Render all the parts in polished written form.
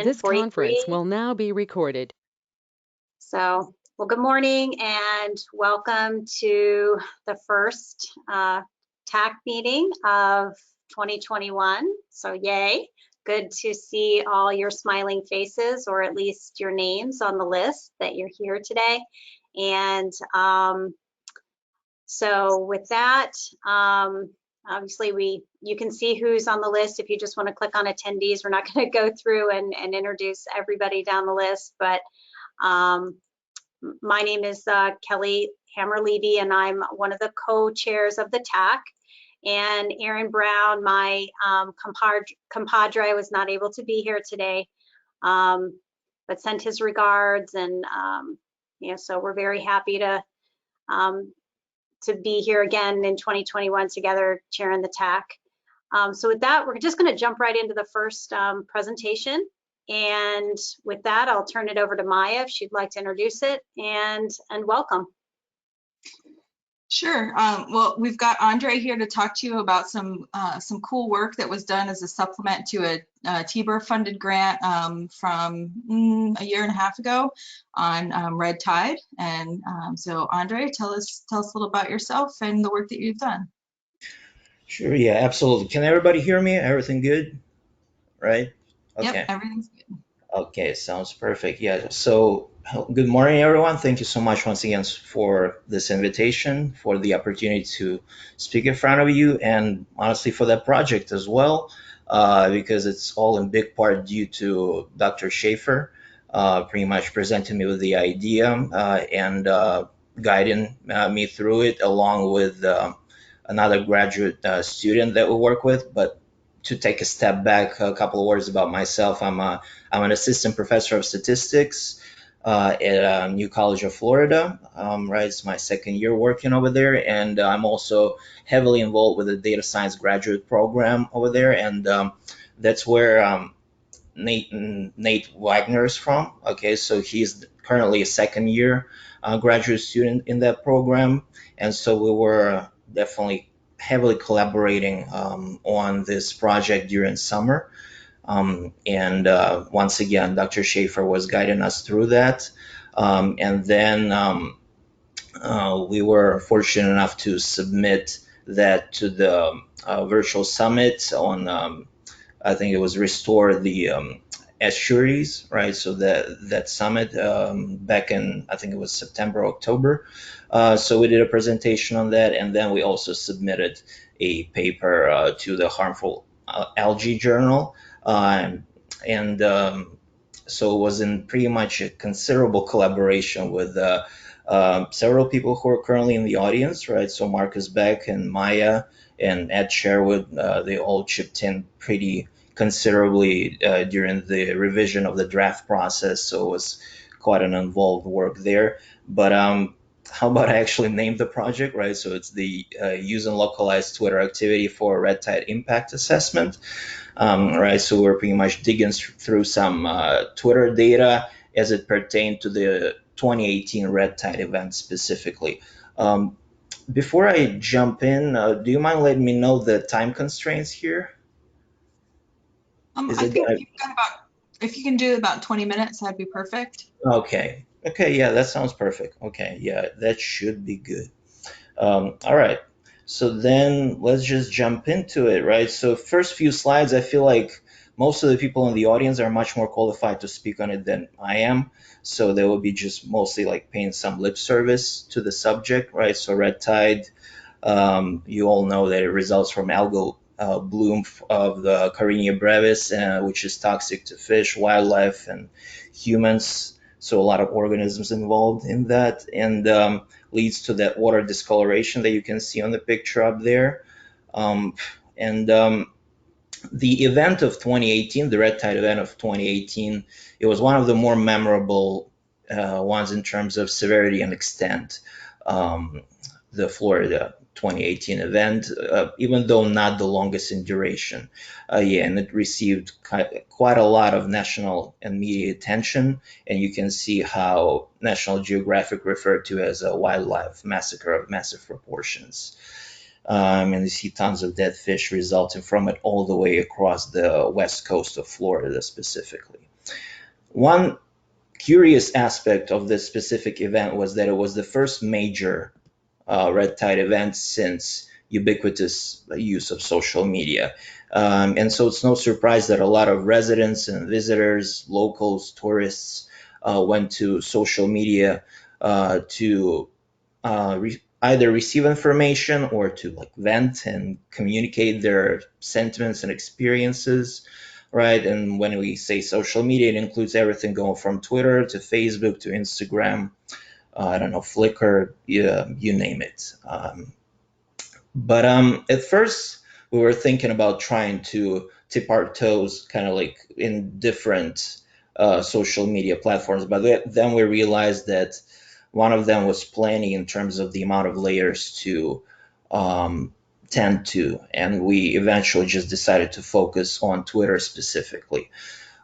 This conference 43. will now be recorded. Well, good morning and welcome to the first TAC meeting of 2021. So yay, good to see all your smiling faces, or at least your names on the list that you're here today. And so with that, obviously you can see who's on the list if you just want to click on attendees. We're not going to go through and introduce everybody down the list, but my name is Kelly Hammer-Levy, and I'm one of the co-chairs of the TAC. And Aaron Brown, my compadre, was not able to be here today, but sent his regards. And so we're very happy to be here again in 2021 together, chairing the TAC. So with that, we're just going to jump right into the first presentation. And with that, I'll turn it over to Maya if she'd like to introduce it, and welcome. Sure. Well, we've got Andre here to talk to you about some cool work that was done as a supplement to a TBER funded grant from a year and a half ago on red tide. And so Andre, tell us a little about yourself and the work that you've done. Sure, yeah, absolutely. Can everybody hear me? Everything good? Right? Okay. Yep, everything's good. Okay, sounds perfect. Yeah, so good morning, everyone. Thank you so much once again for this invitation, for the opportunity to speak in front of you, and honestly for that project as well, because it's all in big part due to Dr. Schaefer, pretty much presenting me with the idea and guiding me through it, along with another graduate student that we work with. But to take a step back, a couple of words about myself. I'm an assistant professor of statistics at New College of Florida. Right, it's my second year working over there, and I'm also heavily involved with the data science graduate program over there, and that's where Nate Wagner is from. Okay, so he's currently a second year graduate student in that program, and so we were definitely heavily collaborating on this project during summer. And once again, Dr. Schaefer was guiding us through that. And then we were fortunate enough to submit that to the virtual summit on, I think it was Restore the Estuaries, right? So that summit back in, I think it was September, October. So we did a presentation on that, and then we also submitted a paper to the Harmful Algae Journal. So it was in pretty much a considerable collaboration with several people who are currently in the audience, right? So Marcus Beck and Maya and Ed Sherwood, they all chipped in pretty considerably during the revision of the draft process. So it was quite an involved work there. But how about I actually name the project, right? So it's the Use and Localized Twitter Activity for Red Tide Impact Assessment. Right, so we're pretty much digging through some Twitter data as it pertained to the 2018 Red Tide event specifically. Before I jump in, do you mind letting me know the time constraints here? I think you've got if you can do about 20 minutes, that'd be perfect. Okay, yeah, that sounds perfect. Okay, yeah, that should be good. All right. So then let's just jump into it, right? So first few slides, I feel like most of the people in the audience are much more qualified to speak on it than I am. So they will be just mostly like paying some lip service to the subject, right? So red tide, you all know that it results from algal bloom of the Carenia brevis, which is toxic to fish, wildlife, and humans. So a lot of organisms involved in that, and leads to that water discoloration that you can see on the picture up there. And the event of 2018, the red tide event of 2018, it was one of the more memorable ones in terms of severity and extent. The Florida 2018 event, even though not the longest in duration. Yeah, and it received quite a lot of national and media attention, and you can see how National Geographic referred to as a wildlife massacre of massive proportions. And you see tons of dead fish resulting from it all the way across the west coast of Florida specifically. One curious aspect of this specific event was that it was the first major red tide event since ubiquitous use of social media. And so it's no surprise that a lot of residents and visitors, locals, tourists went to social media to either receive information or to like vent and communicate their sentiments and experiences, right? And when we say social media, it includes everything going from Twitter to Facebook to Instagram, I don't know, Flickr, you name it. But at first, we were thinking about trying to tip our toes kind of like in different social media platforms. But then we realized that one of them was plenty in terms of the amount of layers to um, tend to. And we eventually just decided to focus on Twitter specifically.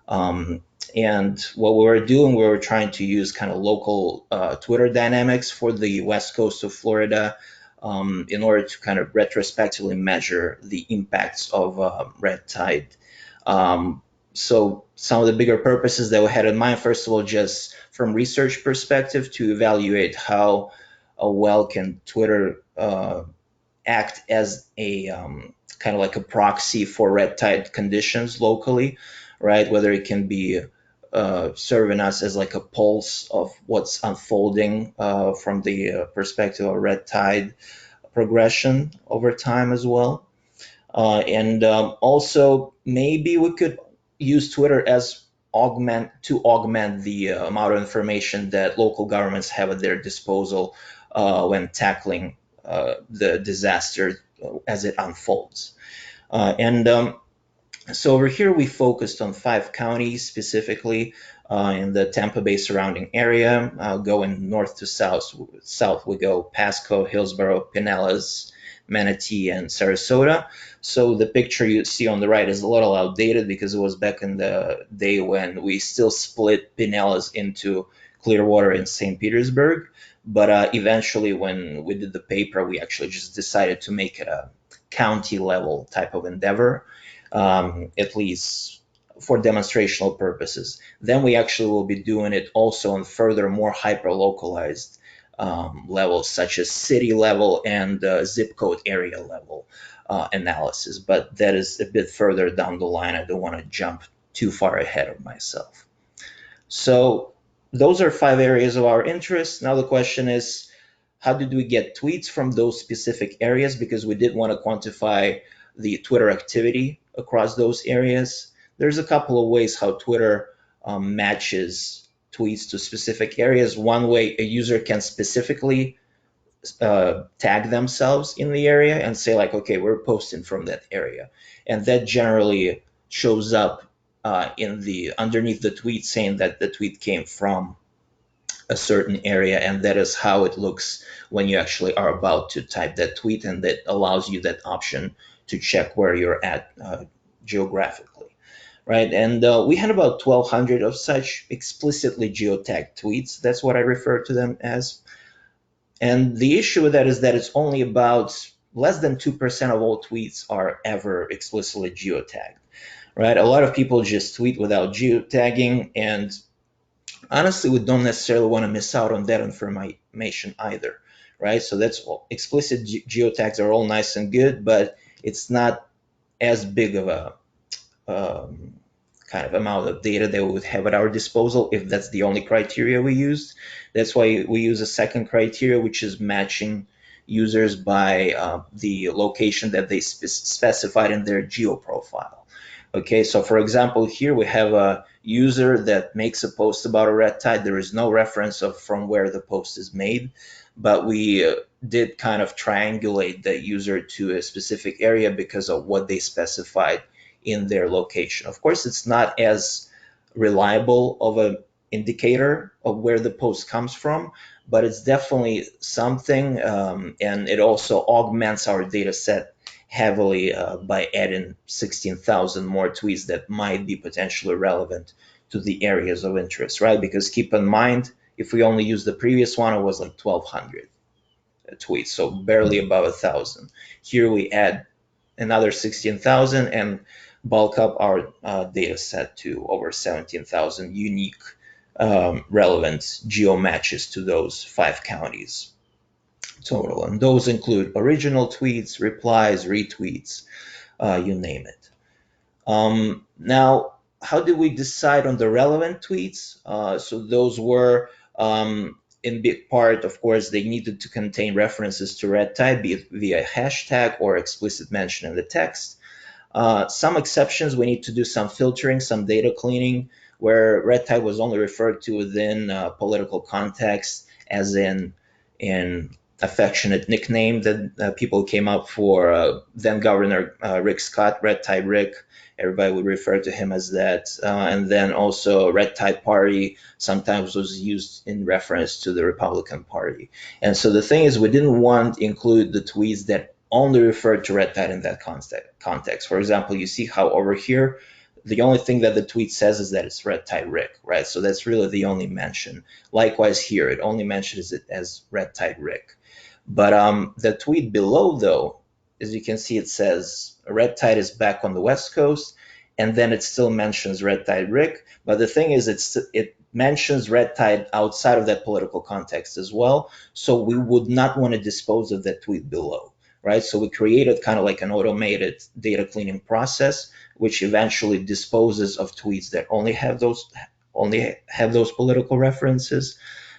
Um, and what we were doing, we were trying to use kind of local Twitter dynamics for the west coast of Florida in order to kind of retrospectively measure the impacts of red tide. So some of the bigger purposes that we had in mind, first of all, just from research perspective, to evaluate how well can Twitter act as a kind of like a proxy for red tide conditions locally, right? Whether it can be serving us as like a pulse of what's unfolding from the perspective of red tide progression over time as well. And also maybe we could use Twitter as augment the amount of information that local governments have at their disposal when tackling the disaster as it unfolds. And So over here we focused on 5 counties specifically in the Tampa Bay surrounding area. Going north to south we go Pasco, Hillsborough, Pinellas, Manatee, and Sarasota. So the picture you see on the right is a little outdated because it was back in the day when we still split Pinellas into Clearwater and St. Petersburg. But eventually, when we did the paper, we actually just decided to make it a county level type of endeavor, at least for demonstrational purposes. Then we actually will be doing it also on further, more hyper localized levels, such as city level and zip code area level analysis. But that is a bit further down the line. I don't want to jump too far ahead of myself. So those are 5 areas of our interest. Now the question is, how did we get tweets from those specific areas? Because we did want to quantify the Twitter activity across those areas. There's a couple of ways how Twitter matches tweets to specific areas. One way, a user can specifically tag themselves in the area and say like, okay, we're posting from that area. And that generally shows up in the underneath the tweet saying that the tweet came from a certain area, and that is how it looks when you actually are about to type that tweet, and that allows you that option to check where you're at geographically, right? And we had about 1,200 of such explicitly geotagged tweets. That's what I refer to them as. And the issue with that is that it's only about less than 2% of all tweets are ever explicitly geotagged, right? A lot of people just tweet without geotagging, and honestly, we don't necessarily want to miss out on that information either, right? So that's all. Explicit geotags are all nice and good, but it's not as big of a kind of amount of data that we would have at our disposal if that's the only criteria we used. That's why we use a second criteria, which is matching users by the location that they specified in their geo profile. Okay, so for example, here we have a user that makes a post about a red tide. There is no reference of from where the post is made, but we did kind of triangulate the user to a specific area because of what they specified in their location. Of course, it's not as reliable of an indicator of where the post comes from, but it's definitely something, and it also augments our data set heavily by adding 16,000 more tweets that might be potentially relevant to the areas of interest, right? Because keep in mind, if we only use the previous one, it was like 1,200 tweets, so barely above 1,000. Here we add another 16,000, and bulk up our data set to over 17,000 unique relevant geo matches to those 5 counties total. And those include original tweets, replies, retweets, you name it. Now, how did we decide on the relevant tweets? So those were, in big part, of course, they needed to contain references to red tide, be it via hashtag or explicit mention in the text. Some exceptions, we need to do some filtering, some data cleaning, where red tide was only referred to within political context, as in affectionate nickname that people came up for then Governor Rick Scott, Red Tide Rick. Everybody would refer to him as that. And then also Red Tide Party sometimes was used in reference to the Republican Party. And so the thing is, we didn't want to include the tweets that only referred to red tide in that context. For example, you see how over here, the only thing that the tweet says is that it's red tide Rick, right? So that's really the only mention. Likewise here, it only mentions it as red tide Rick. But the tweet below, though, as you can see, it says red tide is back on the West Coast, and then it still mentions red tide Rick. But the thing is, it mentions red tide outside of that political context as well. So we would not want to dispose of that tweet below, right? So we created kind of like an automated data cleaning process, which eventually disposes of tweets that only have those political references,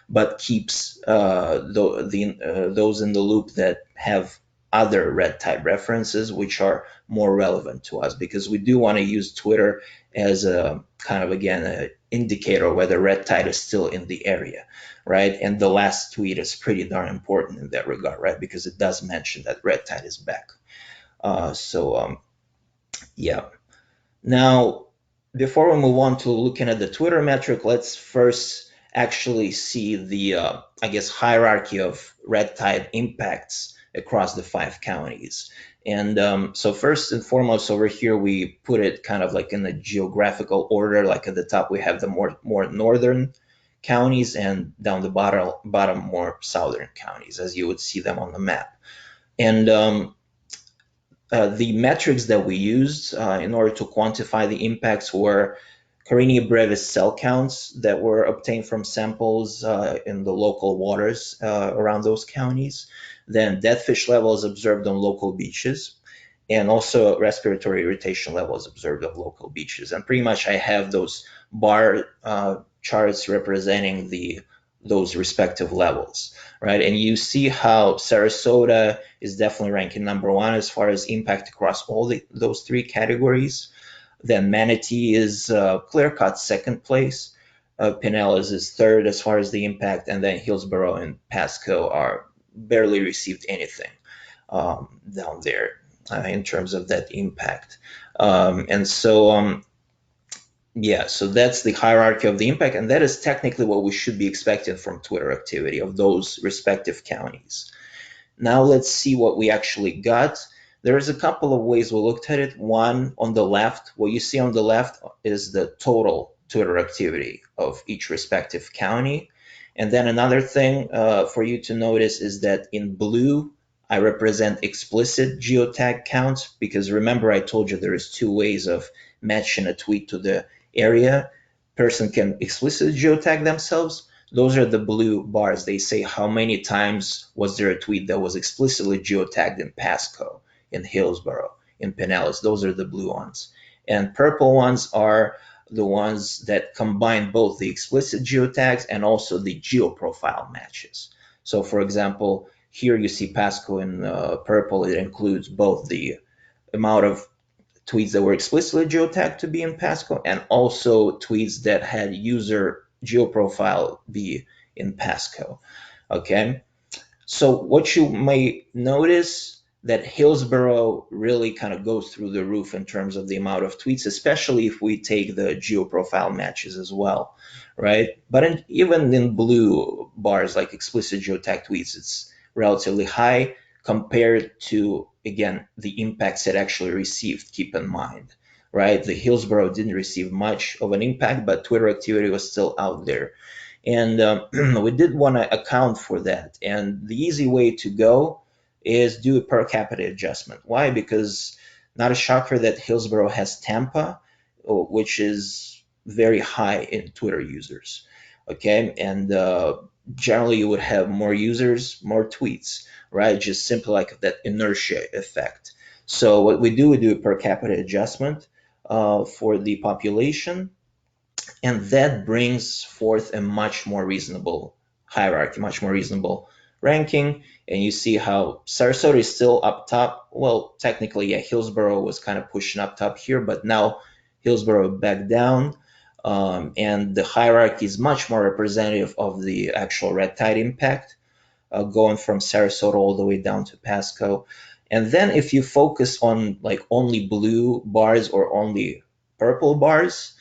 but keeps those in the loop that have other red tide references, which are more relevant to us, because we do want to use Twitter as a kind of, again, an indicator whether red tide is still in the area, right? And the last tweet is pretty darn important in that regard, right? Because it does mention that red tide is back. Yeah. Now, before we move on to looking at the Twitter metric, let's first actually see the, I guess, hierarchy of red tide impacts across the 5 counties. And so first and foremost, over here, we put it kind of like in a geographical order. Like at the top, we have the more northern counties, and down the bottom more southern counties, as you would see them on the map. And the metrics that we used in order to quantify the impacts were Carina brevis cell counts that were obtained from samples in the local waters around those counties, then dead fish levels observed on local beaches, and also respiratory irritation levels observed on local beaches. And pretty much I have those bar charts representing those respective levels, right? And you see how Sarasota is definitely ranking #1 as far as impact across all those 3 categories. Then Manatee is clear-cut second place. Pinellas is third as far as the impact, and then Hillsborough and Pasco are barely received anything down there in terms of that impact. Yeah, so that's the hierarchy of the impact, and that is technically what we should be expecting from Twitter activity of those respective counties. Now let's see what we actually got. There's a couple of ways we looked at it. One, on the left, what you see on the left is the total Twitter activity of each respective county. And then another thing for you to notice is that in blue, I represent explicit geotag counts, because remember I told you there is 2 ways of matching a tweet to the area. Person can explicitly geotag themselves. Those are the blue bars. They say how many times was there a tweet that was explicitly geotagged in Pasco, in Hillsborough, in Pinellas. Those are the blue ones. And purple ones are the ones that combine both the explicit geotags and also the geoprofile matches. So for example, here you see Pasco in purple. It includes both the amount of tweets that were explicitly geotagged to be in Pasco, and also tweets that had user geoprofile be in Pasco. Okay, so what you may notice that Hillsborough really kind of goes through the roof in terms of the amount of tweets, especially if we take the geoprofile matches as well, right? But even in blue bars like explicit geotag tweets, it's relatively high compared to, again, the impacts it actually received. Keep in mind, right? The Hillsborough didn't receive much of an impact, but Twitter activity was still out there. And we did want to account for that. And the easy way to go is do a per capita adjustment. Why? Because Not a shocker that Hillsborough has Tampa, which is very high in Twitter users. Okay, and generally you would have more users, more tweets, right? Just simply like that inertia effect. So what we do a per capita adjustment for the population, and that brings forth a much more reasonable hierarchy, much more reasonable ranking. And you see how Sarasota is still up top. Well, technically, yeah, Hillsborough was kind of pushing up top here, but now Hillsborough back down. And the hierarchy is much more representative of the actual red tide impact, going from Sarasota all the way down to Pasco. And then if you focus on like only blue bars or only purple bars,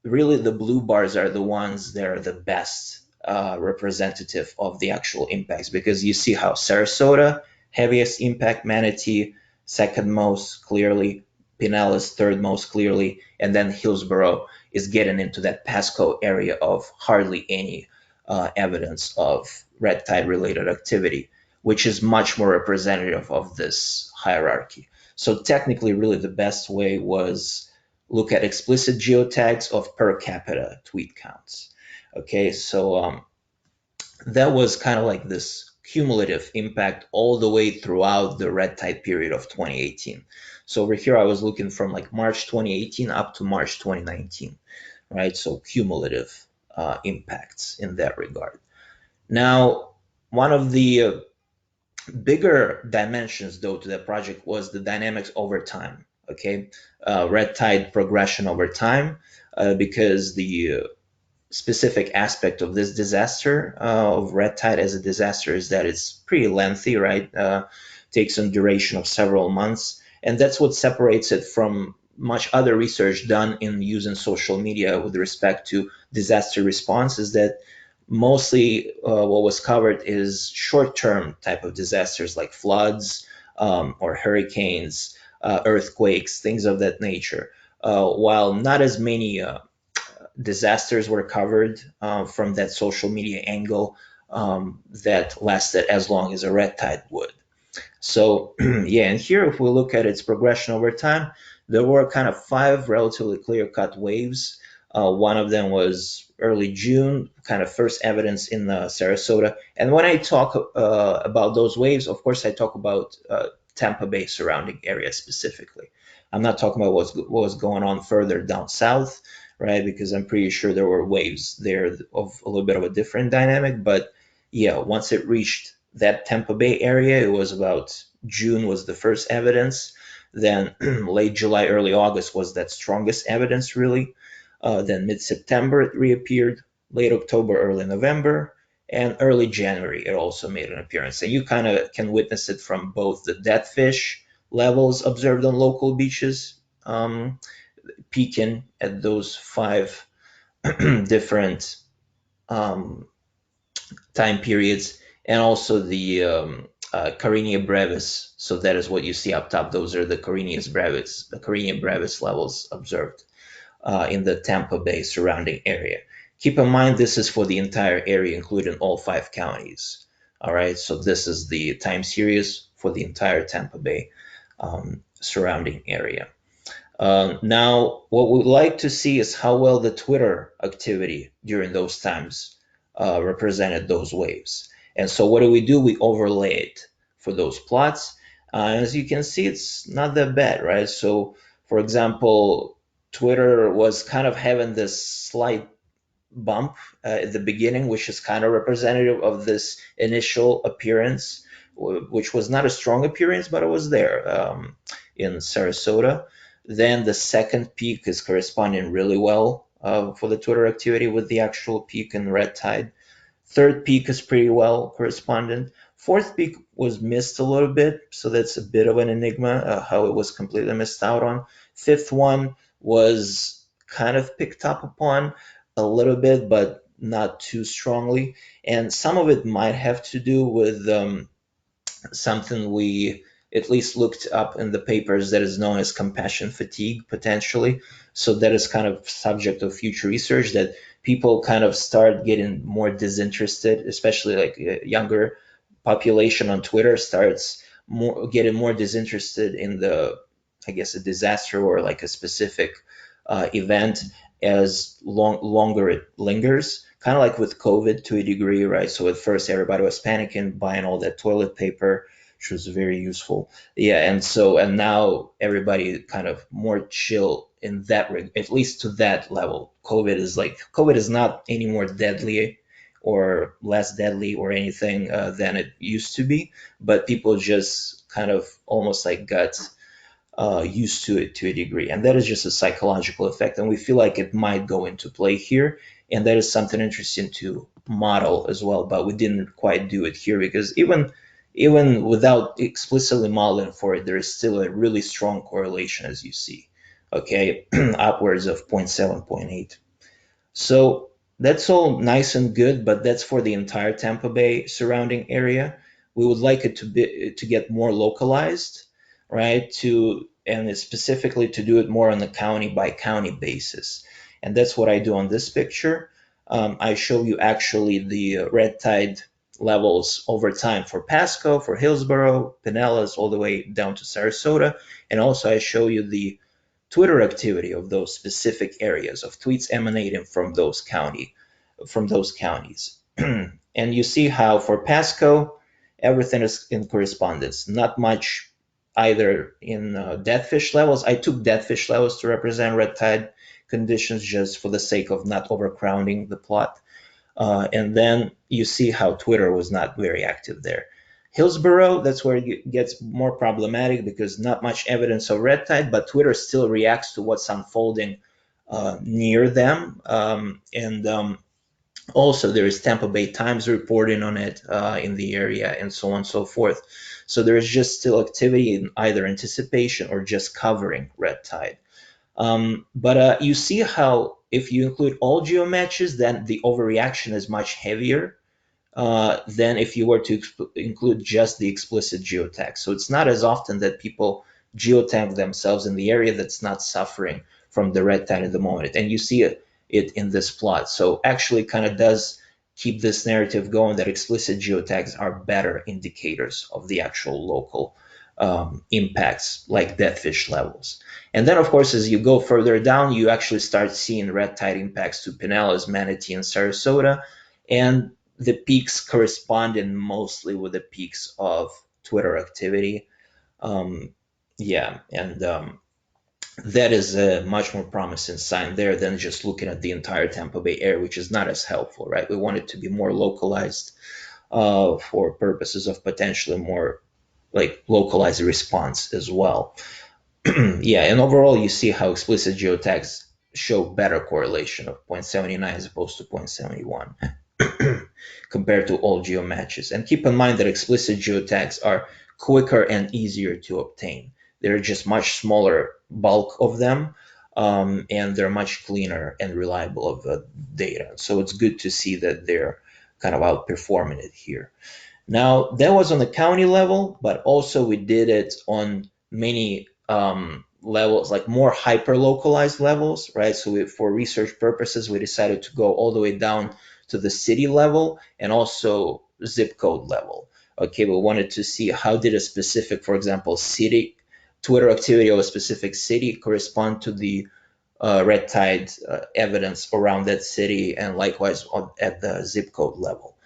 really the blue bars are the ones that are the best representative of the actual impacts, because you see how Sarasota, heaviest impact, Manatee, second most clearly, Pinellas, third most clearly, and then Hillsborough is getting into that Pasco area of hardly any evidence of red tide related activity, which is much more representative of this hierarchy. So technically, really the best way was look at explicit geotags of per capita tweet counts. Okay, so that was kind of like this cumulative impact all the way throughout the red tide period of 2018. So over here, I was looking from like March 2018 up to March 2019, right? So cumulative impacts in that regard. Now, one of the bigger dimensions, though, to that project was the dynamics over time. Okay, red tide progression over time, because the specific aspect of this disaster, of red tide as a disaster, is that it's pretty lengthy, right? Takes a duration of several months, and that's what separates it from much other research done in using social media with respect to disaster response, is that mostly what was covered is short-term type of disasters like floods, or hurricanes, earthquakes, things of that nature, while not as many disasters were covered from that social media angle that lasted as long as a red tide would. So yeah, and here if we look at its progression over time, there were kind of five relatively clear-cut waves. One of them was early June, kind of first evidence in Sarasota. And when I talk about those waves, of course, I talk about Tampa Bay surrounding area specifically. I'm not talking about what was going on further down south, right? Because I'm pretty sure there were waves there of a little bit of a different dynamic. But yeah, once it reached that Tampa Bay area, it was about June was the first evidence. Then late July, early August was that strongest evidence, really. Then mid-September it reappeared, late October, early November, and early January it also made an appearance. And you kind of can witness it from both the dead fish levels observed on local beaches, peaking at those five different um, time periods, and also the Carina brevis. So that is what you see up top. Those are the Carina brevis levels observed in the Tampa Bay surrounding area. Keep in mind, this is for the entire area, including all five counties. All right, so this is the time series for the entire Tampa Bay surrounding area. Now, what we'd like to see is how well the Twitter activity during those times represented those waves. And so what do? We overlay it for those plots. As you can see, it's not that bad, right? So, for example, Twitter was kind of having this slight bump at the beginning, which is kind of representative of this initial appearance, which was not a strong appearance, but it was there in Sarasota. Then the second peak is corresponding really well for the Twitter activity with the actual peak in red tide. Third peak is pretty well correspondent. Fourth peak was missed a little bit, so that's a bit of an enigma how it was completely missed out on. Fifth one was kind of picked up upon a little bit, but not too strongly. And some of it might have to do with something we at least looked up in the papers that is known as compassion fatigue, potentially. So that is kind of subject of future research, that people kind of start getting more disinterested, especially like a younger population on Twitter starts getting more disinterested in the I guess, a disaster or like a specific event, as longer it lingers, kind of like with COVID to a degree, right? So at first everybody was panicking, buying all that toilet paper, which was very useful. Yeah, and now everybody kind of more chill in that at least to that level. COVID is not any more deadly or less deadly or anything than it used to be, but people just kind of almost like got used to it to a degree. And that is just a psychological effect. And we feel like it might go into play here. And that is something interesting to model as well. But we didn't quite do it here because even without explicitly modeling for it, there is still a really strong correlation, as you see. Okay, upwards of 0.7, zero point 0.8. So that's all nice and good, but that's for the entire Tampa Bay surrounding area. We would like it to get more localized, right? And specifically to do it more on a county by county basis. And that's what I do on this picture. I show you actually the red tide levels over time for Pasco, for Hillsborough, Pinellas, all the way down to Sarasota. And also I show you the Twitter activity of those specific areas of tweets emanating from those counties. And you see how for Pasco, everything is in correspondence. Not much either in dead fish levels. I took dead fish levels to represent red tide conditions just for the sake of not overcrowding the plot. And then you see how Twitter was not very active there. Hillsborough, that's where it gets more problematic because not much evidence of red tide, but Twitter still reacts to what's unfolding near them. Also, there is Tampa Bay Times reporting on it in the area and so on and so forth. So there is just still activity in either anticipation or just covering red tide. But you see how if you include all geo matches, then the overreaction is much heavier than if you were to include just the explicit geotag. So it's not as often that people geotag themselves in the area that's not suffering from the red tide at the moment. And you see it in this plot. So actually kind of does keep this narrative going that explicit geotags are better indicators of the actual local impacts like dead fish levels. And then, of course, as you go further down, you actually start seeing red tide impacts to Pinellas, Manatee, and Sarasota. And the peaks corresponding mostly with the peaks of Twitter activity. Yeah, and that is a much more promising sign there than just looking at the entire Tampa Bay area, which is not as helpful, right? We want it to be more localized for purposes of potentially more like localized response as well. Yeah, and overall you see how explicit geotags show better correlation of 0.79 as opposed to 0.71 compared to all geo matches. And keep in mind that explicit geotags are quicker and easier to obtain. They're just much smaller bulk of them, and they're much cleaner and reliable of the data. So it's good to see that they're kind of outperforming it here. Now, that was on the county level, but also we did it on many levels, like more hyper-localized levels, right? So for research purposes, we decided to go all the way down to the city level and also zip code level. Okay, we wanted to see how did a specific, for example, city Twitter activity of a specific city correspond to the red tide evidence around that city, and likewise at the zip code level,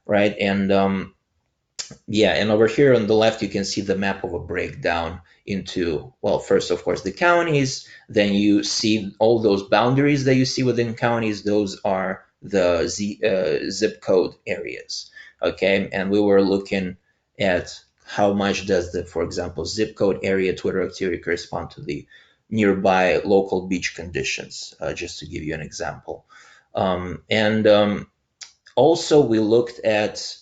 right? And yeah, and over here on the left, you can see the map of a breakdown into, well, first, of course, the counties. Then you see all those boundaries that you see within counties. Those are the zip code areas. Okay, and we were looking at how much does the, for example, zip code area Twitter activity correspond to the nearby local beach conditions, just to give you an example. And also, we looked at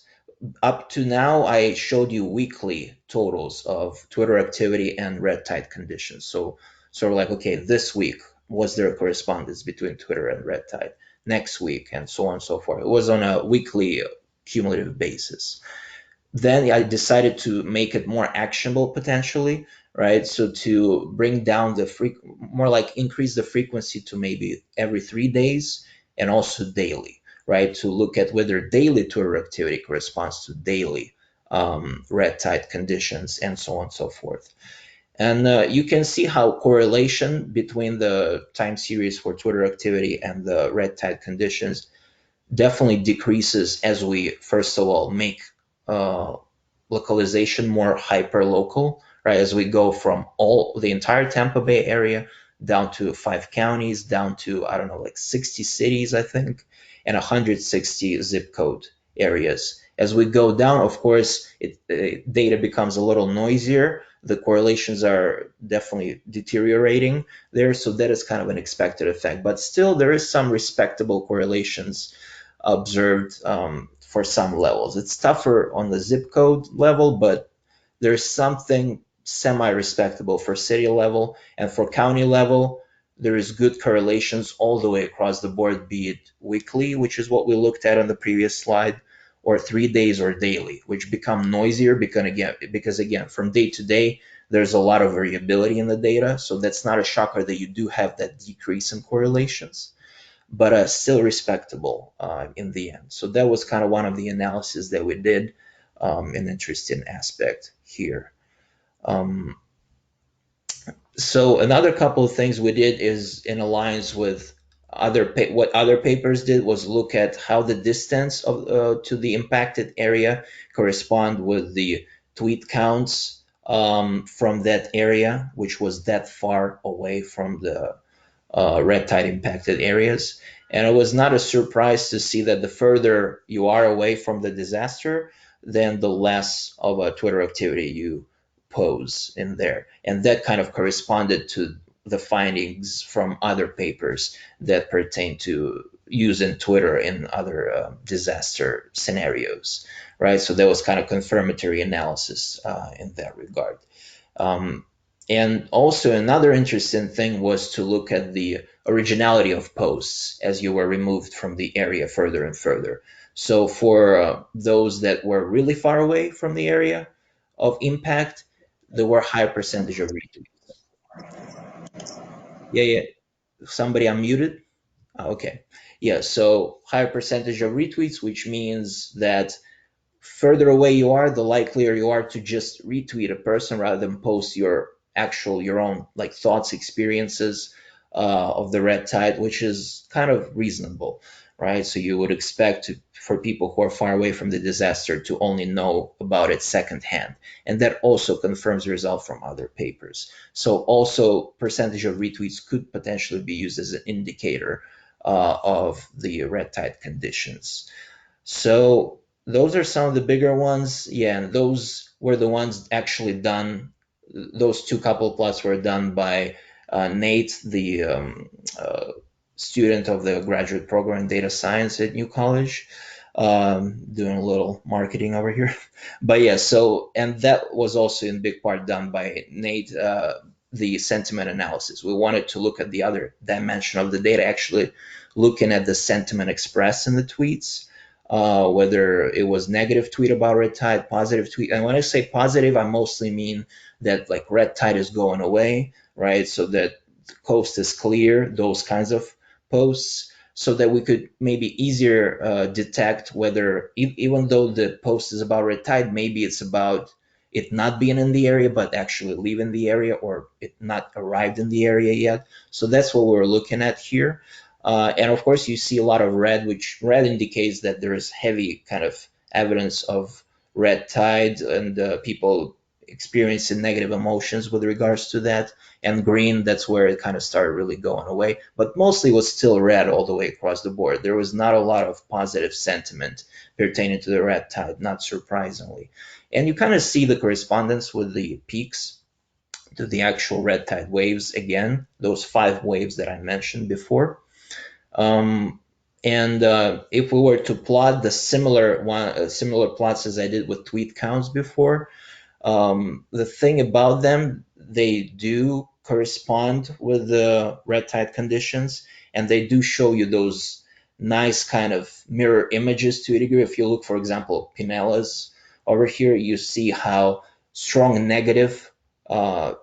up to now, I showed you weekly totals of Twitter activity and red tide conditions. So sort of like, okay, this week, was there a correspondence between Twitter and red tide? Next week, and so on and so forth. It was on a weekly cumulative basis. Then I decided to make it more actionable potentially, right? So to bring down the more like increase the frequency to maybe every 3 days and also daily, right? To look at whether daily Twitter activity corresponds to daily red tide conditions and so on and so forth. And you can see how correlation between the time series for Twitter activity and the red tide conditions definitely decreases as we, first of all, make uh, localization more hyper local, right? As we go from all the entire Tampa Bay area down to 5 counties, down to, I don't know, like 60 cities, I think, and 160 zip code areas. As we go down, of course, data becomes a little noisier. The correlations are definitely deteriorating there. So that is kind of an expected effect. But still, there is some respectable correlations observed for some levels. It's tougher on the zip code level, but there's something semi-respectable for city level, and for county level there is good correlations all the way across the board, be it weekly, which is what we looked at on the previous slide, or 3 days or daily, which become noisier because again from day to day there's a lot of variability in the data. So that's not a shocker that you do have that decrease in correlations, but still respectable in the end. So that was kind of one of the analysis that we did, an interesting aspect here. Um, so another couple of things we did is in alliance with what other papers did was look at how the distance of to the impacted area correspond with the tweet counts from that area, which was that far away from the red tide impacted areas. And it was not a surprise to see that the further you are away from the disaster, then the less of a Twitter activity you pose in there. And that kind of corresponded to the findings from other papers that pertain to using Twitter in other disaster scenarios, right? So that was kind of confirmatory analysis in that regard. Um, and also another interesting thing was to look at the originality of posts as you were removed from the area further and further. So for those that were really far away from the area of impact, there were higher percentage of retweets. Yeah, yeah. Somebody unmuted? Okay. Yeah, so higher percentage of retweets, which means that further away you are, the likelier you are to just retweet a person rather than post your own like thoughts, experiences of the red tide, which is kind of reasonable, right? So you would expect for people who are far away from the disaster to only know about it secondhand, and that also confirms the result from other papers. So also percentage of retweets could potentially be used as an indicator of the red tide conditions. So those are some of the bigger ones. Yeah, and those were the ones actually done. Those two couple plots were done by Nate, the student of the graduate program in data science at New College, doing a little marketing over here. But yeah, so, and that was also in big part done by Nate, the sentiment analysis. We wanted to look at the other dimension of the data, actually looking at the sentiment expressed in the tweets, whether it was negative tweet about red tide, positive tweet. And when I say positive, I mostly mean that like red tide is going away, right? So that the coast is clear, those kinds of posts, so that we could maybe easier detect whether, even though the post is about red tide, maybe it's about it not being in the area, but actually leaving the area, or it not arrived in the area yet. So that's what we're looking at here. And of course, you see a lot of red, which red indicates that there is heavy kind of evidence of red tide and people experiencing negative emotions with regards to that. And green, that's where it kind of started really going away. But mostly it was still red all the way across the board. There was not a lot of positive sentiment pertaining to the red tide, not surprisingly. And you kind of see the correspondence with the peaks to the actual red tide waves again, those 5 waves that I mentioned before. Um, and if we were to plot the similar plots as I did with tweet counts before, the thing about them, they do correspond with the red tide conditions, and they do show you those nice kind of mirror images to a degree. If you look, for example, Pinella's over here, you see how strong negative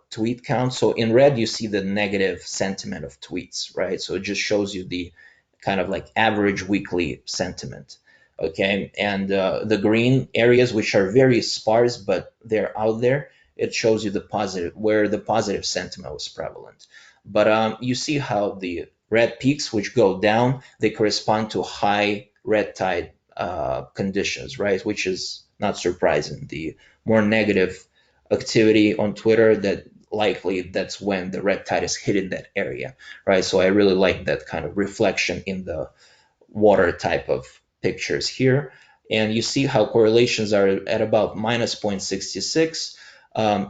tweet count. So in red, you see the negative sentiment of tweets, right? So it just shows you the kind of like average weekly sentiment. Okay, and the green areas, which are very sparse, but they're out there, it shows you the positive, where the positive sentiment was prevalent. But you see how the red peaks, which go down, they correspond to high red tide conditions, right? Which is not surprising. The more negative activity on Twitter, that likely that's when the red tide is hitting that area, right? So I really like that kind of reflection in the water type of pictures here. And you see how correlations are at about minus 0.66.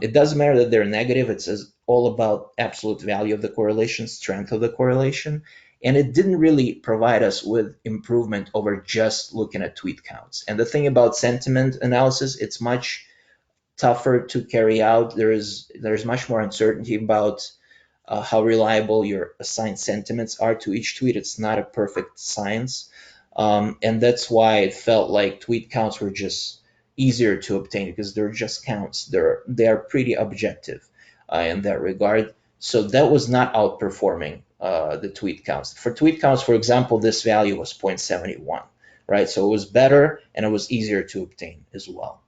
It doesn't matter that they're negative. It's all about absolute value of the correlation, strength of the correlation. And it didn't really provide us with improvement over just looking at tweet counts. And the thing about sentiment analysis, it's much tougher to carry out. There's much more uncertainty about how reliable your assigned sentiments are to each tweet. It's not a perfect science. And that's why it felt like tweet counts were just easier to obtain because they're just counts. They are pretty objective in that regard. So that was not outperforming the tweet counts. For tweet counts, for example, this value was 0.71, right? So it was better and it was easier to obtain as well.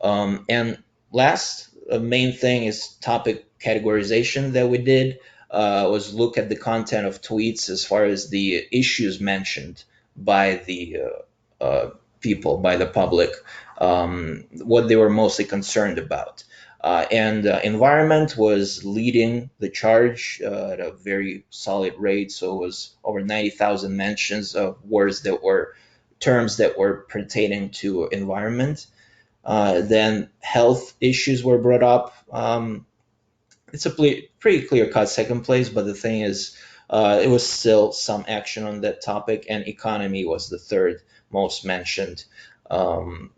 And last main thing is topic categorization that we did was look at the content of tweets as far as the issues mentioned by the people, by the public, what they were mostly concerned about. And environment was leading the charge at a very solid rate. So it was over 90,000 mentions of words that were terms that were pertaining to environment. Then health issues were brought up. It's a pretty clear-cut second place, but the thing is, it was still some action on that topic, and economy was the third most mentioned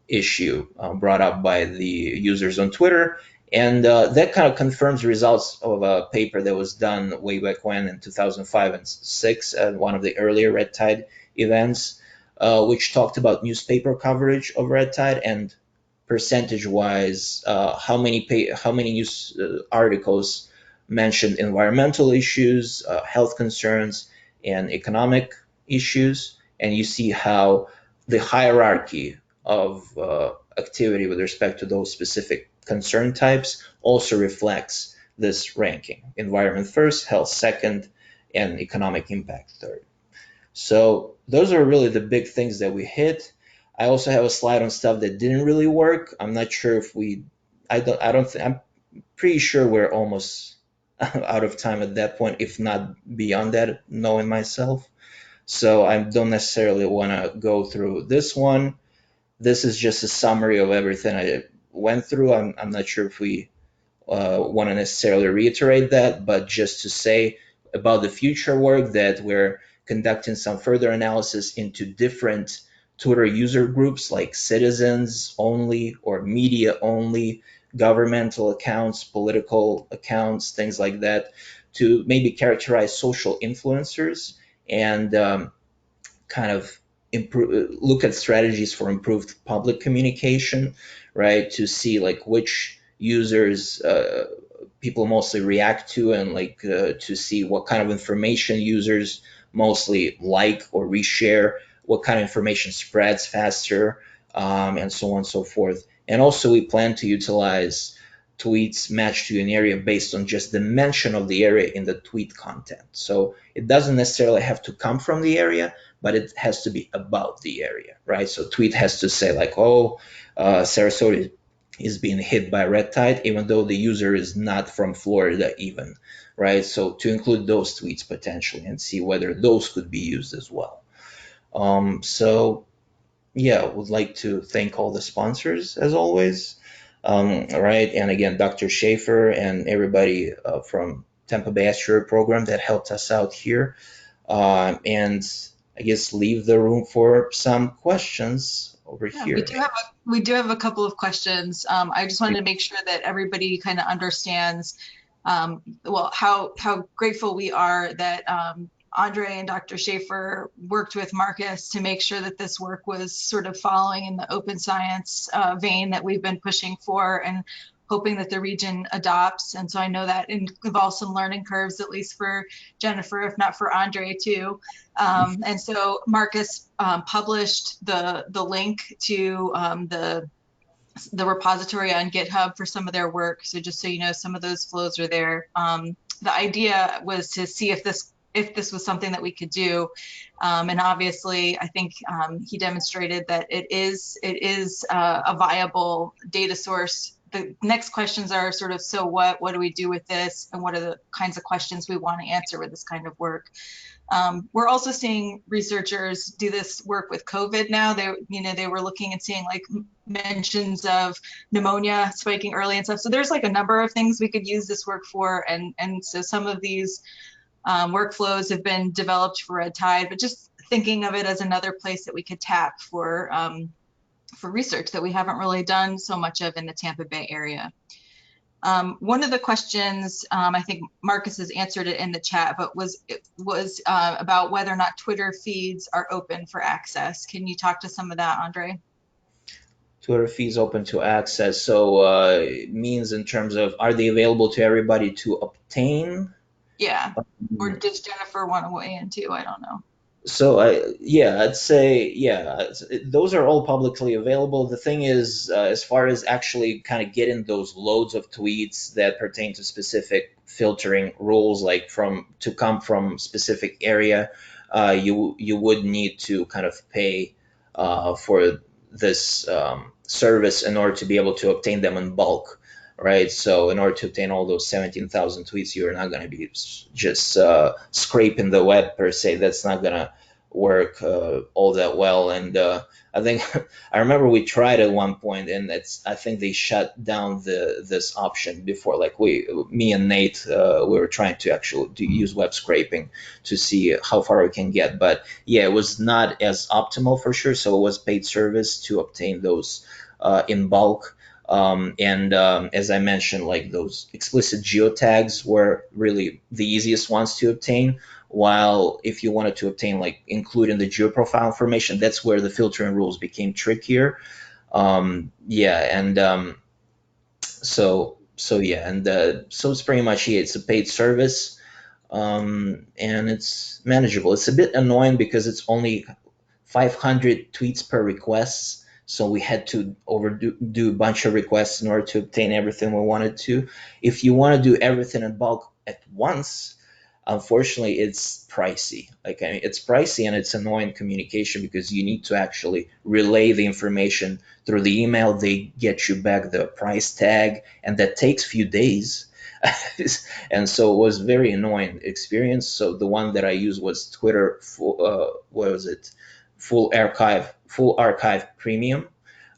issue brought up by the users on Twitter. And that kind of confirms results of a paper that was done way back when in 2005 and 6 at one of the earlier red tide events, which talked about newspaper coverage of red tide and percentage-wise, how many news articles mentioned environmental issues, health concerns, and economic issues, and you see how the hierarchy of activity with respect to those specific concern types also reflects this ranking. Environment first, health second, and economic impact third. So those are really the big things that we hit. I also have a slide on stuff that didn't really work. I'm not sure if I'm pretty sure we're almost out of time at that point, if not beyond that, knowing myself. So I don't necessarily want to go through this one. This is just a summary of everything I went through. I'm not sure if we want to necessarily reiterate that, but just to say about the future work that we're conducting some further analysis into different Twitter user groups like citizens only or media only, governmental accounts, political accounts, things like that, to maybe characterize social influencers and kind of look at strategies for improved public communication, right? To see like which users people mostly react to, and like to see what kind of information users mostly like or reshare, what kind of information spreads faster, and so on and so forth. And also we plan to utilize tweets matched to an area based on just the mention of the area in the tweet content. So it doesn't necessarily have to come from the area, but it has to be about the area, right? So tweet has to say like, oh, Sarasota is being hit by red tide, even though the user is not from Florida even, right? So to include those tweets potentially and see whether those could be used as well. So yeah, would like to thank all the sponsors as always. All right, and again, Dr. Schaefer and everybody from Tampa Bay Estuary Program that helped us out here. And I guess leave the room for some questions over here. We do have a couple of questions. I just wanted to make sure that everybody kind of understands well how grateful we are that Andre and Dr. Schaefer worked with Marcus to make sure that this work was sort of following in the open science vein that we've been pushing for and hoping that the region adopts. And so I know that involves some learning curves, at least for Jennifer, if not for Andre too. And so Marcus published the link to the repository on GitHub for some of their work. So just so you know, some of those flows are there. The idea was to see if this was something that we could do, and obviously, I think he demonstrated that it is a viable data source. The next questions are sort of, so what do we do with this, and what are the kinds of questions we want to answer with this kind of work. We're also seeing researchers do this work with COVID now. They were looking and seeing like mentions of pneumonia spiking early and stuff. So there's like a number of things we could use this work for. And so some of these workflows have been developed for Red Tide, but just thinking of it as another place that we could tap for research that we haven't really done so much of in the Tampa Bay area. One of the questions, I think Marcus has answered it in the chat, but was about whether or not Twitter feeds are open for access. Can you talk to some of that, Andre? Twitter feeds open to access. So it means in terms of, are they available to everybody to obtain? Yeah. Or does Jennifer want to weigh in too? I don't know. So I'd say, those are all publicly available. The thing is, as far as actually kind of getting those loads of tweets that pertain to specific filtering rules, like to come from specific area, you would need to kind of pay for this service in order to be able to obtain them in bulk. Right, so in order to obtain all those 17,000 tweets, you're not going to be just scraping the web per se. That's not going to work all that well. And I think I remember we tried at one point, and I think they shut down this option before. Like me and Nate, we were trying to actually use web scraping to see how far we can get. But yeah, it was not as optimal for sure. So it was paid service to obtain those in bulk. As I mentioned, like those explicit geotags were really the easiest ones to obtain. While if you wanted to obtain like including the geoprofile information, that's where the filtering rules became trickier. So it's pretty much it's a paid service, and it's manageable. It's a bit annoying because it's only 500 tweets per request. So we had to do a bunch of requests in order to obtain everything we wanted to. If you want to do everything in bulk at once, unfortunately, it's pricey. It's pricey and it's annoying communication because you need to actually relay the information through the email. They get you back the price tag, and that takes a few days. And so it was very annoying experience. So the one that I used was Twitter. What was it? Full archive premium.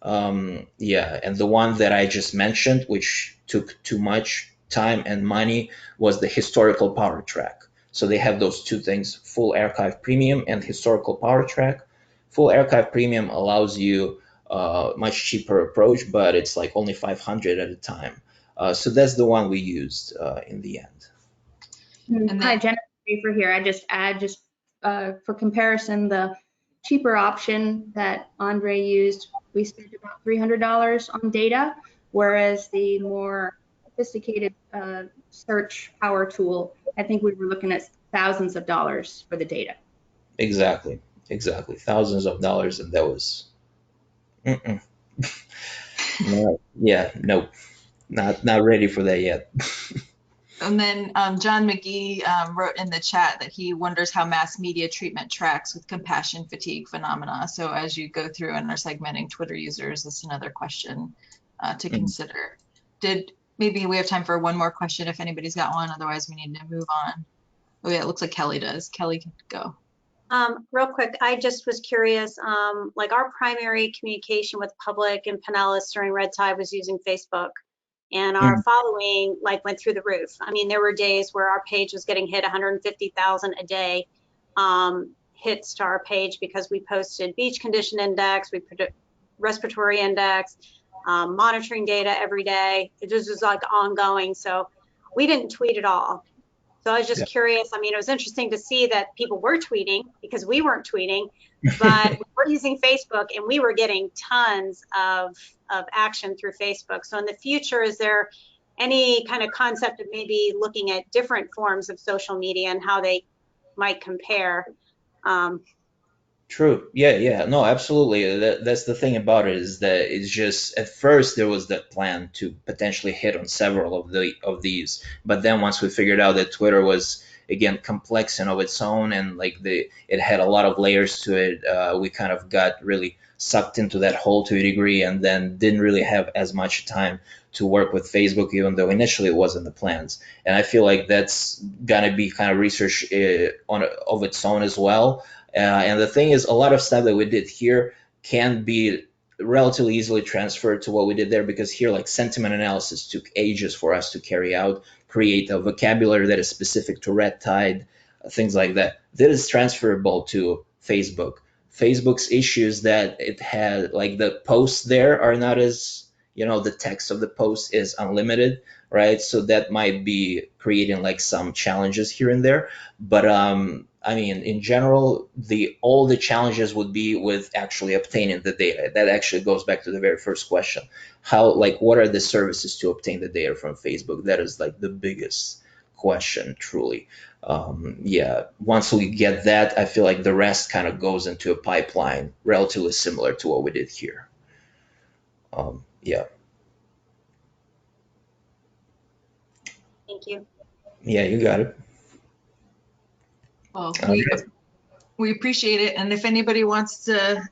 And the one that I just mentioned, which took too much time and money, was the historical power track. So they have those two things: full archive premium and historical power track. Full archive premium allows you much cheaper approach, but it's like only 500 at a time. So that's the one we used in the end. Hi, Jennifer here. I just add for comparison, the cheaper option that Andre used, we spent about $300 on data, whereas the more sophisticated search power tool, I think we were looking at thousands of dollars for the data. Exactly, thousands of dollars, and that was nope, not ready for that yet. And then John McGee wrote in the chat that he wonders how mass media treatment tracks with compassion fatigue phenomena. So as you go through and are segmenting Twitter users, that's another question to consider. Maybe we have time for one more question if anybody's got one, otherwise we need to move on. Oh yeah, it looks like Kelly does. Kelly can go. Real quick, I just was curious, like our primary communication with public and Pinellas during Red Tide was using Facebook. And our following went through the roof. I mean, there were days where our page was getting hit 150,000 a day hits to our page because we posted beach condition index, we put respiratory index, monitoring data every day. It just was like ongoing. So we didn't tweet at all. So I was just curious. I mean, it was interesting to see that people were tweeting because we weren't tweeting, but we were using Facebook and we were getting tons of action through Facebook. So in the future, is there any kind of concept of maybe looking at different forms of social media and how they might compare? True. Yeah. No, absolutely. That's the thing about it is that it's just at first there was that plan to potentially hit on several of these, but then once we figured out that Twitter was again complex and of its own and like it had a lot of layers to it, we kind of got really sucked into that hole to a degree, and then didn't really have as much time to work with Facebook, even though initially it wasn't the plans. And I feel like that's gonna be kind of research on of its own as well. And the thing is, a lot of stuff that we did here can be relatively easily transferred to what we did there, because here, like sentiment analysis took ages for us to carry out, create a vocabulary that is specific to red tide, things like that. That is transferable to Facebook. Facebook's issues that it had, like the posts there are not as, the text of the post is unlimited, right? So that might be creating like some challenges here and there. But I mean, in general, all the challenges would be with actually obtaining the data. That actually goes back to the very first question. How, like, what are the services to obtain the data from Facebook? That is like the biggest question, truly. Yeah, once we get that, I feel like the rest kind of goes into a pipeline relatively similar to what we did here. Yeah, Thank you. yeah, you got it. Well, All right. we appreciate it. And if anybody wants to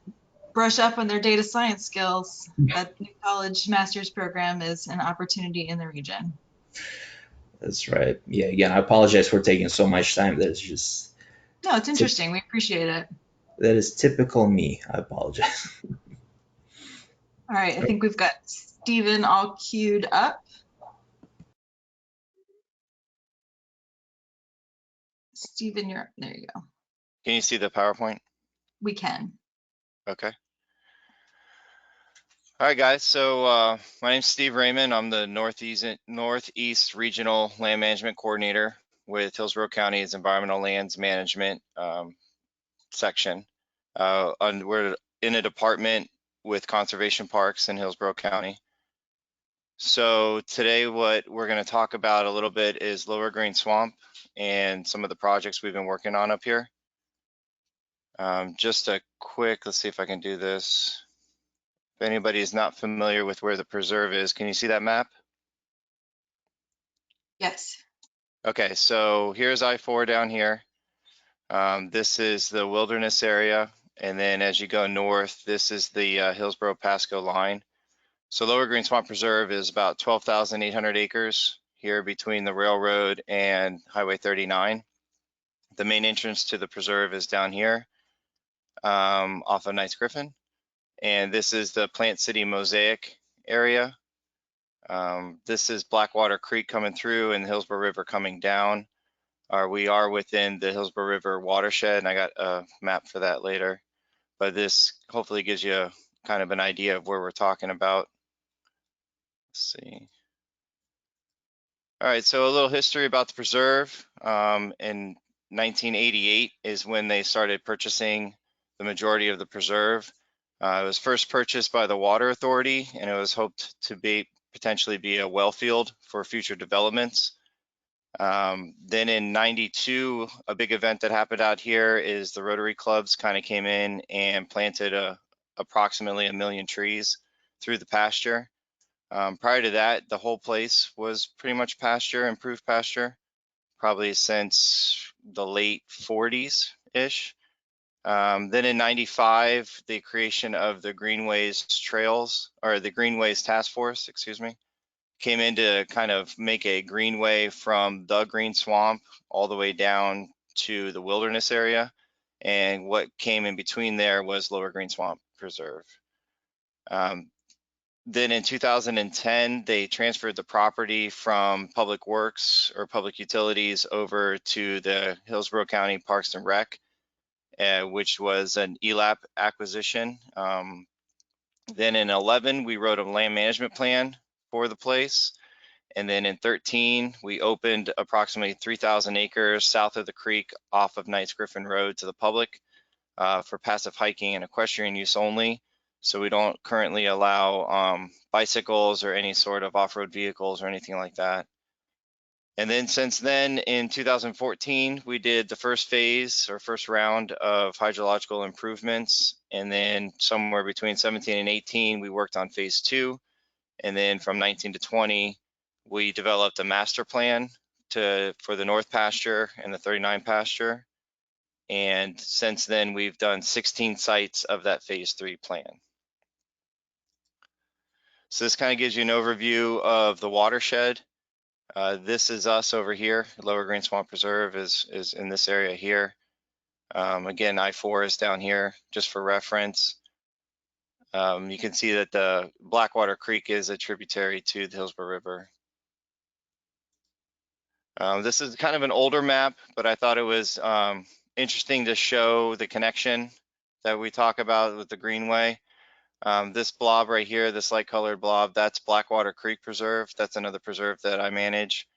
brush up on their data science skills, that New College Master's Program is an opportunity in the region. That's right. Yeah, again, I apologize for taking so much time. That's just No, it's tip, interesting. We appreciate it. that is typical me. I apologize. All right, I think we've got Stephen all queued up. Stephen, there you go. Can you see the PowerPoint? We can. Okay. All right, guys. So my name's Steve Raymond. I'm the Northeast Regional Land Management Coordinator with Hillsborough County's Environmental Lands Management section. We're in a department with conservation parks in Hillsborough County. So today what we're going to talk about a little bit is Lower Green Swamp and some of the projects we've been working on up here. Just a quick, let's see if I can do this. If anybody is not familiar with where the preserve is, can you see that map? Yes. Okay, so here's I-4 down here. This is the wilderness area. And then as you go north, this is the Hillsborough-Pasco line. So Lower Green Swamp Preserve is about 12,800 acres here between the railroad and Highway 39. The main entrance to the preserve is down here off of Knights Griffin. And this is the Plant City Mosaic area. This is Blackwater Creek coming through and the Hillsborough River coming down. We are within the Hillsborough River watershed, and I got a map for that later. But this hopefully gives you kind of an idea of where we're talking about. Let's see. All right, so a little history about the preserve. In 1988 is when they started purchasing the majority of the preserve. It was first purchased by the Water Authority, and it was hoped to potentially be a well field for future developments. Then in 92, a big event that happened out here is the Rotary Clubs kind of came in and planted approximately 1 million trees through the pasture. Prior to that, the whole place was pretty much pasture, improved pasture, probably since the late 40s-ish. Then in 95, the creation of the Greenways Trails, or the Greenways Task Force, excuse me, came in to kind of make a greenway from the Green Swamp all the way down to the wilderness area. And what came in between there was Lower Green Swamp Preserve. Then in 2010, they transferred the property from Public Works or Public Utilities over to the Hillsborough County Parks and Rec, which was an ELAP acquisition. Then in 11, we wrote a land management plan for the place. And then in 13, we opened approximately 3,000 acres south of the creek off of Knights Griffin Road to the public for passive hiking and equestrian use only. So we don't currently allow bicycles or any sort of off-road vehicles or anything like that. And then since then, in 2014, we did the first phase or first round of hydrological improvements. And then somewhere between 17 and 18, we worked on phase 2. And then from 19 to 20, we developed a master plan for the North pasture and the 39 pasture. And since then, we've done 16 sites of that phase 3 plan. So this kind of gives you an overview of the watershed. This is us over here. Lower Green Swamp Preserve is in this area here. Again, I-4 is down here just for reference. You can see that the Blackwater Creek is a tributary to the Hillsborough River. This is kind of an older map, but I thought it was interesting to show the connection that we talk about with the Greenway. This blob right here, this light colored blob, that's Blackwater Creek Preserve. That's another preserve that I manage.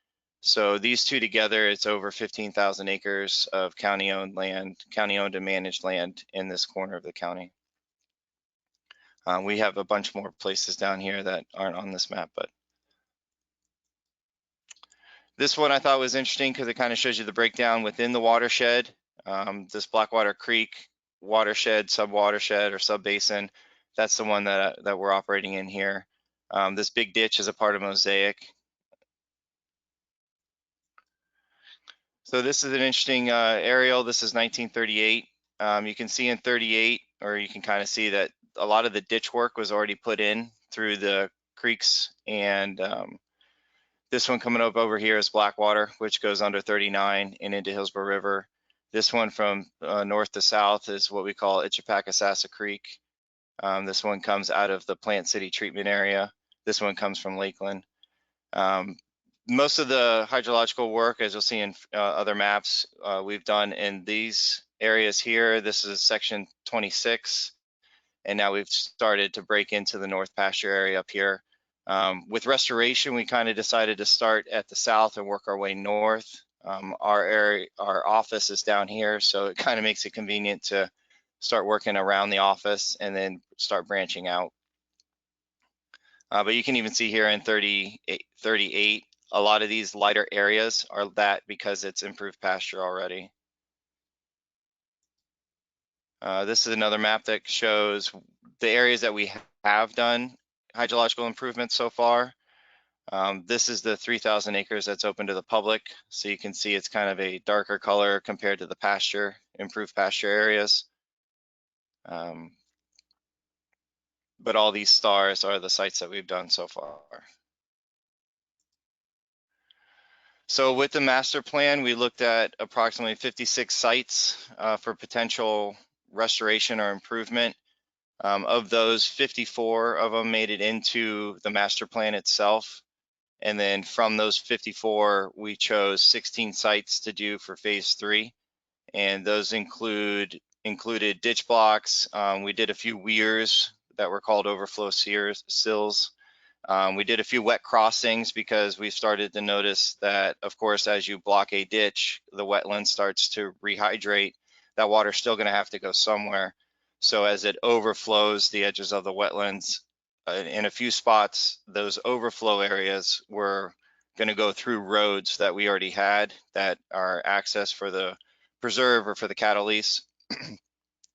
So these two together, it's over 15,000 acres of county-owned land, county-owned and managed land in this corner of the county. We have a bunch more places down here that aren't on this map, but this one I thought was interesting because it kind of shows you the breakdown within the watershed. This Blackwater Creek watershed, sub-watershed or sub-basin, that's the one that we're operating in here. This big ditch is a part of Mosaic. So this is an interesting aerial. This is 1938. You can see in 38, or you can kind of see that a lot of the ditch work was already put in through the creeks. And this one coming up over here is Blackwater, which goes under 39 and into Hillsborough River. This one from north to south is what we call Itchipakasassa Creek. This one comes out of the Plant City treatment area. This one comes from Lakeland. Most of the hydrological work, as you'll see in other maps, we've done in these areas here. This is section 26, and now we've started to break into the North pasture area up here. With restoration, we kind of decided to start at the south and work our way north. Our office is down here, so it kind of makes it convenient to start working around the office and then start branching out. But you can even see here in 38, a lot of these lighter areas are that because it's improved pasture already. This is another map that shows the areas that we have done hydrological improvements so far. This is the 3,000 acres that's open to the public. So you can see it's kind of a darker color compared to the pasture, improved pasture areas. But all these stars are the sites that we've done so far. So with the master plan, we looked at approximately 56 sites for potential restoration or improvement. Of those, 54 of them made it into the master plan itself. And then from those 54, we chose 16 sites to do for phase 3. And those included ditch blocks. We did a few weirs that were called overflow sills. We did a few wet crossings because we started to notice that, of course, as you block a ditch, the wetland starts to rehydrate. That water's still going to have to go somewhere. So as it overflows the edges of the wetlands, in a few spots, those overflow areas were going to go through roads that we already had that are access for the preserve or for the cattle lease.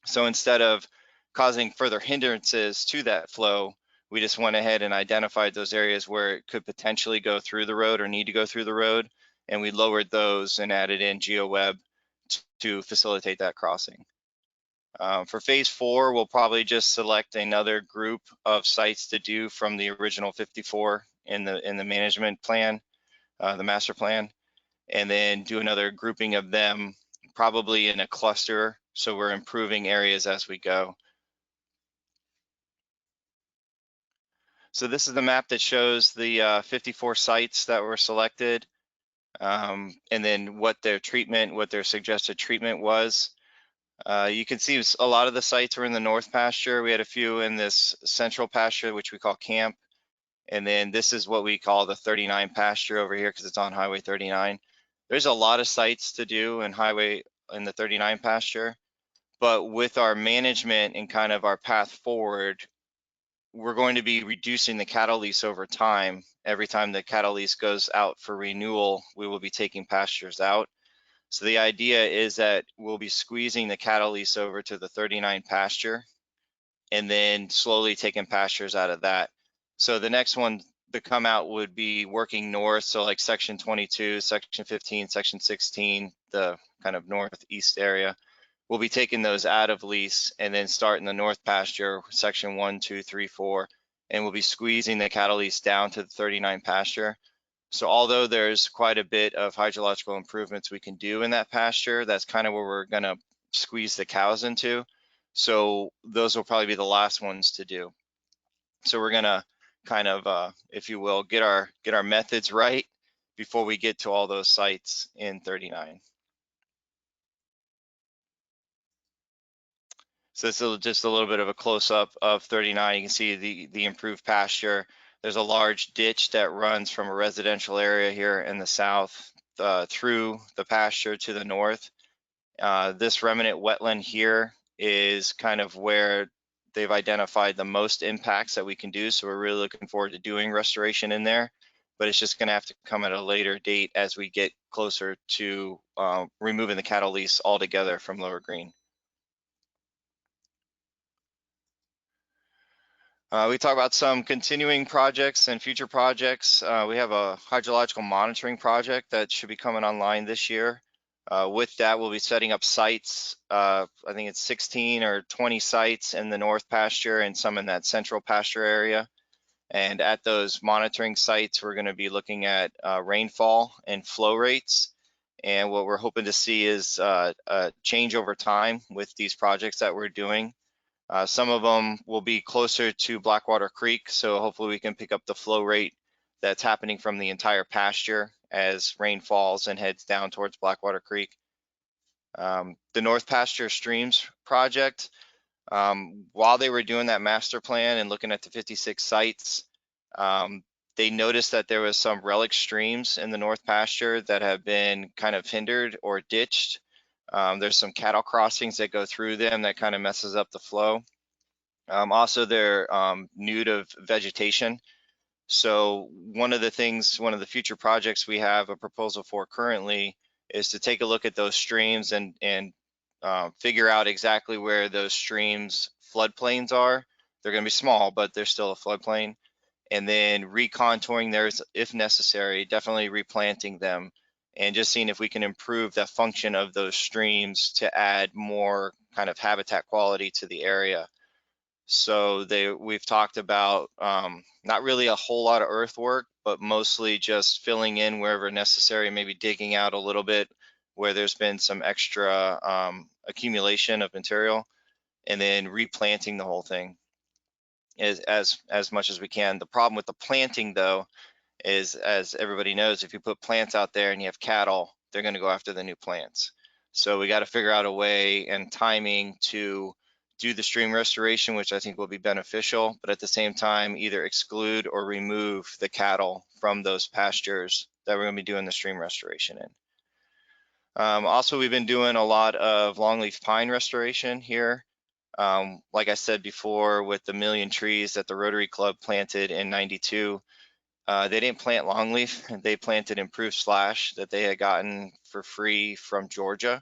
So instead of causing further hindrances to that flow, we just went ahead and identified those areas where it could potentially go through the road or need to go through the road, and we lowered those and added in GeoWeb to facilitate that crossing. For phase 4, we'll probably just select another group of sites to do from the original 54 in the management plan, the master plan, and then do another grouping of them probably in a cluster, so we're improving areas as we go. So this is the map that shows the 54 sites that were selected, and then what their suggested treatment was. You can see a lot of the sites were in the North pasture. We had a few in this central pasture, which we call camp. And then this is what we call the 39 pasture over here because it's on Highway 39. There's a lot of sites to do in the 39 pasture, but with our management and kind of our path forward, we're going to be reducing the cattle lease over time. Every time the cattle lease goes out for renewal, we will be taking pastures out. So the idea is that we'll be squeezing the cattle lease over to the 39 pasture and then slowly taking pastures out of that. So the next one to come out would be working north. So like section 22, section 15, section 16, the kind of northeast area. We'll be taking those out of lease and then starting the north pasture, section 1, 2, 3, 4, and we'll be squeezing the cattle lease down to the 39 pasture. So although there's quite a bit of hydrological improvements we can do in that pasture, that's kind of where we're going to squeeze the cows into. So those will probably be the last ones to do. So we're going to kind of, if you will, get our methods right before we get to all those sites in 39. So this is just a little bit of a close-up of 39. You can see the improved pasture. There's a large ditch that runs from a residential area here in the south through the pasture to the north. This remnant wetland here is kind of where they've identified the most impacts that we can do. So we're really looking forward to doing restoration in there, but it's just going to have to come at a later date as we get closer to removing the cattle lease altogether from Lower Green. We talk about some continuing projects and future projects. We have a hydrological monitoring project that should be coming online this year. With that, we'll be setting up sites. I think it's 16 or 20 sites in the north pasture and some in that central pasture area. And at those monitoring sites, we're going to be looking at rainfall and flow rates. And what we're hoping to see is a change over time with these projects that we're doing. Some of them will be closer to Blackwater Creek, so hopefully we can pick up the flow rate that's happening from the entire pasture as rain falls and heads down towards Blackwater Creek. The North Pasture Streams project, while they were doing that master plan and looking at the 56 sites, they noticed that there was some relic streams in the North Pasture that have been kind of hindered or ditched. There's some cattle crossings that go through them that kind of messes up the flow. Also, they're nude of vegetation. So one of the future projects we have a proposal for currently is to take a look at those streams and figure out exactly where those streams floodplains are. They're going to be small, but they're still a floodplain. And then recontouring theirs if necessary, definitely replanting them and just seeing if we can improve the function of those streams to add more kind of habitat quality to the area. So we've talked about not really a whole lot of earthwork, but mostly just filling in wherever necessary, maybe digging out a little bit where there's been some extra accumulation of material, and then replanting the whole thing as much as we can. The problem with the planting, though, is, as everybody knows, if you put plants out there and you have cattle, they're going to go after the new plants. So we got to figure out a way and timing to do the stream restoration, which I think will be beneficial, but at the same time, either exclude or remove the cattle from those pastures that we're going to be doing the stream restoration in. Also, we've been doing a lot of longleaf pine restoration here. Like I said before, with the 1,000,000 trees that the Rotary Club planted in '92, they didn't plant longleaf, they planted improved slash that they had gotten for free from Georgia.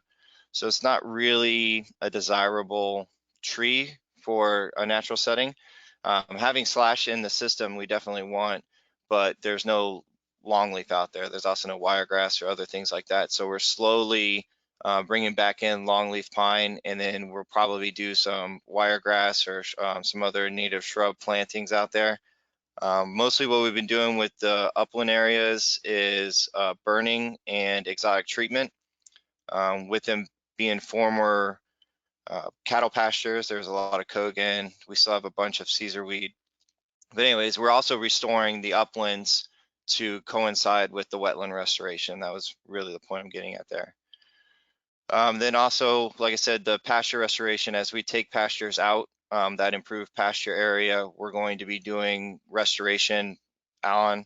So it's not really a desirable tree for a natural setting. Having slash in the system, we definitely want, but there's no longleaf out there. There's also no wiregrass or other things like that. So we're slowly bringing back in longleaf pine, and then we'll probably do some wiregrass or some other native shrub plantings out there. Mostly what we've been doing with the upland areas is burning and exotic treatment. With them being former cattle pastures, there's a lot of Kogan. We still have a bunch of Caesar weed. But anyways, we're also restoring the uplands to coincide with the wetland restoration. That was really the point I'm getting at there. Then also, like I said, the pasture restoration, as we take pastures out, that improved pasture area, we're going to be doing restoration on.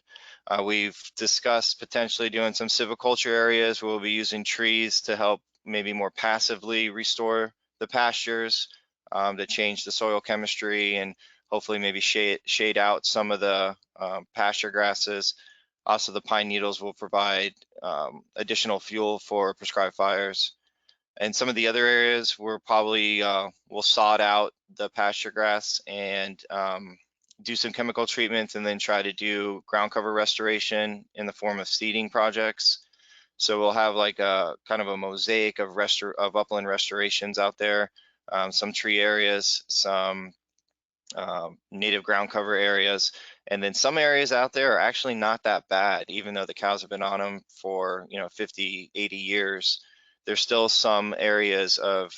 We've discussed potentially doing some silviculture areas where we'll be using trees to help maybe more passively restore the pastures, to change the soil chemistry and hopefully maybe shade out some of the pasture grasses. Also, the pine needles will provide additional fuel for prescribed fires. And some of the other areas we're probably will sod out the pasture grass and do some chemical treatments, and then try to do ground cover restoration in the form of seeding projects. So we'll have like a kind of a mosaic of upland restorations out there, some tree areas, some native ground cover areas, and then some areas out there are actually not that bad, even though the cows have been on them for 50, 80 years. There's still some areas of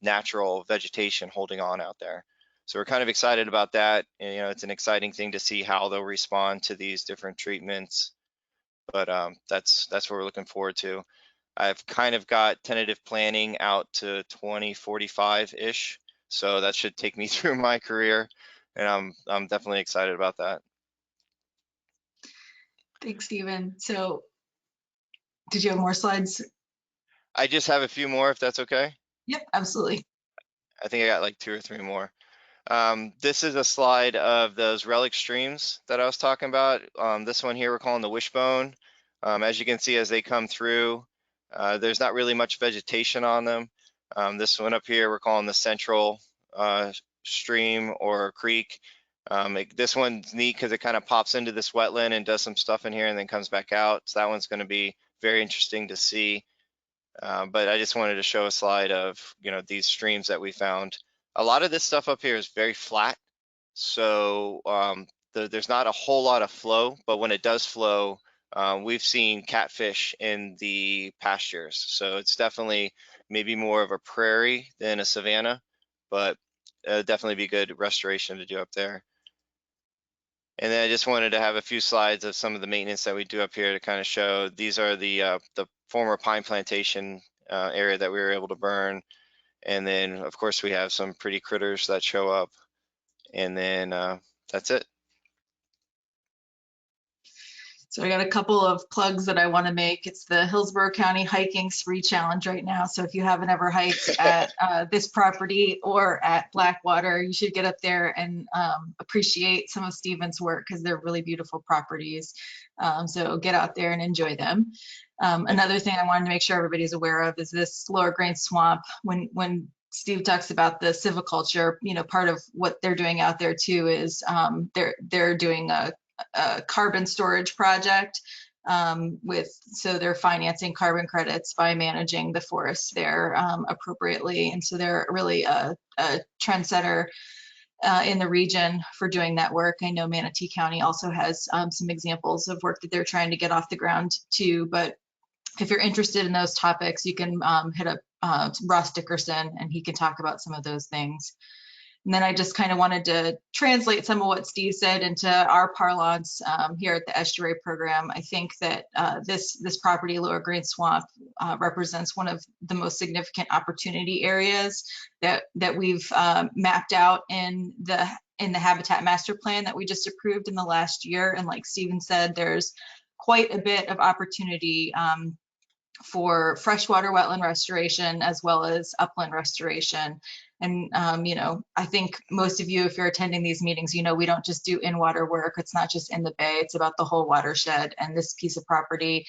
natural vegetation holding on out there. So we're kind of excited about that. And, it's an exciting thing to see how they'll respond to these different treatments. But that's what we're looking forward to. I've kind of got tentative planning out to 2045-ish. So that should take me through my career, and I'm definitely excited about that. Thanks, Stephen. So did you have more slides? I just have a few more, if that's okay. Yep, absolutely. I think I got like 2 or 3 more. This is a slide of those relic streams that I was talking about. This one here we're calling the wishbone. As you can see, as they come through, there's not really much vegetation on them. This one up here we're calling the central stream or creek. This one's neat because it kind of pops into this wetland and does some stuff in here and then comes back out. So that one's going to be very interesting to see. But I just wanted to show a slide of these streams that we found. A lot of this stuff up here is very flat, so there's not a whole lot of flow, but when it does flow, we've seen catfish in the pastures. So it's definitely maybe more of a prairie than a savanna, but definitely be good restoration to do up there. And then I just wanted to have a few slides of some of the maintenance that we do up here to kind of show. These are the former pine plantation area that we were able to burn. And then, of course, we have some pretty critters that show up. And then that's it. So I got a couple of plugs that I want to make. It's the Hillsborough County Hiking Spree Challenge right now. So if you haven't ever hiked at this property or at Blackwater, you should get up there and appreciate some of Stephen's work because they're really beautiful properties. So get out there and enjoy them. Another thing I wanted to make sure everybody's aware of is this lower grain swamp. When Steve talks about the silviculture, part of what they're doing out there too is they're doing a carbon storage project so they're financing carbon credits by managing the forests there appropriately. And so they're really a trendsetter in the region for doing that work. I know Manatee County also has some examples of work that they're trying to get off the ground too. But if you're interested in those topics, you can hit up Ross Dickerson and he can talk about some of those things. And then I just kind of wanted to translate some of what Steve said into our parlance here at the estuary program. I think that this property, Lower Green Swamp, represents one of the most significant opportunity areas that we've mapped out in the Habitat Master Plan that we just approved in the last year. And like Stephen said, there's quite a bit of opportunity for freshwater wetland restoration as well as upland restoration. And, I think most of you, if you're attending these meetings, we don't just do in-water work. It's not just in the bay, it's about the whole watershed. And this piece of property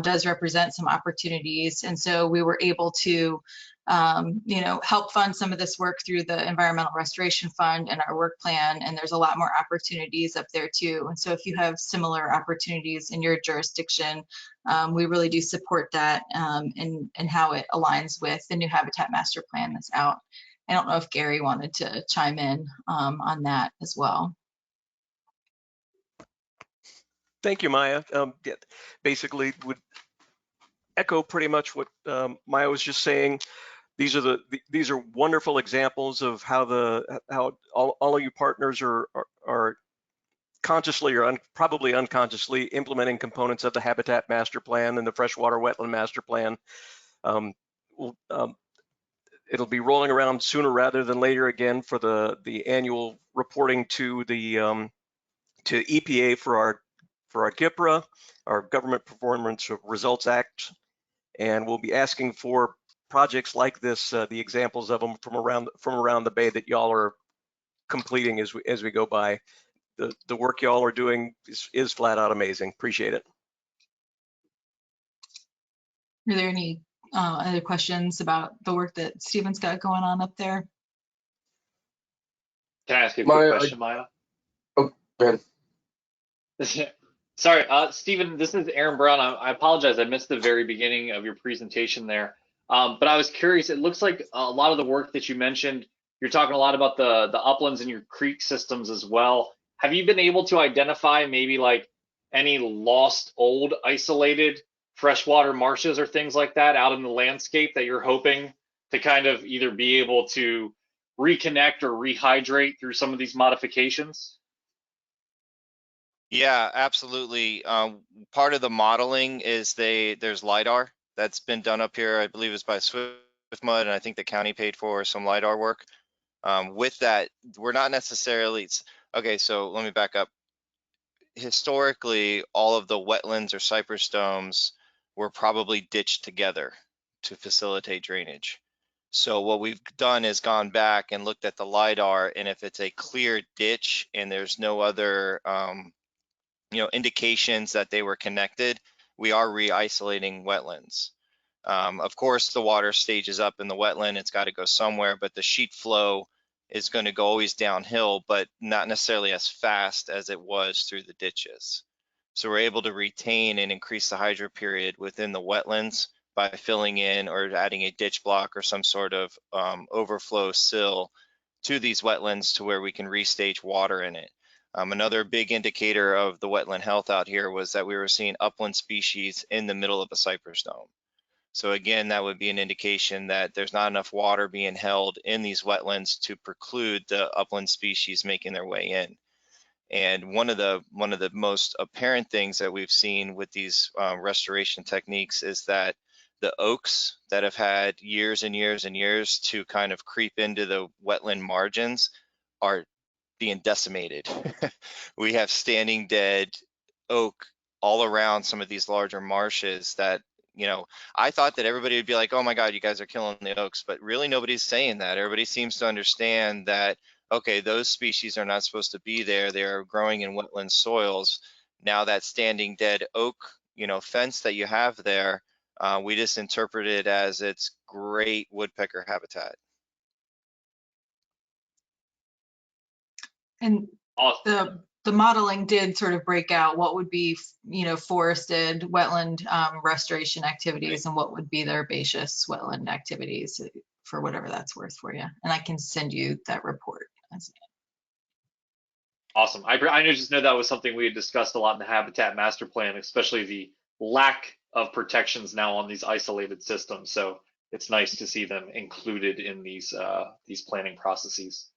does represent some opportunities. And so we were able to, help fund some of this work through the Environmental Restoration Fund and our work plan. And there's a lot more opportunities up there too. And so if you have similar opportunities in your jurisdiction, we really do support that and how it aligns with the new Habitat Master Plan that's out. I don't know if Gary wanted to chime in on that as well. Thank you, Maya. Basically, would echo pretty much what Maya was just saying. These are wonderful examples of how all of you partners are consciously or probably unconsciously implementing components of the Habitat Master Plan and the Freshwater Wetland Master Plan. It'll be rolling around sooner rather than later again for the annual reporting to the to EPA for our GPRA, our Government Performance Results Act, and we'll be asking for projects like this, the examples of them from around the bay that y'all are completing as we go by. The work y'all are doing is flat out amazing. Appreciate it. Are there any other questions about the work that Stephen's got going on up there? Can I ask you a quick question, Maya? Oh, Ben. Sorry, Stephen, this is Aaron Brown. I apologize. I missed the very beginning of your presentation there. But I was curious. It looks like a lot of the work that you mentioned, you're talking a lot about the uplands and your creek systems as well. Have you been able to identify maybe like any lost old isolated freshwater marshes or things like that out in the landscape that you're hoping to kind of either be able to reconnect or rehydrate through some of these modifications? Yeah, absolutely. Part of the modeling is there's LiDAR that's been done up here. I believe it's by SwiftMud, and I think the county paid for some LiDAR work. With that, we're not necessarily, okay, so let me back up. Historically, all of the wetlands or cypress domes were probably ditched together to facilitate drainage. So what we've done is gone back and looked at the LiDAR, and if it's a clear ditch and there's no other indications that they were connected, we are re-isolating wetlands. Of course, the water stages up in the wetland, it's got to go somewhere, but the sheet flow is going to go always downhill, but not necessarily as fast as it was through the ditches. So we're able to retain and increase the hydro period within the wetlands by filling in or adding a ditch block or some sort of overflow sill to these wetlands to where we can restage water in it. Another big indicator of the wetland health out here was that we were seeing upland species in the middle of a cypress dome. So again, that would be an indication that there's not enough water being held in these wetlands to preclude the upland species making their way in. And one of the most apparent things that we've seen with these restoration techniques is that the oaks that have had years and years and years to kind of creep into the wetland margins are being decimated. We have standing dead oak all around some of these larger marshes that, I thought that everybody would be like, oh my God, you guys are killing the oaks, but really nobody's saying that. Everybody seems to understand that, okay, those species are not supposed to be there. They're growing in wetland soils. Now that standing dead oak, fence that you have there, we just interpret it as it's great woodpecker habitat. And the modeling did sort of break out what would be, forested wetland restoration activities and what would be the herbaceous wetland activities, for whatever that's worth for you. And I can send you that report. Awesome. I just know that was something we had discussed a lot in the Habitat Master Plan, especially the lack of protections now on these isolated systems. So it's nice to see them included in these planning processes.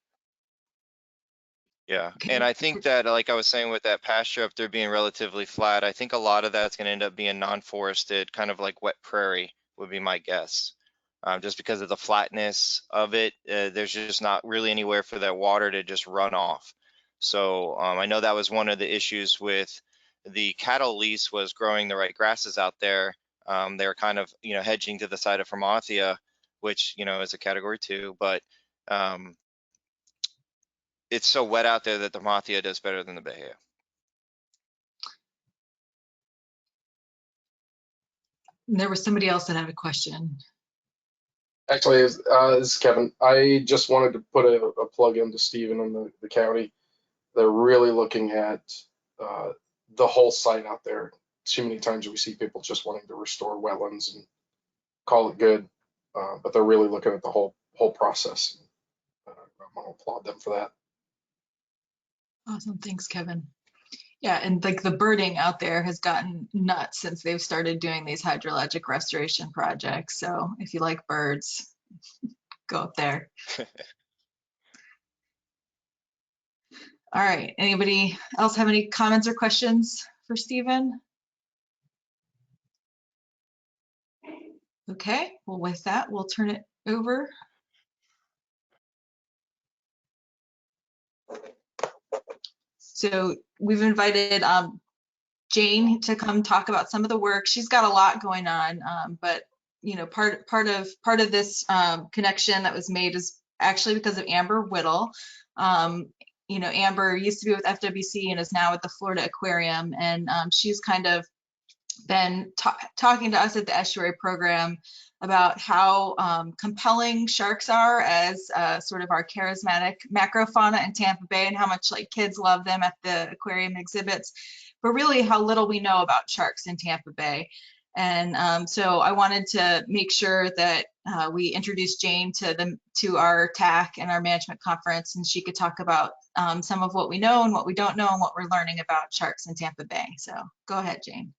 Yeah, and I think that, like I was saying, with that pasture up there being relatively flat, I think a lot of that's going to end up being non-forested, kind of like wet prairie would be my guess. Just because of the flatness of it, there's just not really anywhere for that water to just run off. So I know that was one of the issues with the cattle lease, was growing the right grasses out there. They're kind of, hedging to the side of Formathia, which, is a category 2, but it's so wet out there that the Formathia does better than the Bahia. There was somebody else that had a question. Actually, this is Kevin. I just wanted to put a plug into Stephen and the county. They're really looking at the whole site out there. Too many times we see people just wanting to restore wetlands and call it good, but they're really looking at the whole process. I want to applaud them for that. Awesome, thanks, Kevin. Yeah, and like the birding out there has gotten nuts since they've started doing these hydrologic restoration projects. So if you like birds, go up there. All right, anybody else have any comments or questions for Stephen? Okay, well, with that, we'll turn it over. So we've invited Jane to come talk about some of the work. She's got a lot going on, but part of this connection that was made is actually because of Amber Whittle. You know, Amber used to be with FWC and is now with the Florida Aquarium, and she's kind of been talking to us at the estuary program about how compelling sharks are as sort of our charismatic macrofauna in Tampa Bay, and how much like kids love them at the aquarium exhibits, but really how little we know about sharks in Tampa Bay. And so I wanted to make sure that we introduced Jane to our TAC and our management conference, and she could talk about some of what we know and what we don't know and what we're learning about sharks in Tampa Bay. So go ahead, Jane.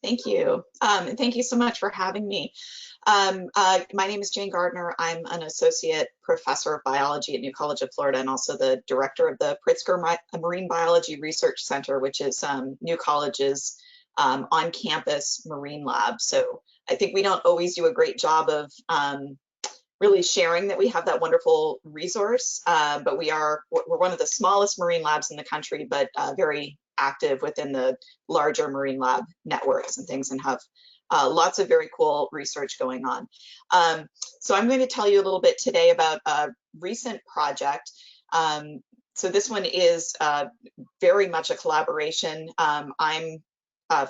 Thank you. And thank you so much for having me. My name is Jane Gardner. I'm an associate professor of biology at New College of Florida and also the director of the Pritzker Marine Biology Research Center, which is New College's on-campus marine lab. So I think we don't always do a great job of really sharing that we have that wonderful resource, but we're one of the smallest marine labs in the country, but very active within the larger marine lab networks and things, and have lots of very cool research going on. So I'm going to tell you a little bit today about a recent project. So this one is very much a collaboration. I'm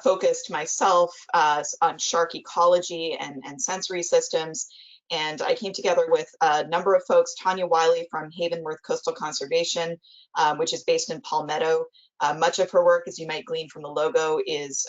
focused myself on shark ecology and sensory systems. And I came together with a number of folks, Tanya Wiley from Havenworth Coastal Conservation, which is based in Palmetto. Much of her work, as you might glean from the logo, is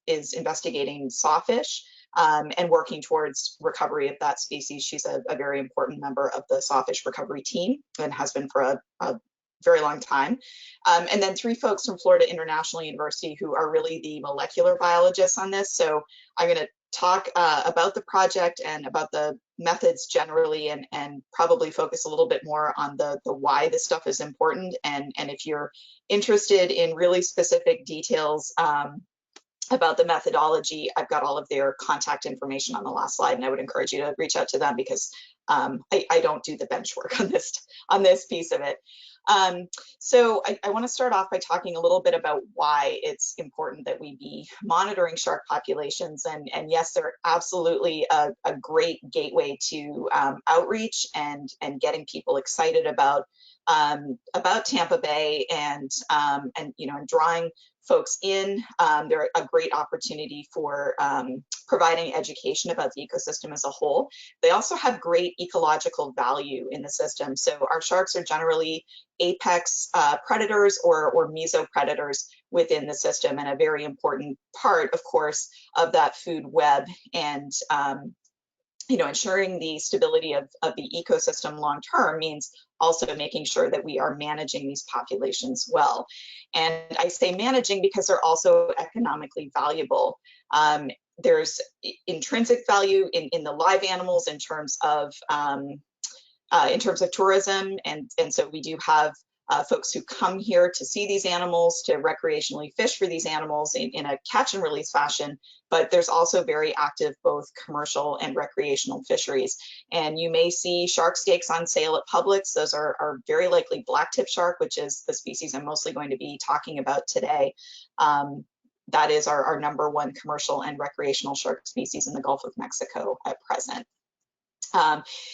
investigating sawfish and working towards recovery of that species. She's a very important member of the sawfish recovery team and has been for a very long time. And then 3 folks from Florida International University who are really the molecular biologists on this. So I'm going to talk about the project and about the methods generally, and probably focus a little bit more on the why this stuff is important. And if you're interested in really specific details about the methodology, I've got all of their contact information on the last slide, and I would encourage you to reach out to them because I don't do the bench work on this piece of it. So I want to start off by talking a little bit about why it's important that we be monitoring shark populations. And yes, they're absolutely a great gateway to outreach and getting people excited about Tampa Bay and you know, and drawing folks in. They're a great opportunity for providing education about the ecosystem as a whole. They also have great ecological value in the system. So our sharks are generally apex predators or mesopredators within the system, and a very important part, of course, of that food web. And you know, ensuring the stability of the ecosystem long term means also making sure that we are managing these populations well. And I say managing because they're also economically valuable. There's intrinsic value in the live animals in terms of tourism, and so we do have folks who come here to see these animals, to recreationally fish for these animals in a catch and release fashion, but there's also very active both commercial and recreational fisheries. And you may see shark steaks on sale at Publix. Those are very likely blacktip shark, which is the species I'm mostly going to be talking about today. That is our #1 commercial and recreational shark species in the Gulf of Mexico at present.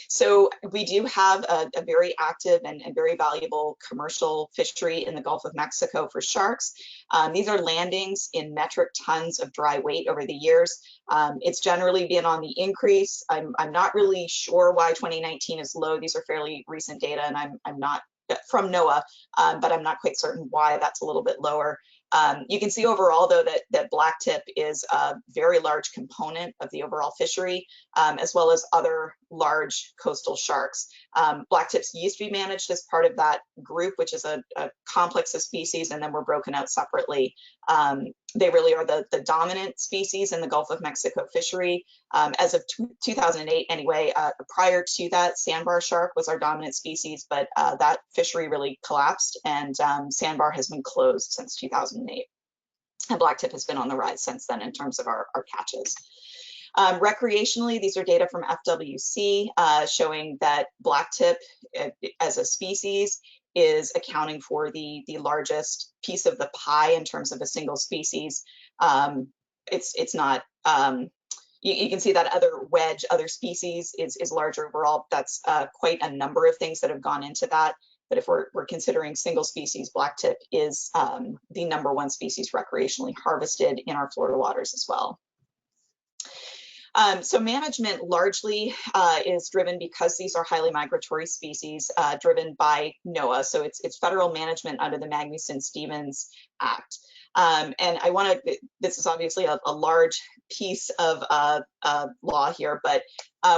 So we do have a very active and very valuable commercial fishery in the Gulf of Mexico for sharks. These are landings in metric tons of dry weight over the years. It's generally been on the increase. I'm not really sure why 2019 is low. These are fairly recent data, and I'm not from NOAA, but I'm not quite certain why that's a little bit lower. You can see overall, though, that blacktip is a very large component of the overall fishery, as well as other large coastal sharks. Blacktips used to be managed as part of that group, which is a complex of species, and then were broken out separately. They really are the dominant species in the Gulf of Mexico fishery. As of 2008 anyway, prior to that, sandbar shark was our dominant species, but that fishery really collapsed, and sandbar has been closed since 2008. And blacktip has been on the rise since then in terms of our catches. Recreationally, these are data from FWC showing that blacktip as a species is accounting for the largest piece of the pie in terms of a single species. It's not You can see that other wedge, other species is larger overall. That's quite a number of things that have gone into that. But if we're considering single species, blacktip is the #1 species recreationally harvested in our Florida waters as well. So management largely is driven, because these are highly migratory species, driven by NOAA. So it's federal management under the Magnuson-Stevens Act. And I want to, this is obviously a large piece of law here, but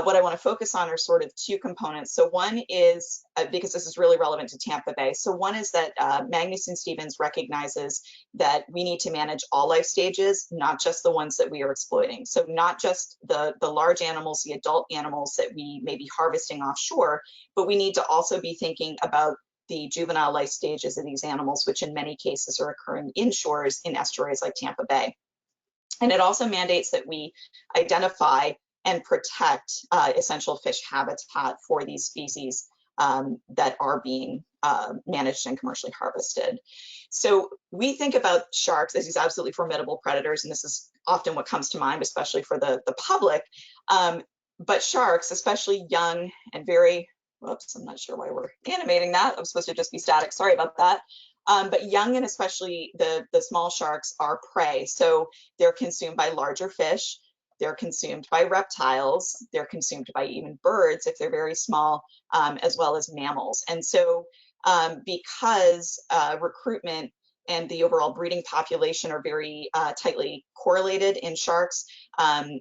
what I want to focus on are sort of two components. So one is, because this is really relevant to Tampa Bay, so one is that Magnuson-Stevens recognizes that we need to manage all life stages, not just the ones that we are exploiting. So not just the large animals, the adult animals that we may be harvesting offshore, but we need to also be thinking about the juvenile life stages of these animals, which in many cases are occurring inshores in estuaries like Tampa Bay. And it also mandates that we identify and protect essential fish habitat for these species that are being managed and commercially harvested. So we think about sharks as these absolutely formidable predators, and this is often what comes to mind, especially for the public. But sharks, especially young and very, whoops, I'm not sure why we're animating that. I'm supposed to just be static, sorry about that. But young and especially the small sharks are prey. So they're consumed by larger fish, they're consumed by reptiles, they're consumed by even birds if they're very small, as well as mammals. And so because recruitment and the overall breeding population are very tightly correlated in sharks,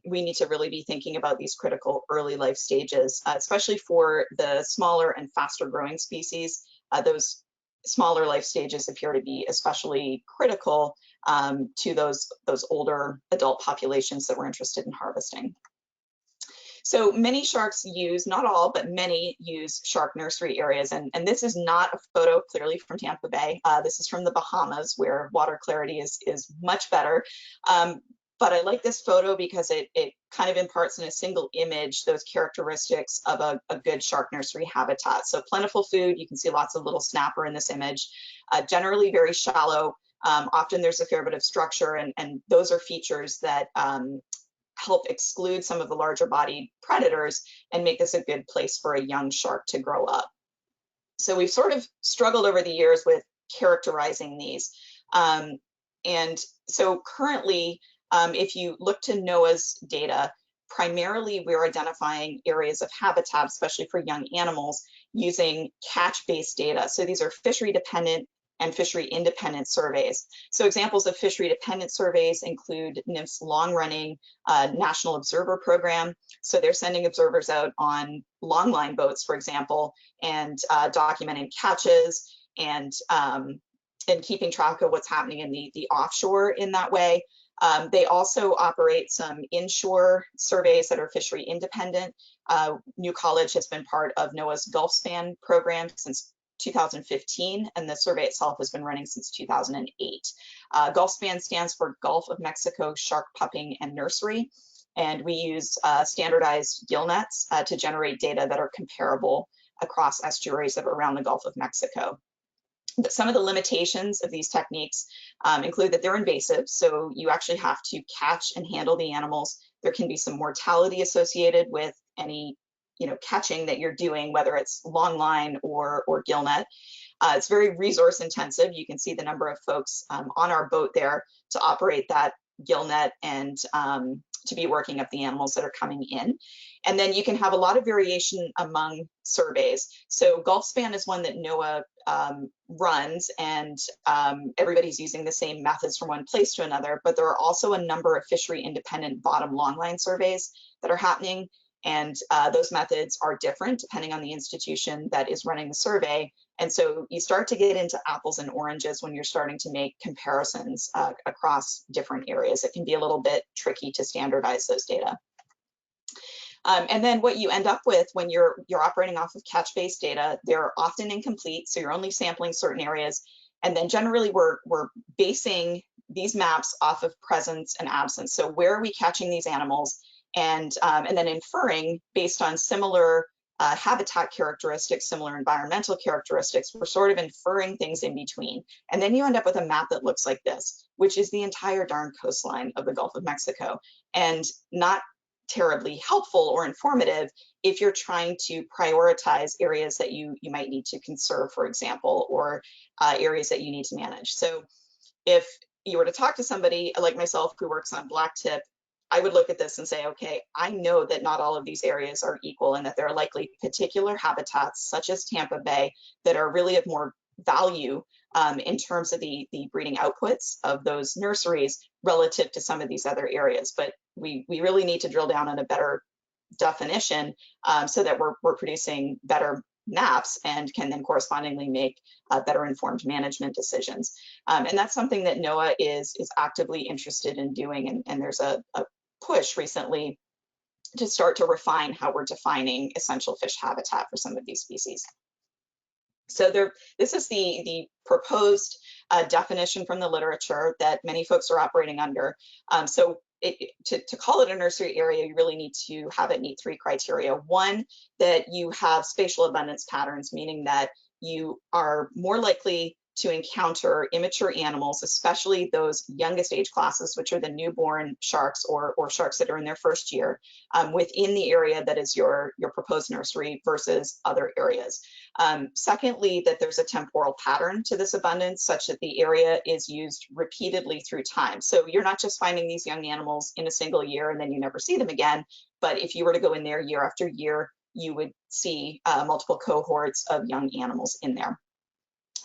we need to really be thinking about these critical early life stages, especially for the smaller and faster growing species. Those smaller life stages appear to be especially critical to those older adult populations that we're interested in harvesting. So many sharks use, not all, but many use shark nursery areas. And this is not a photo clearly from Tampa Bay. This is from the Bahamas, where water clarity is much better. But I like this photo because it kind of imparts in a single image those characteristics of a good shark nursery habitat. So plentiful food, you can see lots of little snapper in this image, generally very shallow. Often there's a fair bit of structure, and those are features that help exclude some of the larger bodied predators and make this a good place for a young shark to grow up. So we've sort of struggled over the years with characterizing these. And so currently, if you look to NOAA's data, primarily we're identifying areas of habitat, especially for young animals, using catch-based data. So these are fishery-dependent and fishery-independent surveys. So examples of fishery-dependent surveys include NIMF's long-running National Observer Program. So they're sending observers out on longline boats, for example, and documenting catches and keeping track of what's happening in the offshore in that way. They also operate some inshore surveys that are fishery independent. New College has been part of NOAA's Gulf Span program since 2015, and the survey itself has been running since 2008. Gulf Span stands for Gulf of Mexico Shark Pupping and Nursery, and we use standardized gill nets to generate data that are comparable across estuaries that are around the Gulf of Mexico. Some of the limitations of these techniques include that they're invasive, so you actually have to catch and handle the animals. There can be some mortality associated with any catching that you're doing, whether it's long line or gill net. It's very resource intensive. You can see the number of folks on our boat there to operate that gill net and to be working up the animals that are coming in. And then you can have a lot of variation among surveys. So Gulf Span is one that NOAA runs, and everybody's using the same methods from one place to another, but there are also a number of fishery independent bottom longline surveys that are happening. And those methods are different depending on the institution that is running the survey. And so you start to get into apples and oranges when you're starting to make comparisons across different areas. It can be a little bit tricky to standardize those data. And then what you end up with when you're operating off of catch-based data, they're often incomplete, so you're only sampling certain areas. And then generally we're basing these maps off of presence and absence. So where are we catching these animals? And then inferring based on similar habitat characteristics, similar environmental characteristics, we're sort of inferring things in between. And then you end up with a map that looks like this, which is the entire darn coastline of the Gulf of Mexico. And not terribly helpful or informative if you're trying to prioritize areas that you might need to conserve, for example, or areas that you need to manage. So if you were to talk to somebody like myself who works on blacktip, I would look at this and say, okay, I know that not all of these areas are equal and that there are likely particular habitats such as Tampa Bay that are really of more value in terms of the breeding outputs of those nurseries relative to some of these other areas. But we really need to drill down on a better definition so that we're producing better maps and can then correspondingly make better informed management decisions. And that's something that NOAA is actively interested in doing. And there's a push recently to start to refine how we're defining essential fish habitat for some of these species. So this is the proposed definition from the literature that many folks are operating under. So to call it a nursery area, you really need to have it meet 3 criteria. One, that you have spatial abundance patterns, meaning that you are more likely to encounter immature animals, especially those youngest age classes, which are the newborn sharks or sharks that are in their first year, within the area that is your proposed nursery versus other areas. Secondly, that there's a temporal pattern to this abundance such that the area is used repeatedly through time. So you're not just finding these young animals in a single year and then you never see them again, but if you were to go in there year after year, you would see multiple cohorts of young animals in there.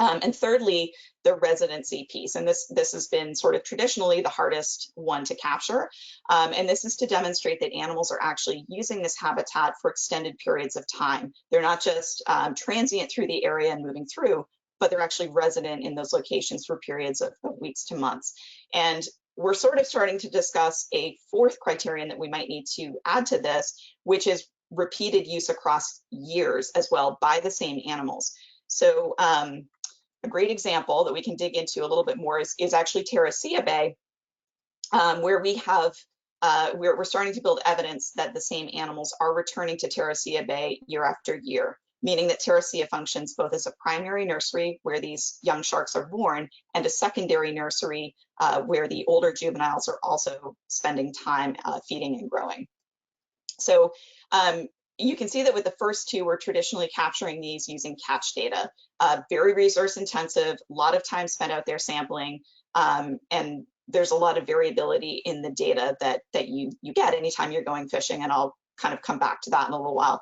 And thirdly, the residency piece. And this has been sort of traditionally the hardest one to capture. And this is to demonstrate that animals are actually using this habitat for extended periods of time. They're not just transient through the area and moving through, but they're actually resident in those locations for periods of weeks to months. And we're sort of starting to discuss a 4th criterion that we might need to add to this, which is repeated use across years as well by the same animals. So a great example that we can dig into a little bit more is actually Terracea Bay, where we have, we're starting to build evidence that the same animals are returning to Terracea Bay year after year, meaning that Terracea functions both as a primary nursery where these young sharks are born and a secondary nursery where the older juveniles are also spending time feeding and growing. So you can see that with the first 2, we're traditionally capturing these using catch data. Very resource intensive, a lot of time spent out there sampling, and there's a lot of variability in the data that you get anytime you're going fishing, and I'll kind of come back to that in a little while.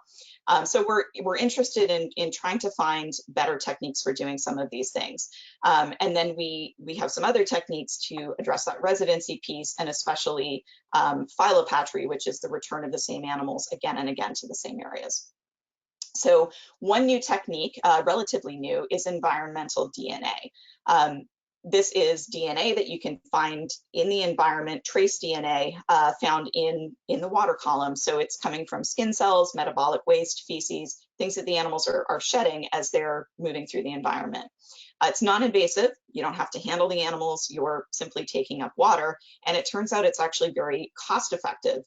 So we're interested in trying to find better techniques for doing some of these things. And then we have some other techniques to address that residency piece, and especially phylopatry, which is the return of the same animals again and again to the same areas. So one new technique, relatively new, is environmental DNA. This is DNA that you can find in the environment, trace DNA found in the water column. So it's coming from skin cells, metabolic waste, feces, things that the animals are shedding as they're moving through the environment. It's non-invasive. You don't have to handle the animals. You're simply taking up water. And it turns out it's actually very cost effective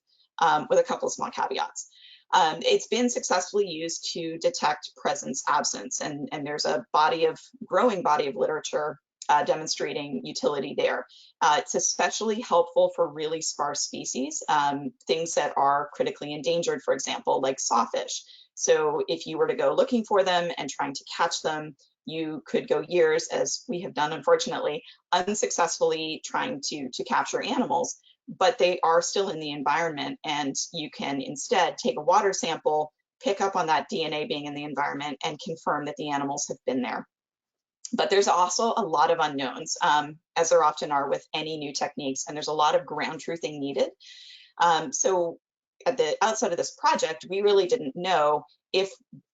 with a couple of small caveats. It's been successfully used to detect presence absence, and there's a growing body of literature demonstrating utility there. It's especially helpful for really sparse species, things that are critically endangered, for example, like sawfish. So if you were to go looking for them and trying to catch them, you could go years, as we have done, unfortunately, unsuccessfully trying to capture animals, but they are still in the environment, and you can instead take a water sample, pick up on that DNA being in the environment, and confirm that the animals have been there. But there's also a lot of unknowns, as there often are with any new techniques, and there's a lot of ground truthing needed. So at the outset of this project, we really didn't know if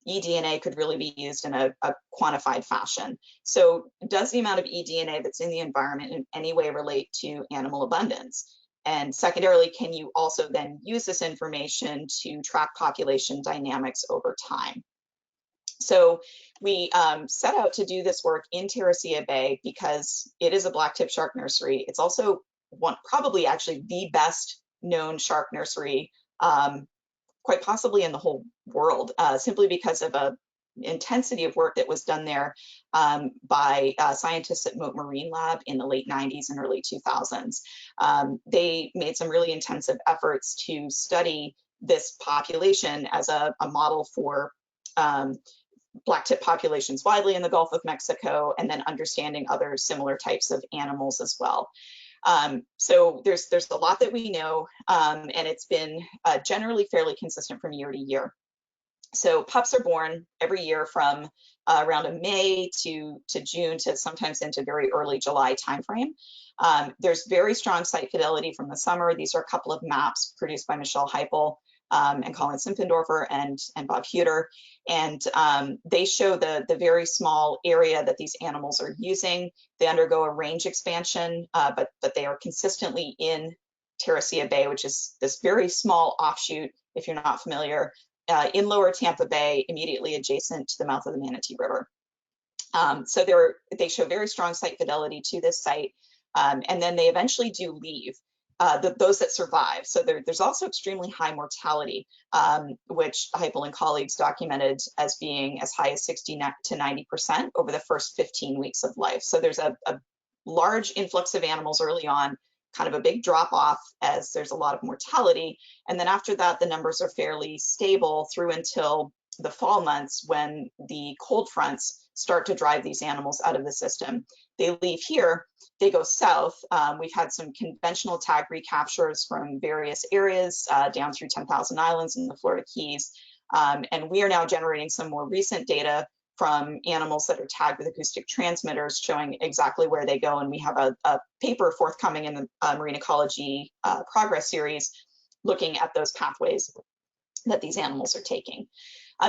eDNA could really be used in a quantified fashion. So does the amount of eDNA that's in the environment in any way relate to animal abundance? And secondarily, can you also then use this information to track population dynamics over time? So we set out to do this work in Terracea Bay because it is a blacktip shark nursery. It's also probably actually the best known shark nursery, quite possibly in the whole world, simply because of a intensity of work that was done there by scientists at Mote Marine Lab in the late 90s and early 2000s. They made some really intensive efforts to study this population as a model for blacktip populations widely in the Gulf of Mexico, and then understanding other similar types of animals as well. So there's a lot that we know, and it's been generally fairly consistent from year to year. So pups are born every year from around May to June to sometimes into very early July timeframe. There's very strong site fidelity from the summer. These are a couple of maps produced by Michelle Heipel and Colin Simpendorfer and Bob Huter. And they show the very small area that these animals are using. They undergo a range expansion, but they are consistently in Terracea Bay, which is this very small offshoot, if you're not familiar, in lower Tampa Bay, immediately adjacent to the mouth of the Manatee River. So they show very strong site fidelity to this site, and then they eventually do leave. Those that survive. So there's also extremely high mortality, which Heipel and colleagues documented as being as high as 60 to 90% over the first 15 weeks of life. So there's a large influx of animals early on, kind of a big drop off as there's a lot of mortality. And then after that, the numbers are fairly stable through until the fall months when the cold fronts start to drive these animals out of the system. They leave here, they go south. We've had some conventional tag recaptures from various areas down through 10,000 Islands in the Florida Keys. And we are now generating some more recent data from animals that are tagged with acoustic transmitters showing exactly where they go. And we have a paper forthcoming in the Marine Ecology Progress Series looking at those pathways that these animals are taking.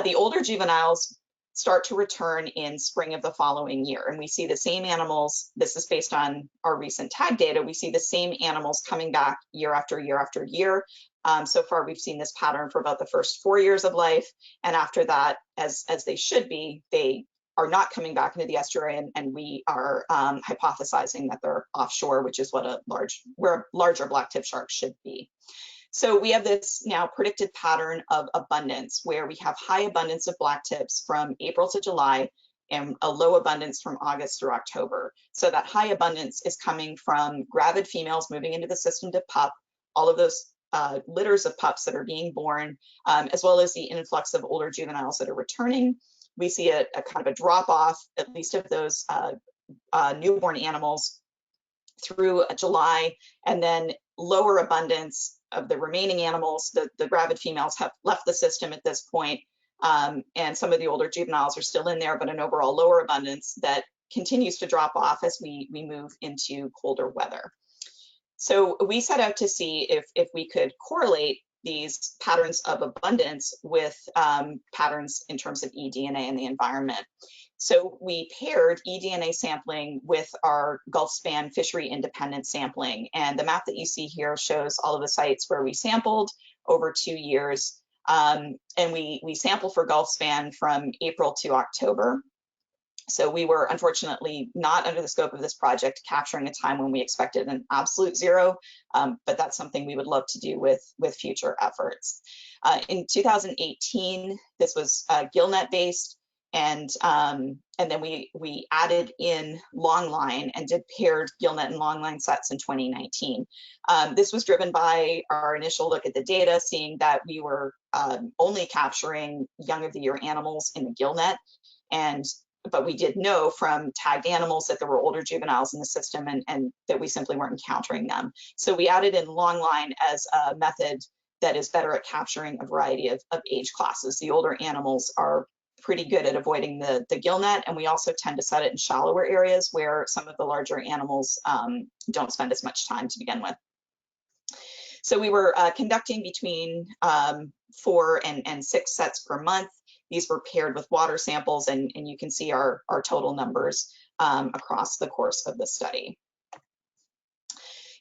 The older juveniles start to return in spring of the following year. And we see the same animals, this is based on our recent tag data, we see the same animals coming back year after year after year. So far, we've seen this pattern for about the first 4 years of life. And after that, as they should be, they are not coming back into the estuary, and we are hypothesizing that they're offshore, which is what where larger blacktip sharks should be. So we have this now predicted pattern of abundance where we have high abundance of blacktips from April to July and a low abundance from August through October. So that high abundance is coming from gravid females moving into the system to pup, all of those litters of pups that are being born, as well as the influx of older juveniles that are returning. We see a kind of a drop off, at least of those newborn animals through July, and then lower abundance of the remaining animals. The gravid females have left the system at this point, and some of the older juveniles are still in there, but an overall lower abundance that continues to drop off as we move into colder weather. So we set out to see if we could correlate these patterns of abundance with patterns in terms of eDNA in the environment. So we paired eDNA sampling with our Gulf span fishery independent sampling. And the map that you see here shows all of the sites where we sampled over 2 years. And we sampled for Gulf span from April to October. So we were unfortunately not under the scope of this project capturing a time when we expected an absolute zero, but that's something we would love to do with future efforts. In 2018, this was gillnet based, and then we added in longline and did paired gillnet and longline sets in 2019. This was driven by our initial look at the data, seeing that we were only capturing young of the year animals in the gillnet, but we did know from tagged animals that there were older juveniles in the system and that we simply weren't encountering them. So we added in longline as a method that is better at capturing a variety of age classes. The older animals are pretty good at avoiding the gillnet, and we also tend to set it in shallower areas where some of the larger animals don't spend as much time to begin with. So we were conducting between 4 and 6 sets per month. These were paired with water samples, and you can see our total numbers across the course of the study.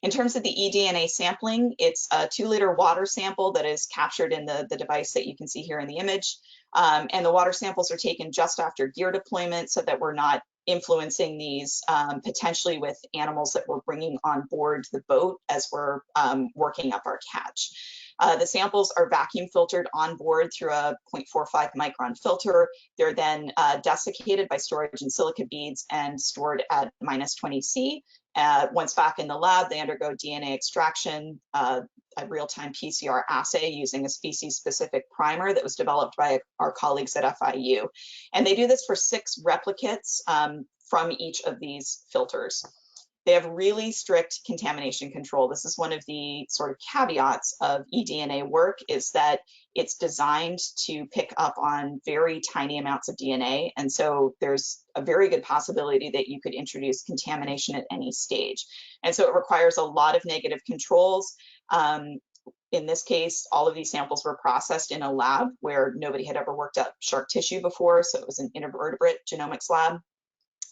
In terms of the eDNA sampling, it's a 2-liter water sample that is captured in the device that you can see here in the image. And the water samples are taken just after gear deployment so that we're not influencing these potentially with animals that we're bringing on board the boat as we're working up our catch. The samples are vacuum filtered on board through a 0.45 micron filter. They're then desiccated by storage in silica beads and stored at -20°C. Once back in the lab, they undergo DNA extraction, a real-time PCR assay using a species-specific primer that was developed by our colleagues at FIU. And they do this for 6 replicates from each of these filters. They have really strict contamination control. This is one of the sort of caveats of eDNA work, is that it's designed to pick up on very tiny amounts of DNA. And so there's a very good possibility that you could introduce contamination at any stage. And so it requires a lot of negative controls. In this case, all of these samples were processed in a lab where nobody had ever worked up shark tissue before. So it was an invertebrate genomics lab.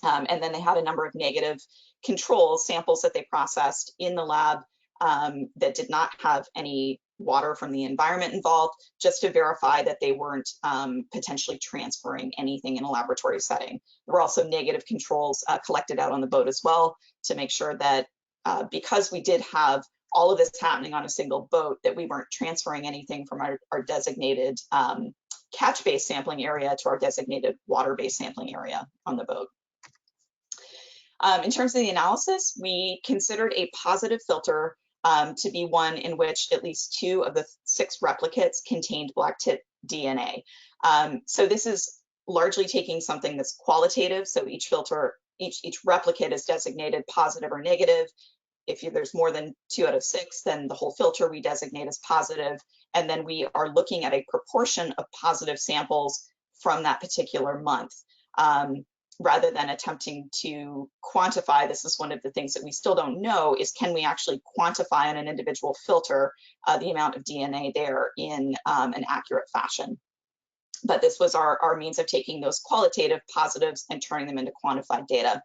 And then they had a number of negative controls, samples that they processed in the lab that did not have any water from the environment involved, just to verify that they weren't potentially transferring anything in a laboratory setting. There were also negative controls collected out on the boat as well to make sure that because we did have all of this happening on a single boat, that we weren't transferring anything from our designated catch-based sampling area to our designated water-based sampling area on the boat. In terms of the analysis, we considered a positive filter to be one in which at least 2 of the 6 replicates contained black tip DNA. So this is largely taking something that's qualitative. So each filter, each replicate is designated positive or negative. If there's more than 2 out of 6, then the whole filter we designate as positive. And then we are looking at a proportion of positive samples from that particular month. Rather than attempting to quantify, this is one of the things that we still don't know, is can we actually quantify on an individual filter the amount of DNA there in an accurate fashion. But this was our means of taking those qualitative positives and turning them into quantified data.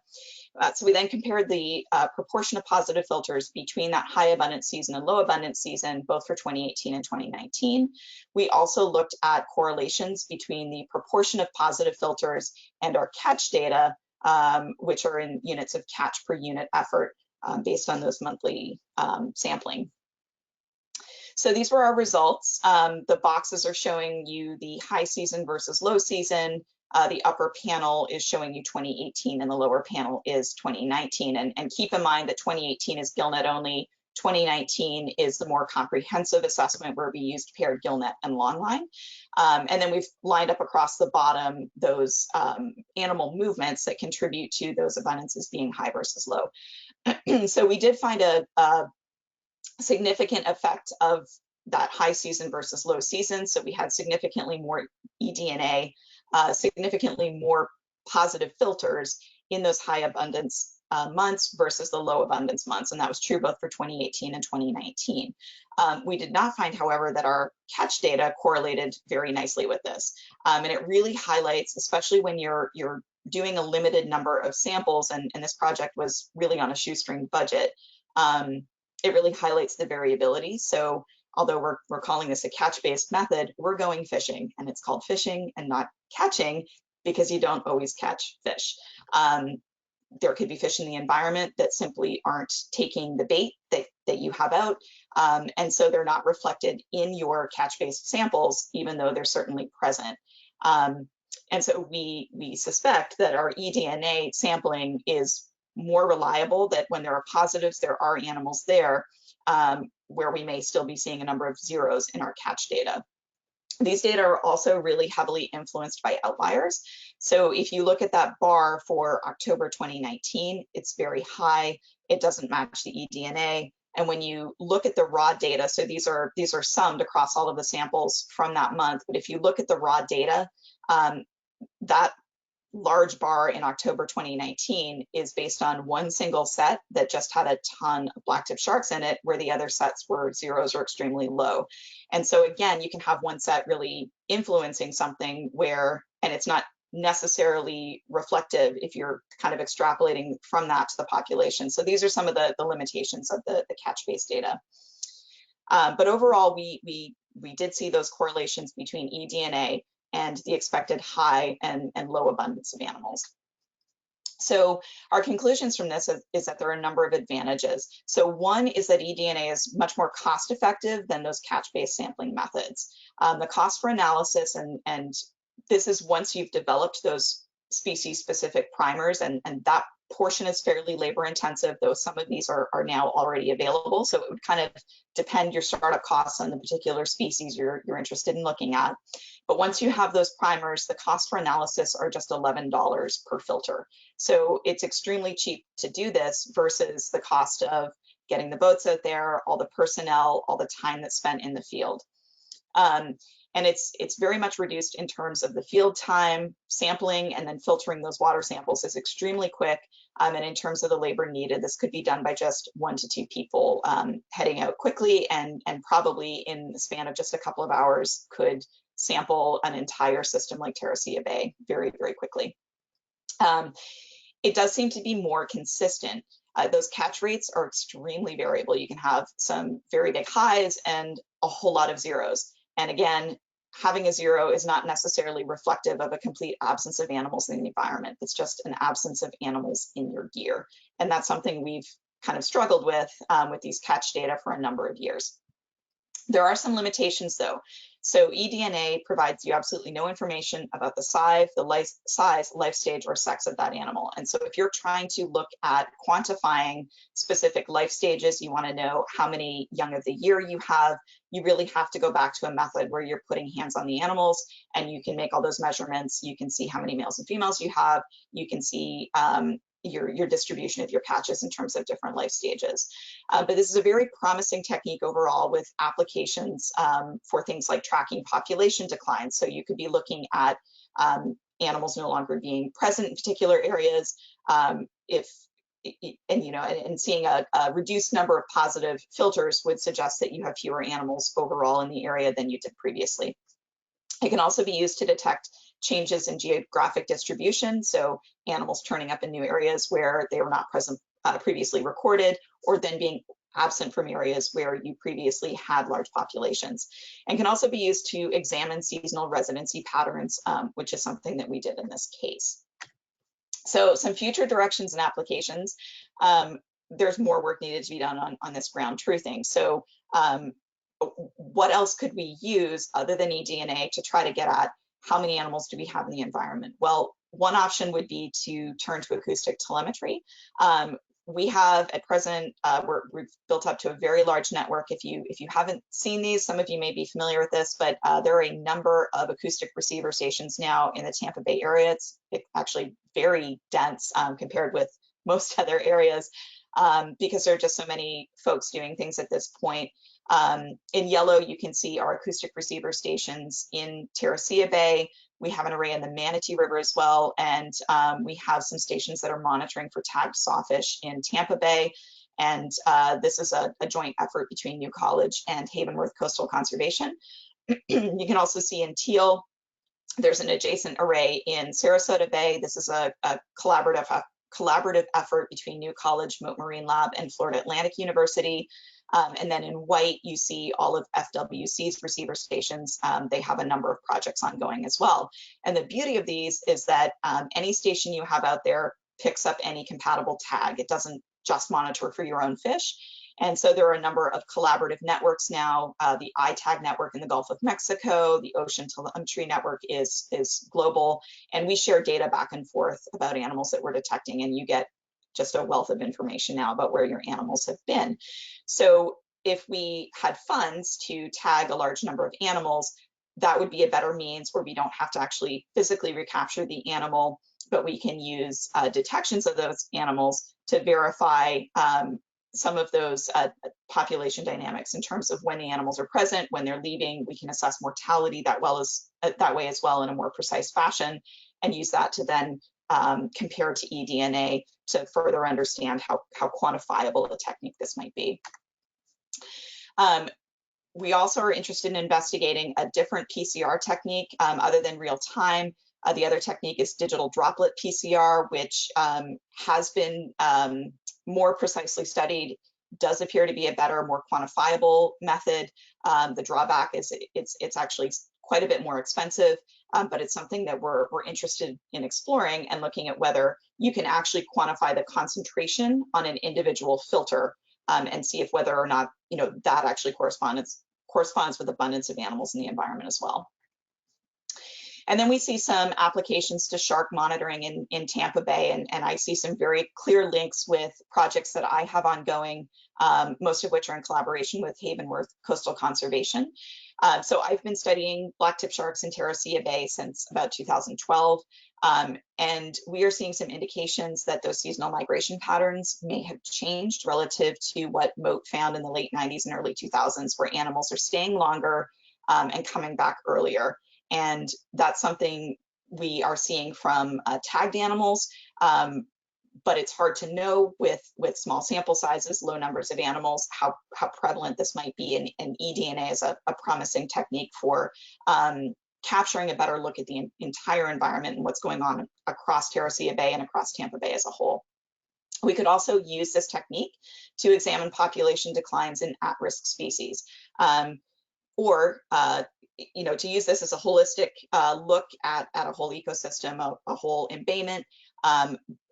So we then compared the proportion of positive filters between that high abundance season and low abundance season, both for 2018 and 2019. We also looked at correlations between the proportion of positive filters and our catch data, which are in units of catch per unit effort based on those monthly sampling. So these were our results. The boxes are showing you the high season versus low season. The upper panel is showing you 2018 and the lower panel is 2019. And keep in mind that 2018 is GillNet only. 2019 is the more comprehensive assessment where we used paired GillNet and Longline. And then we've lined up across the bottom those animal movements that contribute to those abundances being high versus low. So we did find a significant effect of that high season versus low season. So we had significantly more eDNA, significantly more positive filters in those high abundance months versus the low abundance months. And that was true both for 2018 and 2019. We did not find, however, that our catch data correlated very nicely with this. And it really highlights, especially when you're doing a limited number of samples, and this project was really on a shoestring budget, it really highlights the variability. So although we're calling this a catch-based method, we're going fishing, and it's called fishing and not catching because you don't always catch fish. There could be fish in the environment that simply aren't taking the bait that you have out, and so they're not reflected in your catch-based samples, even though they're certainly present. And so we suspect that our eDNA sampling is more reliable, that when there are positives, there are animals there, where we may still be seeing a number of zeros in our catch data. These data are also really heavily influenced by outliers. So if you look at that bar for October 2019, it's very high. It doesn't match the eDNA. And when you look at the raw data, so these are summed across all of the samples from that month, but if you look at the raw data, that large bar in October 2019 is based on one single set that just had a ton of blacktip sharks in it, where the other sets were zeros or extremely low. And so again, you can have one set really influencing something where, and it's not necessarily reflective if you're kind of extrapolating from that to the population. So these are some of the limitations of the catch-based data. But overall, we did see those correlations between eDNA and the expected high and low abundance of animals. So our conclusions from this is that there are a number of advantages. So one is that eDNA is much more cost effective than those catch-based sampling methods. The cost for analysis, and this is once you've developed those species-specific primers, and that portion is fairly labor intensive, though some of these are now already available. So it would kind of depend your startup costs on the particular species you're interested in looking at. But once you have those primers, the cost for analysis are just $11 per filter. So it's extremely cheap to do this versus the cost of getting the boats out there, all the personnel, all the time that's spent in the field. And it's very much reduced in terms of the field time. Sampling and then filtering those water samples is extremely quick. And in terms of the labor needed, this could be done by just 1 to 2 people heading out quickly, and probably in the span of just a couple of hours could sample an entire system like Terracea Bay very, very quickly. It does seem to be more consistent. Those catch rates are extremely variable. You can have some very big highs and a whole lot of zeros. And again, having a zero is not necessarily reflective of a complete absence of animals in the environment. It's just an absence of animals in your gear. And that's something we've kind of struggled with these catch data for a number of years. There are some limitations though. So eDNA provides you absolutely no information about the size, life stage, or sex of that animal. And so if you're trying to look at quantifying specific life stages, you want to know how many young of the year you have, you really have to go back to a method where you're putting hands on the animals and you can make all those measurements. You can see how many males and females you have. You can see your distribution of your patches in terms of different life stages. But this is a very promising technique overall with applications for things like tracking population decline. So you could be looking at animals no longer being present in particular areas, and seeing a reduced number of positive filters would suggest that you have fewer animals overall in the area than you did previously. It can also be used to detect changes in geographic distribution, so animals turning up in new areas where they were not present previously recorded, or then being absent from areas where you previously had large populations, and can also be used to examine seasonal residency patterns, which is something that we did in this case. So some future directions and applications, there's more work needed to be done on this ground truthing. So what else could we use other than eDNA to try to get at how many animals do we have in the environment? Well, one option would be to turn to acoustic telemetry. We have at present, we've built up to a very large network. If you haven't seen these, some of you may be familiar with this, but there are a number of acoustic receiver stations now in the Tampa Bay area. It's actually very dense compared with most other areas because there are just so many folks doing things at this point. In yellow, you can see our acoustic receiver stations in Terracea Bay. We have an array in the Manatee River as well, and we have some stations that are monitoring for tagged sawfish in Tampa Bay. And this is a joint effort between New College and Havenworth Coastal Conservation. You can also see in teal, there's an adjacent array in Sarasota Bay. This is a collaborative effort between New College, Mote Marine Lab, and Florida Atlantic University. And then in white, you see all of FWC's receiver stations. They have a number of projects ongoing as well. And the beauty of these is that any station you have out there picks up any compatible tag. It doesn't just monitor for your own fish. And so there are a number of collaborative networks now. The iTag network in the Gulf of Mexico, the Ocean Telemetry Network is global. And we share data back and forth about animals that we're detecting, and you get just a wealth of information now about where your animals have been. So if we had funds to tag a large number of animals, that would be a better means where we don't have to actually physically recapture the animal, but we can use detections of those animals to verify some of those population dynamics in terms of when the animals are present, when they're leaving. We can assess mortality that way as well in a more precise fashion, and use that to then compare to eDNA to further understand how quantifiable a technique this might be. We also are interested in investigating a different PCR technique other than real time. The other technique is digital droplet PCR, which has been more precisely studied, does appear to be a better, more quantifiable method. The drawback is it's actually quite a bit more expensive, but it's something that we're interested in exploring and looking at whether you can actually quantify the concentration on an individual filter and see if whether or not, you know, that actually corresponds with abundance of animals in the environment as well. And then we see some applications to shark monitoring in Tampa Bay, and I see some very clear links with projects that I have ongoing, most of which are in collaboration with Havenworth Coastal Conservation. So I've been studying blacktip sharks in Terracea Bay since about 2012, and we are seeing some indications that those seasonal migration patterns may have changed relative to what Moat found in the late 90s and early 2000s, where animals are staying longer and coming back earlier. And that's something we are seeing from tagged animals, but it's hard to know with small sample sizes, low numbers of animals, how prevalent this might be. And eDNA is a promising technique for capturing a better look at the entire environment and what's going on across Terracea Bay and across Tampa Bay as a whole. We could also use this technique to examine population declines in at-risk species, or you know, to use this as a holistic look at a whole ecosystem, a whole embayment,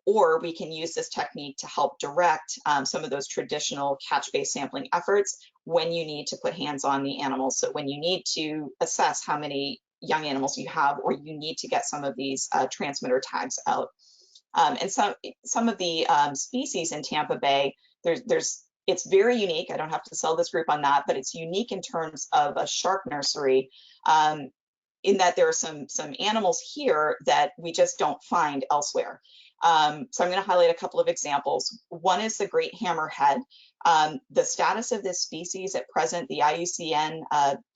or we can use this technique to help direct some of those traditional catch-based sampling efforts when you need to put hands on the animals. So when you need to assess how many young animals you have, or you need to get some of these transmitter tags out. And some of the species in Tampa Bay, it's very unique. I don't have to sell this group on that, but it's unique in terms of a shark nursery, in that there are some animals here that we just don't find elsewhere. So I'm going to highlight a couple of examples. One is the great hammerhead. The status of this species at present, the IUCN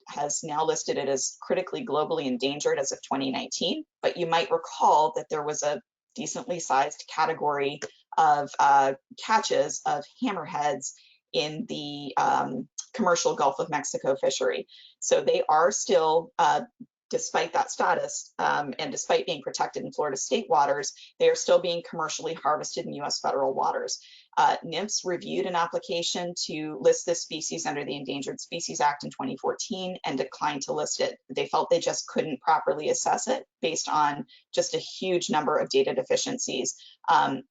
has now listed it as critically globally endangered as of 2019, but you might recall that there was a decently sized category of catches of hammerheads in the commercial Gulf of Mexico fishery. So they are still, despite that status, and despite being protected in Florida state waters, they are still being commercially harvested in US federal waters. NIMS reviewed an application to list this species under the Endangered Species Act in 2014 and declined to list it. They felt they just couldn't properly assess it based on just a huge number of data deficiencies.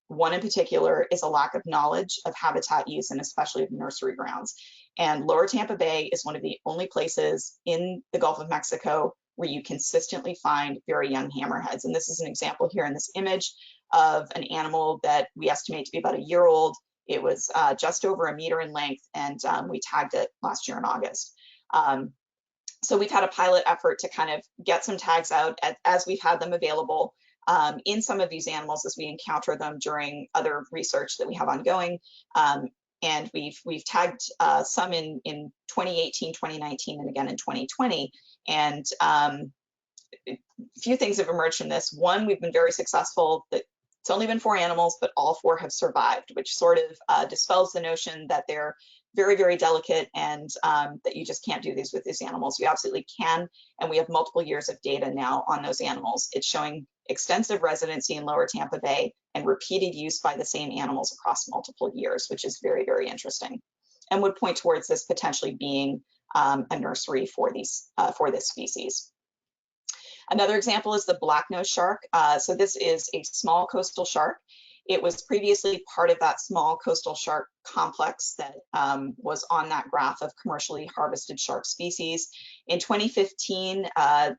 One in particular is a lack of knowledge of habitat use and especially of nursery grounds. And Lower Tampa Bay is one of the only places in the Gulf of Mexico where you consistently find very young hammerheads. And this is an example here in this image of an animal that we estimate to be about a year old. It was just over a meter in length, and we tagged it last year in August. So we've had a pilot effort to kind of get some tags out as we've had them available in some of these animals as we encounter them during other research that we have ongoing. And we've tagged some in 2018, 2019, and again in 2020. And a few things have emerged from this. One, we've been very successful. That it's only been 4 animals, but all 4 have survived, which sort of dispels the notion that they're very, very delicate and that you just can't do these with these animals. You absolutely can, and we have multiple years of data now on those animals. It's showing extensive residency in Lower Tampa Bay and repeated use by the same animals across multiple years, which is very, very interesting, and would point towards this potentially being a nursery for this species. Another example is the black-nosed shark. So this is a small coastal shark. It was previously part of that small coastal shark complex that was on that graph of commercially harvested shark species. In 2015,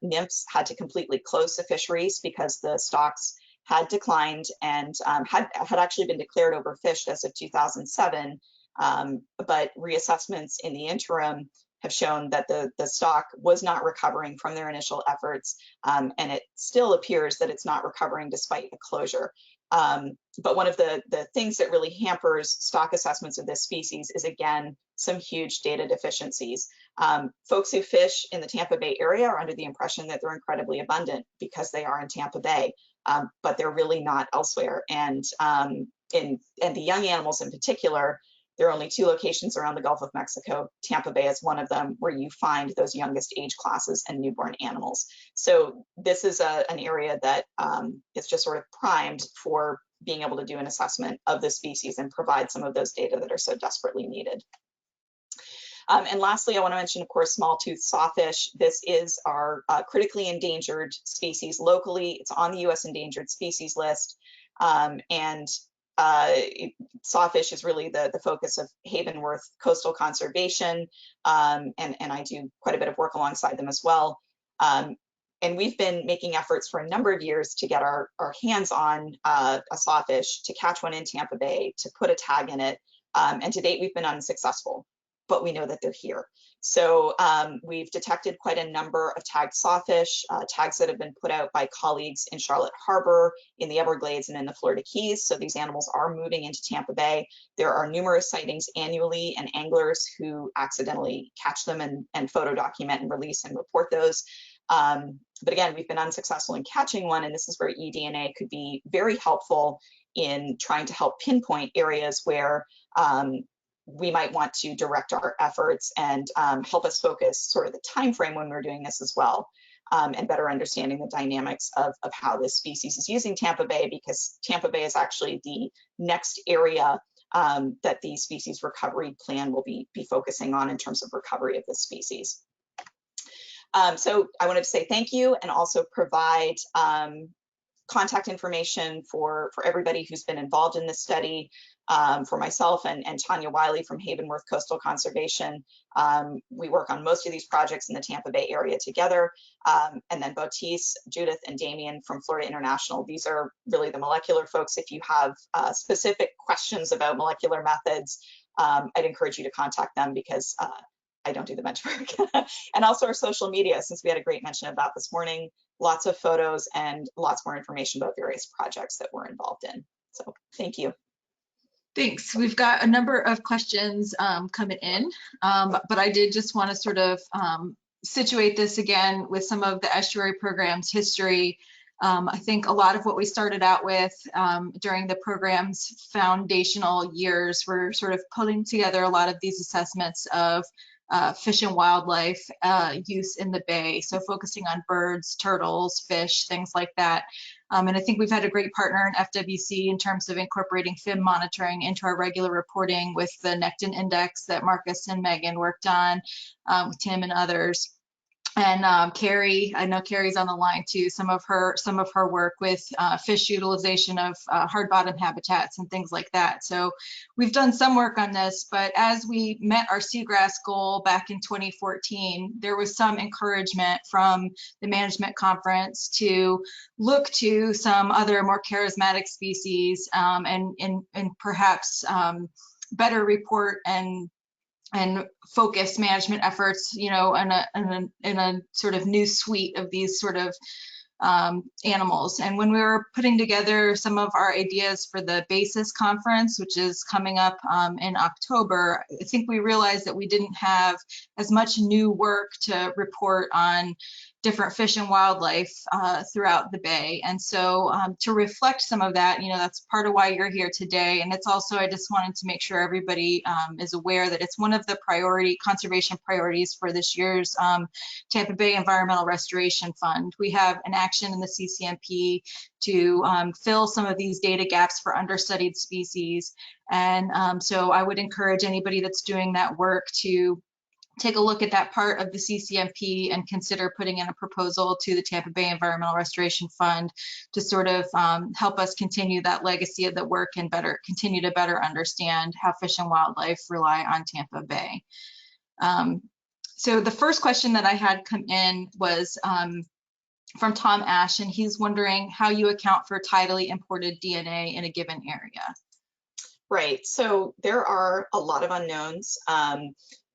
NIMS had to completely close the fisheries because the stocks had declined and had actually been declared overfished as of 2007. But reassessments in the interim have shown that the stock was not recovering from their initial efforts, and it still appears that it's not recovering despite the closure. But one of the things that really hampers stock assessments of this species is, again, some huge data deficiencies. Folks who fish in the Tampa Bay area are under the impression that they're incredibly abundant because they are in Tampa Bay, but they're really not elsewhere. And the young animals in particular, there are only 2 locations around the Gulf of Mexico. Tampa Bay is one of them where you find those youngest age classes and newborn animals. So this is an area that is just sort of primed for being able to do an assessment of the species and provide some of those data that are so desperately needed. And lastly, I want to mention, of course, small-toothed sawfish. This is our critically endangered species locally. It's on the U.S. endangered species list. Sawfish is really the focus of Havenworth Coastal Conservation, and I do quite a bit of work alongside them as well. And we've been making efforts for a number of years to get our hands on a sawfish, to catch one in Tampa Bay, to put a tag in it. And to date, we've been unsuccessful, but we know that they're here. So we've detected quite a number of tagged sawfish, tags that have been put out by colleagues in Charlotte Harbor, in the Everglades, and in the Florida Keys. So these animals are moving into Tampa Bay. There are numerous sightings annually, and anglers who accidentally catch them and photo document and release and report those. But again, we've been unsuccessful in catching one, and this is where eDNA could be very helpful in trying to help pinpoint areas where we might want to direct our efforts and help us focus sort of the time frame when we're doing this as well, and better understanding the dynamics of how this species is using Tampa Bay, because Tampa Bay is actually the next area that the species recovery plan will be focusing on in terms of recovery of this species. So I wanted to say thank you and also provide contact information for everybody who's been involved in this study, for myself and Tanya Wiley from Havenworth Coastal Conservation. We work on most of these projects in the Tampa Bay area together. And then Bottice, Judith, and Damien from Florida International. These are really the molecular folks. If you have specific questions about molecular methods, I'd encourage you to contact them, because I don't do the bench work. And also our social media, since we had a great mention of that this morning, lots of photos and lots more information about various projects that we're involved in. So thank you. Thanks. We've got a number of questions coming in, but I did just want to sort of situate this again with some of the estuary program's history. I think a lot of what we started out with during the program's foundational years were sort of putting together a lot of these assessments of fish and wildlife use in the bay. So focusing on birds, turtles, fish, things like that. And I think we've had a great partner in FWC in terms of incorporating fin monitoring into our regular reporting with the Nectin Index that Marcus and Megan worked on, with Tim and others. And Carrie, I know Carrie's on the line too, some of her work with fish utilization of hard bottom habitats and things like that. So we've done some work on this, but as we met our seagrass goal back in 2014, there was some encouragement from the management conference to look to some other more charismatic species and perhaps better report and focus management efforts, you know, in a sort of new suite of these sort of animals. And when we were putting together some of our ideas for the BASIS conference, which is coming up in October, I think we realized that we didn't have as much new work to report on different fish and wildlife throughout the bay. And so to reflect some of that, you know, that's part of why you're here today. And it's also, I just wanted to make sure everybody is aware that it's one of the conservation priorities for this year's Tampa Bay Environmental Restoration Fund. We have an action in the CCMP to fill some of these data gaps for understudied species. And so I would encourage anybody that's doing that work to take a look at that part of the CCMP and consider putting in a proposal to the Tampa Bay Environmental Restoration Fund to sort of help us continue that legacy of the work and continue to better understand how fish and wildlife rely on Tampa Bay. So the first question that I had come in was from Tom Ash, and he's wondering how you account for tidally imported DNA in a given area. Right, so there are a lot of unknowns.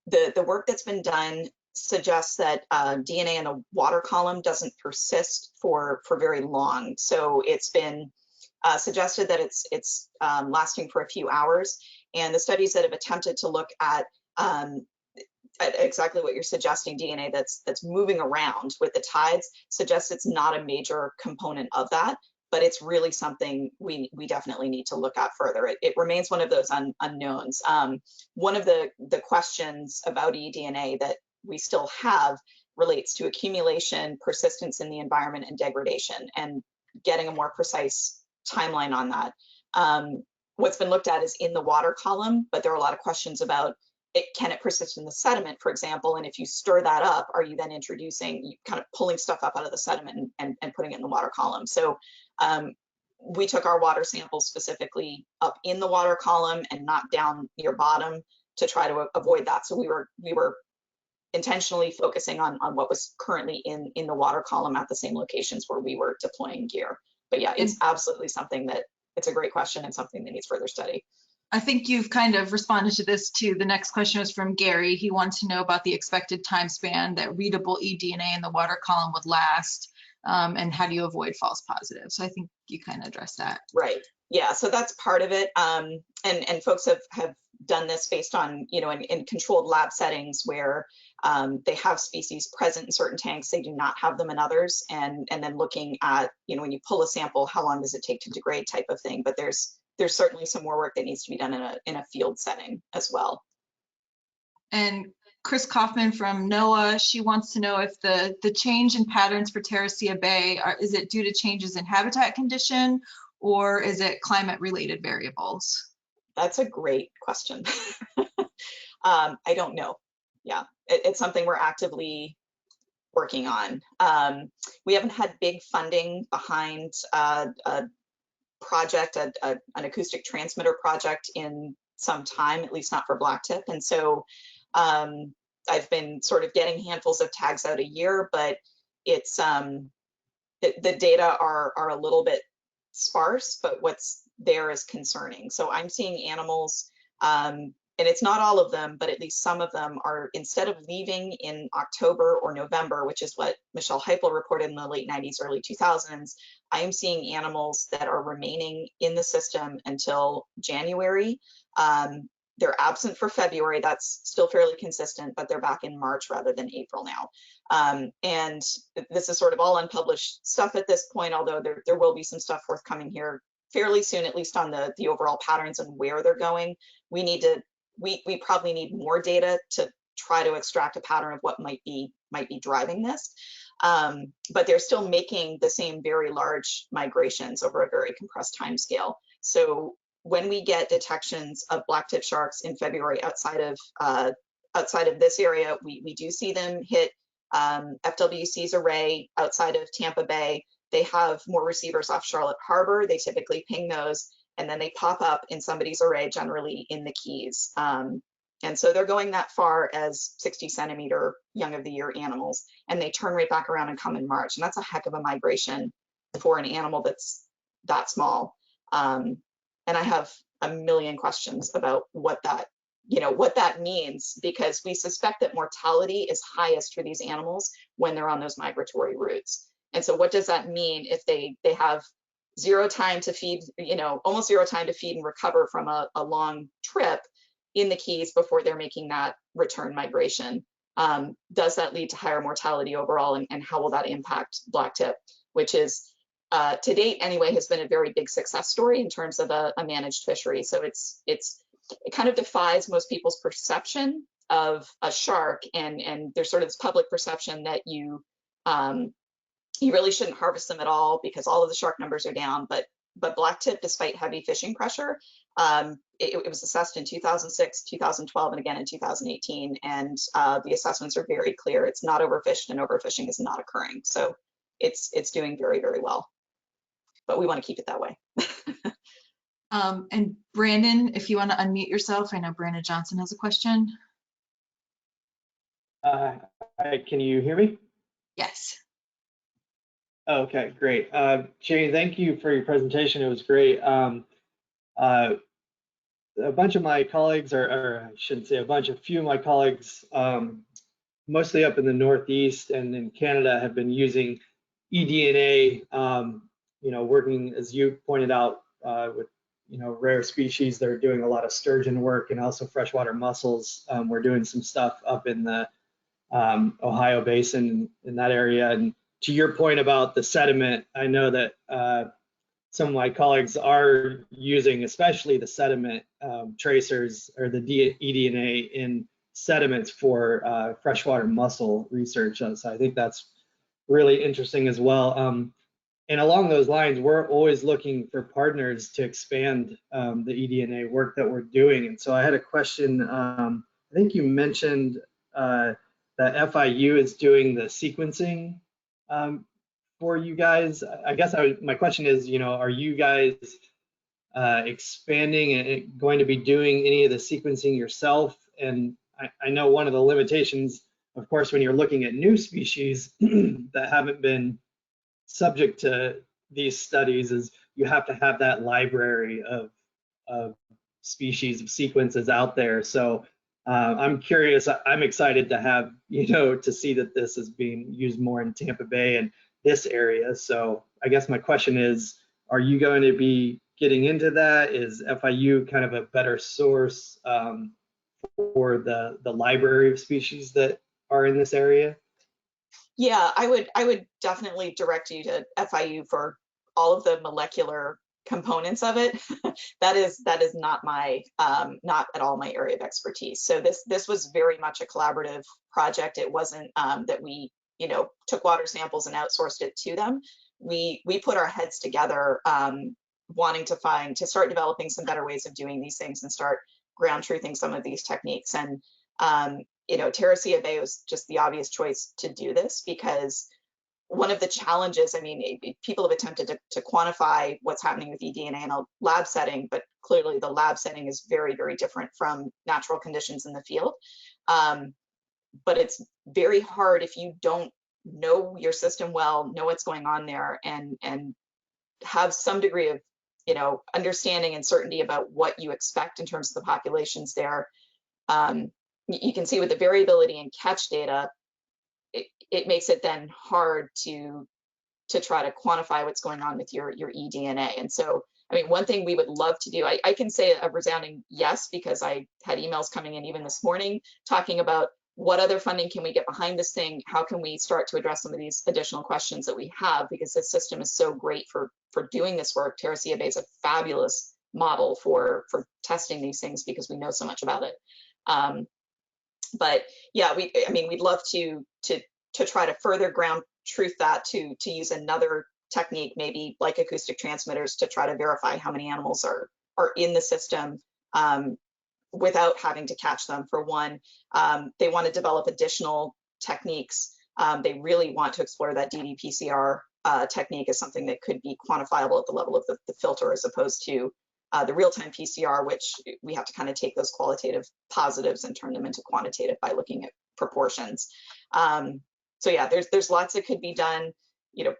The work that's been done suggests that DNA in a water column doesn't persist for very long. So it's been suggested that it's lasting for a few hours. And the studies that have attempted to look at exactly what you're suggesting, DNA that's moving around with the tides, suggests it's not a major component of that. But it's really something we definitely need to look at further. It remains one of those unknowns. One of the questions about eDNA that we still have relates to accumulation, persistence in the environment, and degradation, and getting a more precise timeline on that. What's been looked at is in the water column, but there are a lot of questions about can it persist in the sediment, for example? And if you stir that up, are you then introducing, kind of pulling stuff up out of the sediment and putting it in the water column? So we took our water samples specifically up in the water column and not down near bottom to try to avoid that. So we were intentionally focusing on what was currently in the water column at the same locations where we were deploying gear. But yeah, it's absolutely something that, it's a great question and something that needs further study. I think you've kind of responded to this too. The next question was from Gary. He wants to know about the expected time span that readable eDNA in the water column would last, and how do you avoid false positives? So I think you kind of addressed that. Right. Yeah. So that's part of it. And folks have done this based on, in controlled lab settings where they have species present in certain tanks, they do not have them in others, and then looking at, when you pull a sample, how long does it take to degrade type of thing. But there's certainly some more work that needs to be done in a field setting as well. And Chris Kaufman from NOAA, she wants to know if the change in patterns for Terracea Bay, is it due to changes in habitat condition, or is it climate related variables? That's a great question. I don't know. Yeah, it's something we're actively working on. We haven't had big funding behind a project, an acoustic transmitter project in some time, at least not for blacktip. And so I've been sort of getting handfuls of tags out a year, but it's the data are a little bit sparse, but what's there is concerning. So I'm seeing animals, and it's not all of them, but at least some of them are, instead of leaving in October or November, which is what Michelle Heipel reported in the late 90s, early 2000s, I am seeing animals that are remaining in the system until January. They're absent for February. That's still fairly consistent, but they're back in March rather than April now. And this is sort of all unpublished stuff at this point, although there will be some stuff forthcoming here fairly soon, at least on the overall patterns and where they're going. We probably need more data to try to extract a pattern of what might be driving this. But they're still making the same very large migrations over a very compressed time scale. So when we get detections of blacktip sharks in February outside of this area, we do see them hit FWC's array outside of Tampa Bay. They have more receivers off Charlotte Harbor. They typically ping those, and then they pop up in somebody's array, generally in the Keys. And so they're going that far as 60 centimeter young of the year animals, and they turn right back around and come in March. And that's a heck of a migration for an animal that's that small. And I have a million questions about what that means, because we suspect that mortality is highest for these animals when they're on those migratory routes. And so what does that mean if they have zero time to feed, almost zero time to feed and recover from a long trip in the Keys before they're making that return migration? Does that lead to higher mortality overall, and how will that impact blacktip, which is, to date anyway, has been a very big success story in terms of a managed fishery. So it kind of defies most people's perception of a shark, and there's sort of this public perception that you really shouldn't harvest them at all because all of the shark numbers are down. But blacktip, despite heavy fishing pressure, it was assessed in 2006, 2012, and again in 2018. And the assessments are very clear. It's not overfished, and overfishing is not occurring. So it's doing very, very well. But we want to keep it that way. And Brandon, if you want to unmute yourself, I know Brandon Johnson has a question. Can you hear me? Yes. Okay, great. Jane, thank you for your presentation. It was great. A bunch of my colleagues, or I shouldn't say a bunch, a few of my colleagues, mostly up in the Northeast and in Canada, have been using eDNA, working, as you pointed out, with rare species. They're doing a lot of sturgeon work and also freshwater mussels. We're doing some stuff up in the Ohio Basin in that area. And to your point about the sediment, I know that some of my colleagues are using, especially the sediment tracers or the eDNA in sediments for freshwater mussel research. So I think that's really interesting as well. And along those lines, we're always looking for partners to expand the eDNA work that we're doing. And so I had a question, I think you mentioned that FIU is doing the sequencing for you guys. I guess my question is, are you guys expanding and going to be doing any of the sequencing yourself? And I know one of the limitations, of course, when you're looking at new species that haven't been subject to these studies, is you have to have that library of species of sequences out there. So I'm curious. I'm excited to have, to see that this is being used more in Tampa Bay and this area. So I guess my question is, are you going to be getting into that? Is FIU kind of a better source for the library of species that are in this area? Yeah, I would definitely direct you to FIU for all of the molecular components of it. that is not my not at all my area of expertise. So this was very much a collaborative project. It wasn't that we took water samples and outsourced it to them. We put our heads together, wanting to start developing some better ways of doing these things and start ground truthing some of these techniques. And Terracea Bay was just the obvious choice to do this, because one of the challenges, people have attempted to quantify what's happening with eDNA in a lab setting, but clearly the lab setting is very, very different from natural conditions in the field. But it's very hard if you don't know your system well, know what's going on there, and have some degree of understanding and certainty about what you expect in terms of the populations there. You can see with the variability in catch data, it makes it then hard to try to quantify what's going on with your eDNA. And so, one thing we would love to do, I can say a resounding yes, because I had emails coming in even this morning talking about what other funding can we get behind this thing? How can we start to address some of these additional questions that we have? Because this system is so great for doing this work. Terracea Bay is a fabulous model for testing these things because we know so much about it. But yeah, we'd love to try to further ground truth that, to use another technique, maybe like acoustic transmitters, to try to verify how many animals are in the system without having to catch them, for one. They want to develop additional techniques. They really want to explore that ddPCR technique as something that could be quantifiable at the level of the filter, as opposed to the real-time PCR, which we have to kind of take those qualitative positives and turn them into quantitative by looking at proportions. So yeah, there's lots that could be done.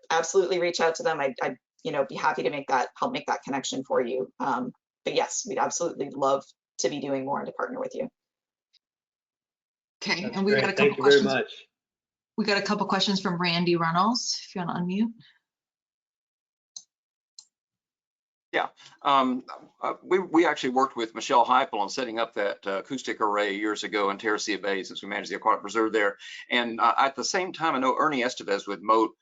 Absolutely reach out to them. I'd be happy to help make that connection for you. But yes, we'd absolutely love to be doing more and to partner with you. Okay, That's and we've got a couple Thank you questions. very much. We got a couple questions from Randy Reynolds, if you want to unmute. Yeah, we actually worked with Michelle Heipel on setting up that acoustic array years ago in Terracea Bay, since we managed the aquatic preserve there. And at the same time, I know Ernie Estevez with Moat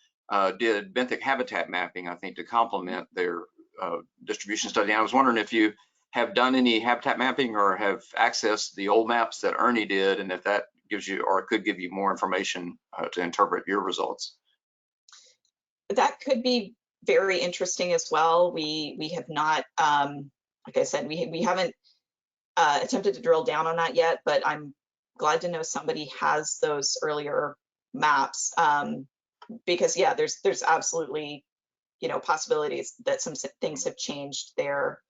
did benthic habitat mapping, I think, to complement their distribution study. And I was wondering if you have done any habitat mapping or have accessed the old maps that Ernie did, and if that gives you, or could give you, more information to interpret your results. That could be very interesting as well. We have not, like I said, we haven't attempted to drill down on that yet, but I'm glad to know somebody has those earlier maps, because yeah, there's absolutely possibilities that some things have changed there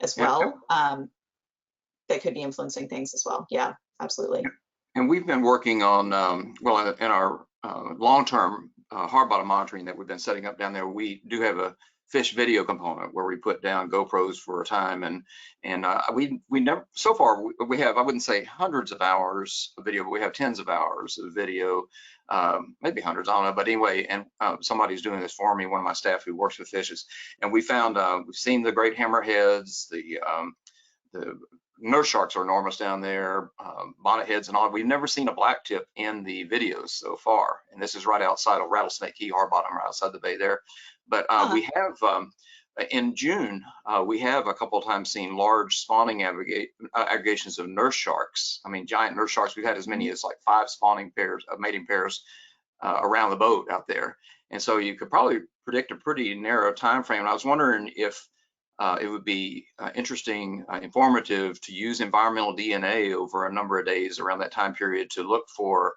as well, that could be influencing things as well. Yeah, absolutely. And we've been working on, well, in our long-term hard bottom monitoring that we've been setting up down there, we do have a fish video component where we put down GoPros for a time, and we never, so far we have, I wouldn't say hundreds of hours of video, but we have tens of hours of video, maybe hundreds, I don't know, but anyway, and somebody's doing this for me, one of my staff who works with fishes, and we found, we've seen the great hammerheads, the nurse sharks are enormous down there, bonnet heads and all. We've never seen a black tip in the videos so far, and this is right outside of Rattlesnake Key, hard bottom, right outside the bay there. But we have, in June, we have a couple of times seen large spawning aggregations of nurse sharks. I mean, giant nurse sharks. We've had as many as like 5 spawning pairs, mating pairs around the boat out there. And so you could probably predict a pretty narrow time frame. And I was wondering if it would be interesting, informative to use environmental DNA over a number of days around that time period to look for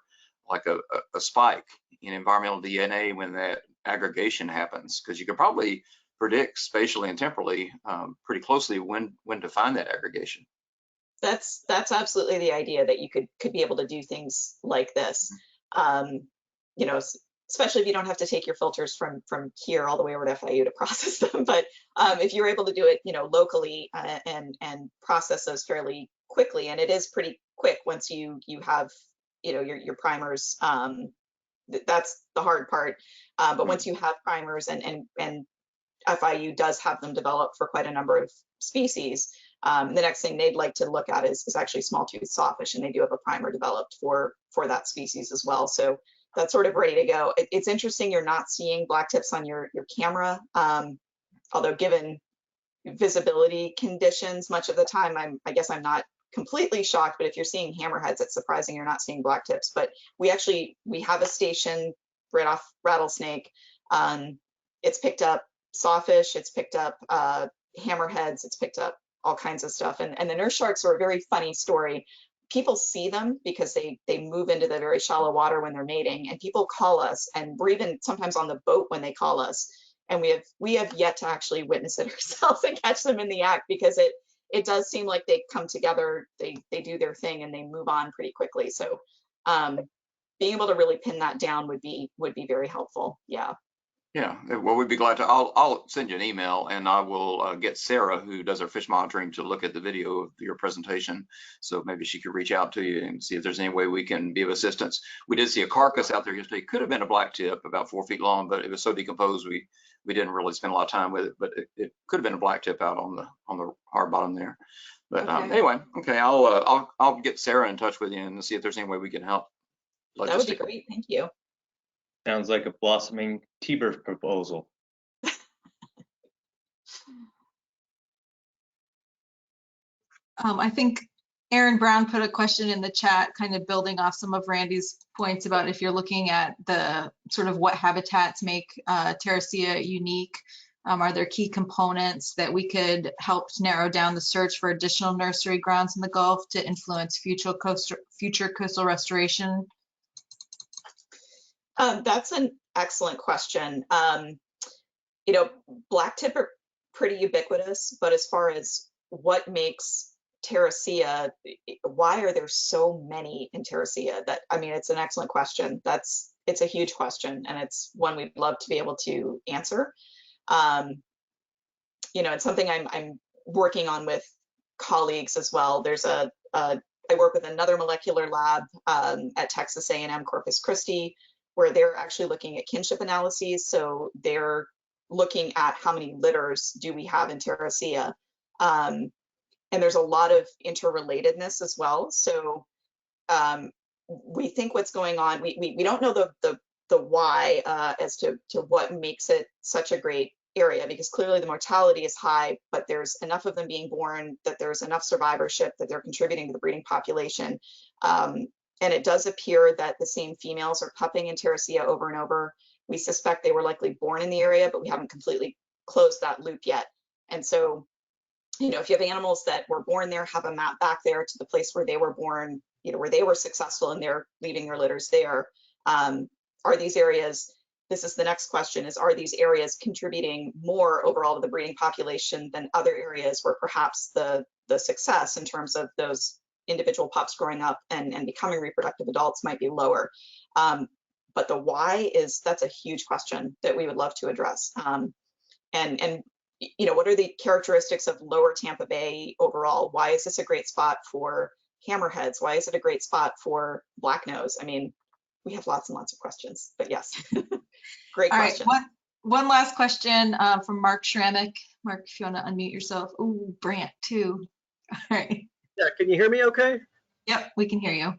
like a spike in environmental DNA when that aggregation happens, because you could probably predict spatially and temporally pretty closely when to find that aggregation. That's absolutely the idea, that you could be able to do things like this. You know, especially if you don't have to take your filters from here all the way over to FIU to process them. But if you're able to do it, you know, locally and process those fairly quickly, and it is pretty quick once you have, you know, your primers. That's the hard part. But once you have primers, and FIU does have them developed for quite a number of species, the next thing they'd like to look at is actually small-toothed sawfish, and they do have a primer developed for that species as well. So that's sort of ready to go. It's interesting you're not seeing black tips on your camera, although given visibility conditions, much of the time I guess I'm not completely shocked. But if you're seeing hammerheads, it's surprising you're not seeing black tips. But we have a station right off Rattlesnake. It's picked up sawfish, it's picked up hammerheads, it's picked up all kinds of stuff. And the nurse sharks are a very funny story. People see them because they move into the very shallow water when they're mating, and people call us, and we're even sometimes on the boat when they call us, and we have yet to actually witness it ourselves and catch them in the act, because it does seem like they come together, they do their thing, and they move on pretty quickly. So being able to really pin that down would be very helpful. Yeah. Yeah, well, we'd be glad to. I'll send you an email, and I will get Sarah, who does our fish monitoring, to look at the video of your presentation. So maybe she could reach out to you and see if there's any way we can be of assistance. We did see a carcass out there yesterday. Could have been a black tip, about 4 feet long, but it was so decomposed we didn't really spend a lot of time with it. But it could have been a black tip out on the hard bottom there. But Okay. anyway, okay, I'll get Sarah in touch with you and see if there's any way we can help. That would be great. Thank you. Sounds like a blossoming T-bird proposal. I think Aaron Brown put a question in the chat, kind of building off some of Randy's points about if you're looking at the sort of what habitats make Terracea unique. Are there key components that we could help narrow down the search for additional nursery grounds in the Gulf to influence future coastal restoration? That's an excellent question. You know, black tip are pretty ubiquitous, but as far as what makes Terracea, why are there so many in Terracea? I mean, it's an excellent question. It's a huge question, and it's one we'd love to be able to answer. You know, it's something I'm working on with colleagues as well. There's I work with another molecular lab at Texas A&M Corpus Christi, where they're actually looking at kinship analyses. So they're looking at how many litters do we have in Terracea. And there's a lot of interrelatedness as well. So we think what's going on, we don't know the why as to what makes it such a great area, because clearly the mortality is high, but there's enough of them being born that there's enough survivorship that they're contributing to the breeding population. And it does appear that the same females are pupping in Terracea over and over. We suspect they were likely born in the area, but we haven't completely closed that loop yet. And so, you know, if you have animals that were born there, have a map back there to the place where they were born, you know, where they were successful and they're leaving their litters there. Are these areas, this is the next question, is are these areas contributing more overall to the breeding population than other areas where perhaps the success in terms of those individual pups growing up and becoming reproductive adults might be lower? But the why that's a huge question that we would love to address. And you know, what are the characteristics of lower Tampa Bay overall? Why is this a great spot for hammerheads? Why is it a great spot for blacknose? I mean, we have lots and lots of questions, but yes, great question. All right, one last question from Mark Schrammick. Mark, if you want to unmute yourself. Ooh, Brant too. All right. Yeah, can you hear me okay? Yep, we can hear you.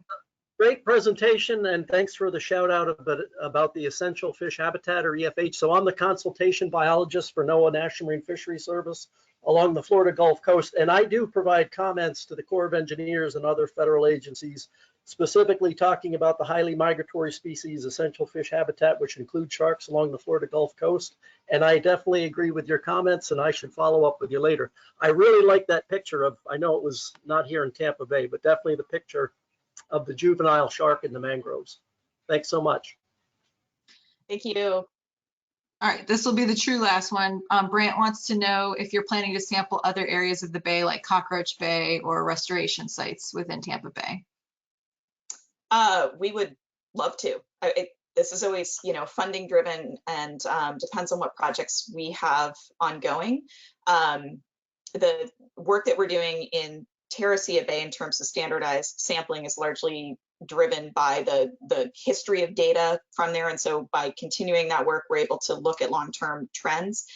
Great presentation, and thanks for the shout out about the Essential Fish Habitat, or EFH. So I'm the consultation biologist for NOAA National Marine Fisheries Service along the Florida Gulf Coast, and I do provide comments to the Corps of Engineers and other federal agencies specifically talking about the highly migratory species essential fish habitat, which includes sharks along the Florida Gulf Coast. And I definitely agree with your comments, and I should follow up with you later. I really like that picture of, I know it was not here in Tampa Bay, but definitely the picture of the juvenile shark in the mangroves. Thanks so much. Thank you. All right, this will be the true last one. Brant wants to know if you're planning to sample other areas of the bay like Cockroach Bay or restoration sites within Tampa Bay. We would love to. This is always, funding driven and depends on what projects we have ongoing. The work that we're doing in Terracea Bay in terms of standardized sampling is largely driven by the history of data from there. And so by continuing that work, we're able to look at long-term trends.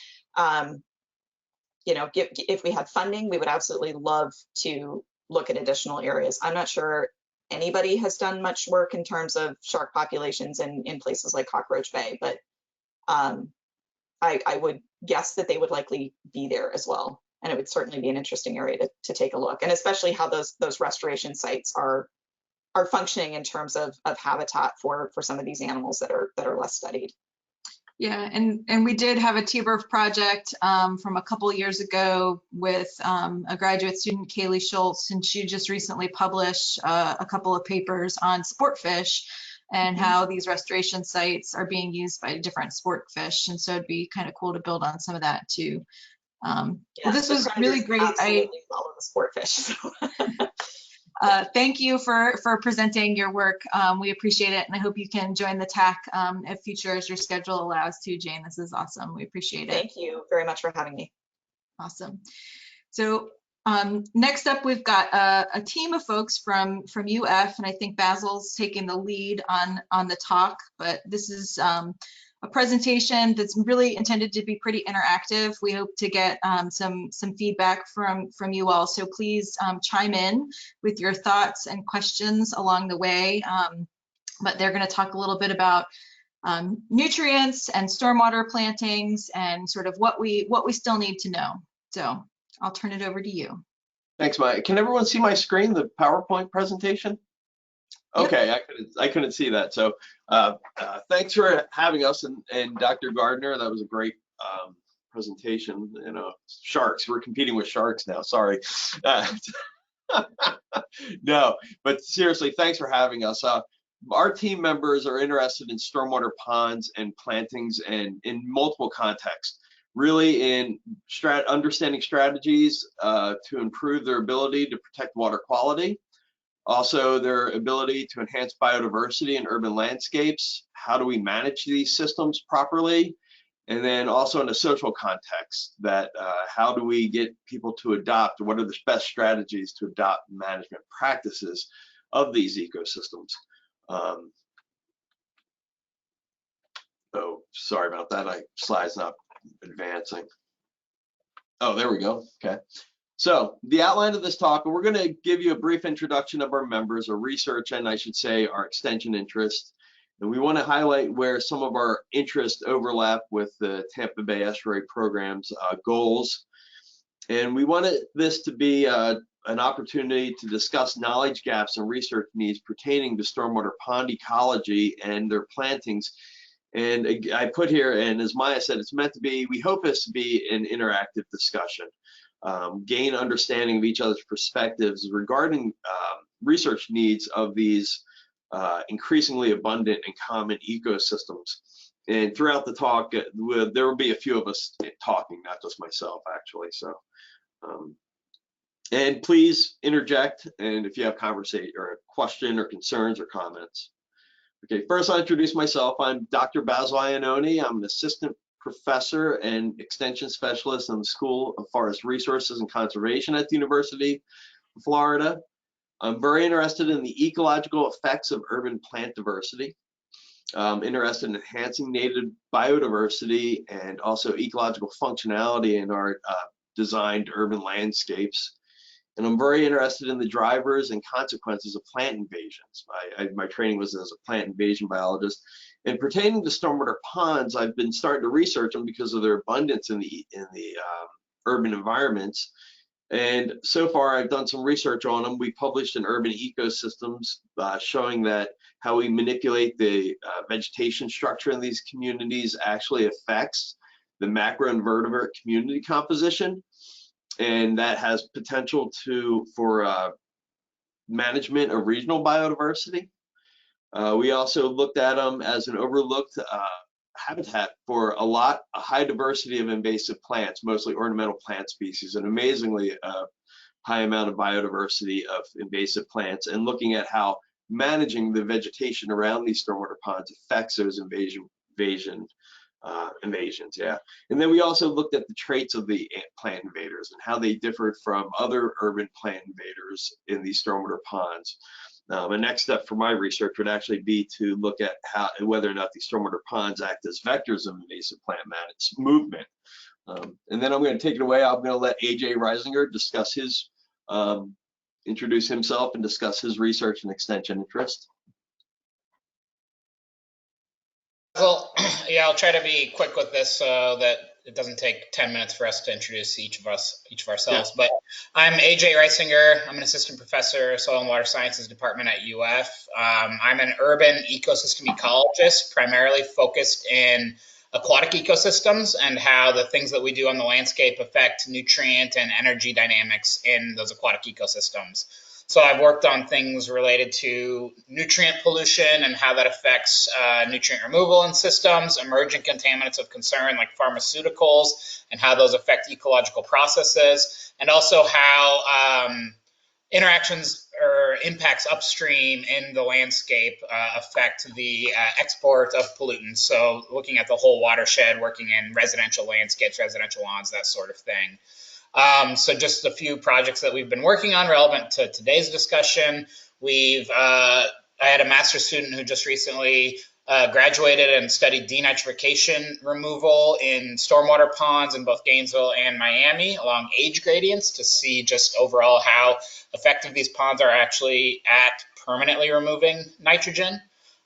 If we had funding, we would absolutely love to look at additional areas. I'm not sure anybody has done much work in terms of shark populations in places like Cockroach Bay, but I would guess that they would likely be there as well. And it would certainly be an interesting area to take a look, and especially how those restoration sites are functioning in terms of habitat for some of these animals that are less studied. Yeah, and we did have a T-birth project from a couple years ago with a graduate student, Kaylee Schultz, and she just recently published a couple of papers on sport fish and how these restoration sites are being used by different sport fish. And so it'd be kind of cool to build on some of that too. Well, this was really great. I follow the sport fish. So. Thank you for presenting your work. We appreciate it, and I hope you can join the TAC if future as your schedule allows to, Jane. This is awesome. We appreciate it. Thank you very much for having me. Awesome. So next up, we've got a team of folks from UF, and I think Basil's taking the lead on the talk, but this is a presentation that's really intended to be pretty interactive. We hope to get some feedback from you all. So please chime in with your thoughts and questions along the way. But they're going to talk a little bit about nutrients and stormwater plantings and sort of what we still need to know. So I'll turn it over to you. Thanks, Mike. Can everyone see my screen, the PowerPoint presentation? Okay, yep. I couldn't see that. So thanks for having us, and Dr. Gardner. That was a great presentation. Sharks. We're competing with sharks now. Sorry. No, but seriously, thanks for having us. Our team members are interested in stormwater ponds and plantings, and in multiple contexts. Really in understanding strategies to improve their ability to protect water quality. Also, their ability to enhance biodiversity in urban landscapes. How do we manage these systems properly? And then also in a social context, that how do we get people to adopt? What are the best strategies to adopt management practices of these ecosystems? Oh, sorry about that. Slide's not advancing. Oh, there we go. Okay. So the outline of this talk, we're going to give you a brief introduction of our members, our research, and I should say our extension interest. And we want to highlight where some of our interests overlap with the Tampa Bay Estuary Program's goals. And we wanted this to be an opportunity to discuss knowledge gaps and research needs pertaining to stormwater pond ecology and their plantings. And I put here, and as Maya said, it's meant to be, we hope this to be an interactive discussion. Gain understanding of each other's perspectives regarding research needs of these increasingly abundant and common ecosystems. And throughout the talk, there will be a few of us talking, not just myself, actually. So, and please interject, and if you have conversation or a question or concerns or comments. Okay, first I'll introduce myself. I'm Dr. Basil Iannone. I'm an assistant professor and extension specialist in the School of Forest Resources and Conservation at the University of Florida. I'm very interested in the ecological effects of urban plant diversity. I'm interested in enhancing native biodiversity and also ecological functionality in our designed urban landscapes. And I'm very interested in the drivers and consequences of plant invasions. My training was as a plant invasion biologist. And pertaining to stormwater ponds, I've been starting to research them because of their abundance in the urban environments. And so far, I've done some research on them. We published in Urban Ecosystems showing that how we manipulate the vegetation structure in these communities actually affects the macroinvertebrate community composition, and that has potential for management of regional biodiversity. We also looked at them as an overlooked habitat for a high diversity of invasive plants, mostly ornamental plant species, and amazingly high amount of biodiversity of invasive plants, and looking at how managing the vegetation around these stormwater ponds affects those invasions. Yeah. And then we also looked at the traits of the plant invaders and how they differed from other urban plant invaders in these stormwater ponds. The next step for my research would actually be to look at whether or not these stormwater ponds act as vectors of invasive plant movement. And then I'm going to take it away. I'm going to let AJ Reisinger discuss introduce himself and discuss his research and extension interest. Well, yeah, I'll try to be quick with this so that it doesn't take 10 minutes for us to introduce each of ourselves. Yeah. But I'm AJ Reisinger. I'm an assistant professor, soil and water sciences department at UF. I'm an urban ecosystem ecologist, primarily focused in aquatic ecosystems and how the things that we do on the landscape affect nutrient and energy dynamics in those aquatic ecosystems. So I've worked on things related to nutrient pollution and how that affects nutrient removal in systems, emerging contaminants of concern like pharmaceuticals and how those affect ecological processes, and also how interactions or impacts upstream in the landscape affect the export of pollutants. So looking at the whole watershed, working in residential landscapes, residential lawns, that sort of thing. So just a few projects that we've been working on relevant to today's discussion. I had a master's student who just recently graduated and studied denitrification removal in stormwater ponds in both Gainesville and Miami along age gradients to see just overall how effective these ponds are actually at permanently removing nitrogen.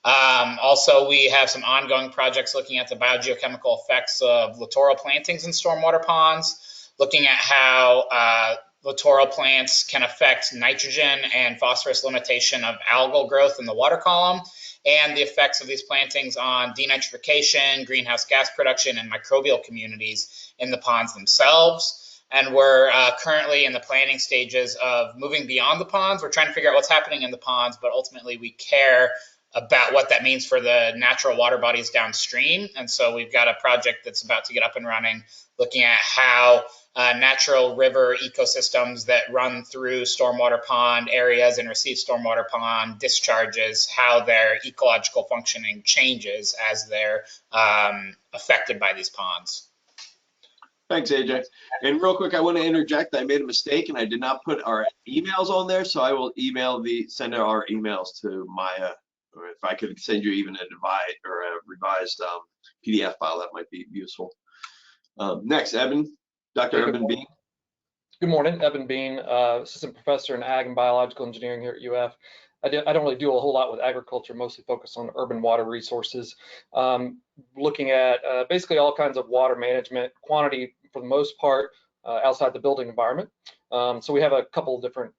Also, we have some ongoing projects looking at the biogeochemical effects of littoral plantings in stormwater ponds, looking at how littoral plants can affect nitrogen and phosphorus limitation of algal growth in the water column, and the effects of these plantings on denitrification, greenhouse gas production, and microbial communities in the ponds themselves. And we're currently in the planning stages of moving beyond the ponds. We're trying to figure out what's happening in the ponds, but ultimately we care about what that means for the natural water bodies downstream. And so we've got a project that's about to get up and running, looking at how natural river ecosystems that run through stormwater pond areas and receive stormwater pond discharges, how their ecological functioning changes as they're affected by these ponds. Thanks, AJ. And real quick, I want to interject. I made a mistake and I did not put our emails on there, so I will send our emails to Maya, or if I could send you even a revised PDF file, that might be useful. Next, Evan. Dr. Evan Bean. Good morning, Evan Bean, assistant professor in ag and biological engineering here at UF. I don't really do a whole lot with agriculture, mostly focused on urban water resources, looking at basically all kinds of water management, quantity for the most part, outside the building environment. So we have a couple of different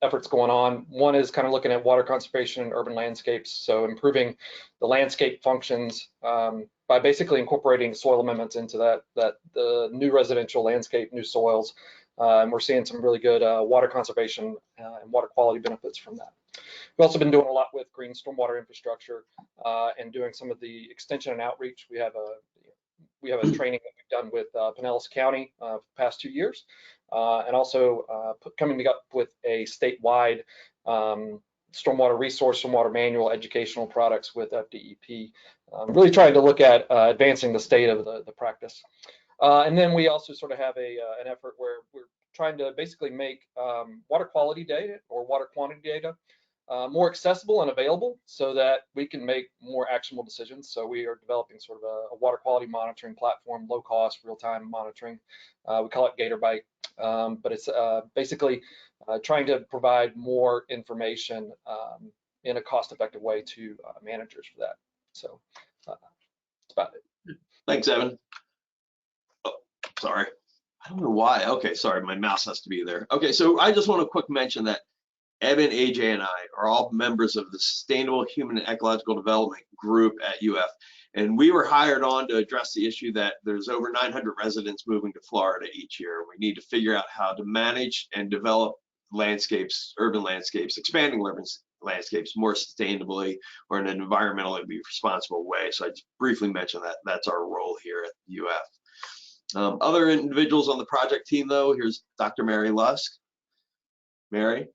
efforts going on. One is kind of looking at water conservation in urban landscapes, so improving the landscape functions by basically incorporating soil amendments into the new residential landscape, new soils. And we're seeing some really good water conservation and water quality benefits from that. We've also been doing a lot with green stormwater infrastructure and doing some of the extension and outreach. We have a training that we've done with Pinellas County for the past 2 years, and also coming up with a statewide stormwater resource, stormwater manual educational products with FDEP, really trying to look at advancing the state of the practice. And then we also sort of have an effort where we're trying to basically make water quality data or water quantity data more accessible and available so that we can make more actionable decisions. So we are developing sort of a water quality monitoring platform, low cost, real-time monitoring. We call it GatorBite, but it's basically trying to provide more information in a cost-effective way to managers for that. So that's about it. Thanks, Evan. Oh, sorry. I don't know why. Okay, sorry, my mouse has to be there. Okay, so I just want to quick mention that Evan, AJ, and I are all members of the Sustainable Human and Ecological Development Group at UF. And we were hired on to address the issue that there's over 900 residents moving to Florida each year. We need to figure out how to manage and develop landscapes, urban landscapes, expanding urban landscapes more sustainably or in an environmentally responsible way. So I just briefly mentioned that that's our role here at UF. Other individuals on the project team, though, here's Dr. Mary Lusk. Mary?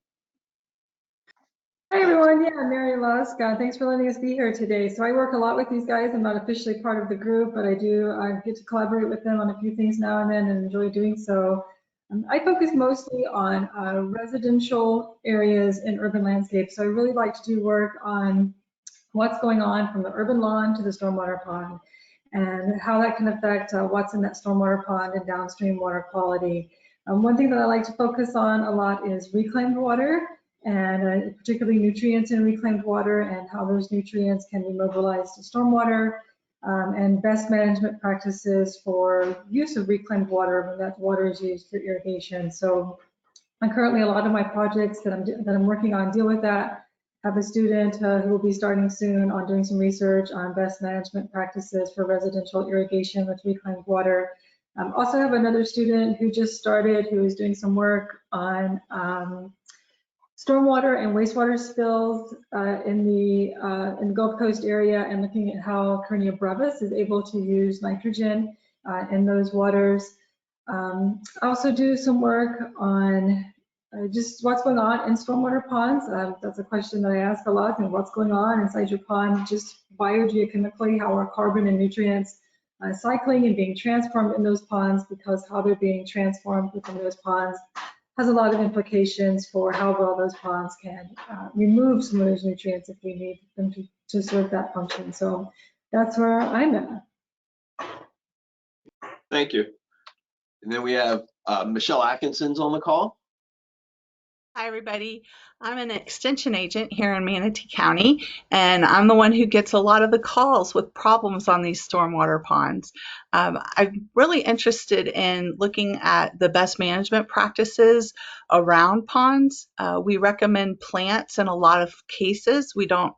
Hi everyone, yeah, I'm Mary Lusk. Thanks for letting us be here today. So I work a lot with these guys. I'm not officially part of the group, but I get to collaborate with them on a few things now and then and enjoy doing so. I focus mostly on residential areas in urban landscapes. So I really like to do work on what's going on from the urban lawn to the stormwater pond and how that can affect what's in that stormwater pond and downstream water quality. One thing that I like to focus on a lot is reclaimed water, and particularly nutrients in reclaimed water and how those nutrients can be mobilized to stormwater, and best management practices for use of reclaimed water when that water is used for irrigation. So currently a lot of my projects that I'm working on deal with that. I have a student who will be starting soon on doing some research on best management practices for residential irrigation with reclaimed water. Also have another student who just started who is doing some work on stormwater and wastewater spills in the Gulf Coast area and looking at how Carnea brevis is able to use nitrogen in those waters. I also do some work on just what's going on in stormwater ponds. That's a question that I ask a lot, and what's going on inside your pond, just biogeochemically, how are carbon and nutrients cycling and being transformed in those ponds, because how they're being transformed within those ponds has a lot of implications for how well those ponds can remove some of those nutrients if we need them to serve that function. So that's where I'm at. Thank you. And then we have Michelle Atkinson's on the call. Hi, everybody. I'm an extension agent here in Manatee County, and I'm the one who gets a lot of the calls with problems on these stormwater ponds. I'm really interested in looking at the best management practices around ponds. We recommend plants in a lot of cases. We don't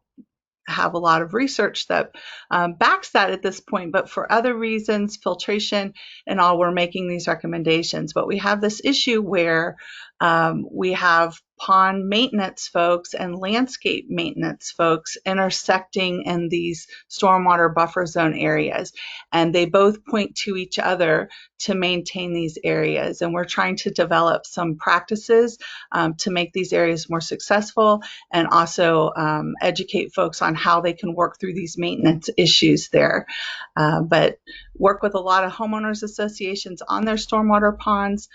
have a lot of research that backs that at this point, but for other reasons, filtration and all, we're making these recommendations. But we have this issue where we have pond maintenance folks and landscape maintenance folks intersecting in these stormwater buffer zone areas, and they both point to each other to maintain these areas. And we're trying to develop some practices to make these areas more successful, and also educate folks on how they can work through these maintenance issues there. But work with a lot of homeowners associations on their stormwater ponds,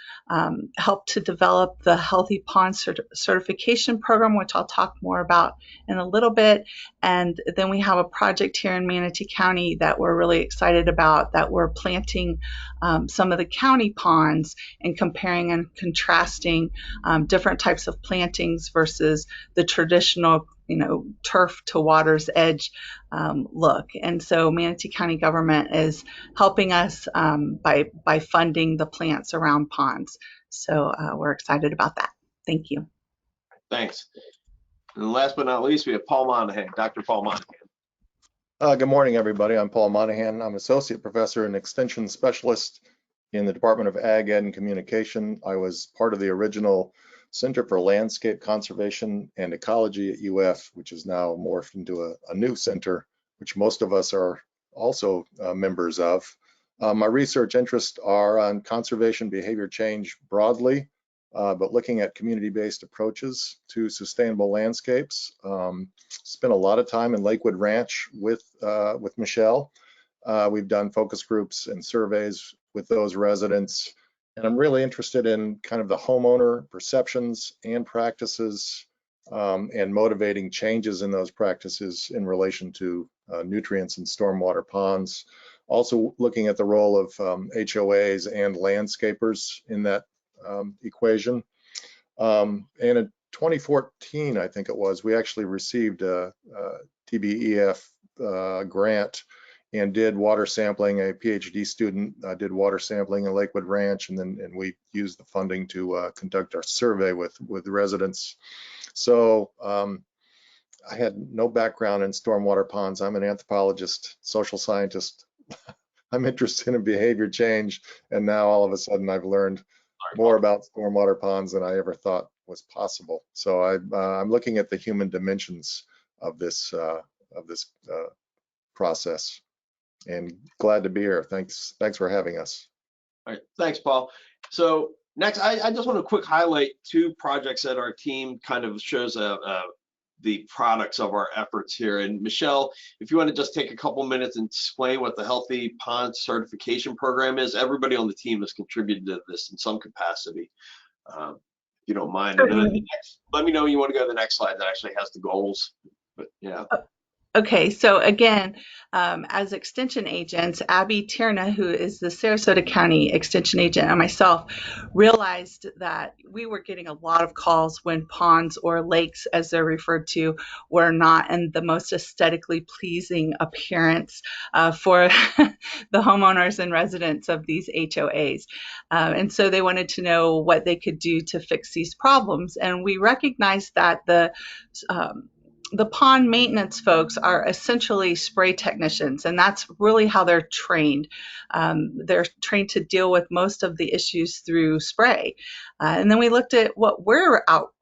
help to develop the Healthy Pond Certification Program, which I'll talk more about in a little bit. And then we have a project here in Manatee County that we're really excited about, that we're planting some of the county ponds and comparing and contrasting different types of plantings versus the traditional, turf to water's edge look. And so Manatee County government is helping us by funding the plants around ponds. So we're excited about that. Thank you. Thanks. And last but not least, we have Paul Monahan, Dr. Paul Monahan. Good morning, everybody. I'm Paul Monahan. I'm Associate Professor and Extension Specialist in the Department of Ag, Ed, and Communication. I was part of the original Center for Landscape Conservation and Ecology at UF, which is now morphed into a new center, which most of us are also members of. My research interests are on conservation behavior change broadly, but looking at community-based approaches to sustainable landscapes. Spent a lot of time in Lakewood Ranch with Michelle. We've done focus groups and surveys with those residents, and I'm really interested in kind of the homeowner perceptions and practices, and motivating changes in those practices in relation to nutrients in stormwater ponds. Also looking at the role of HOAs and landscapers in that equation. And in 2014, I think it was, we actually received a TBEF grant and did water sampling. A PhD student did water sampling in Lakewood Ranch, and we used the funding to conduct our survey with residents. So I had no background in stormwater ponds. I'm an anthropologist, social scientist. I'm interested in behavior change, and now all of a sudden I've learned more about stormwater ponds than I ever thought was possible. So I'm looking at the human dimensions of this process, and glad to be here. Thanks for having us. All right, thanks, Paul. So next, I just want to quick highlight 2 projects that our team kind of shows the products of our efforts here. And Michelle, if you want to just take a couple minutes and explain what the Healthy Pond Certification Program is. Everybody on the team has contributed to this in some capacity, if you don't mind. And then let me know you want to go to the next slide that actually has the goals. But yeah. Okay, so again, as extension agents, Abby Tierna, who is the Sarasota County extension agent, and myself realized that we were getting a lot of calls when ponds or lakes, as they're referred to, were not in the most aesthetically pleasing appearance for the homeowners and residents of these HOAs. And so they wanted to know what they could do to fix these problems. And we recognized that the pond maintenance folks are essentially spray technicians, and that's really how they're trained. They're trained to deal with most of the issues through spray. And then we looked at what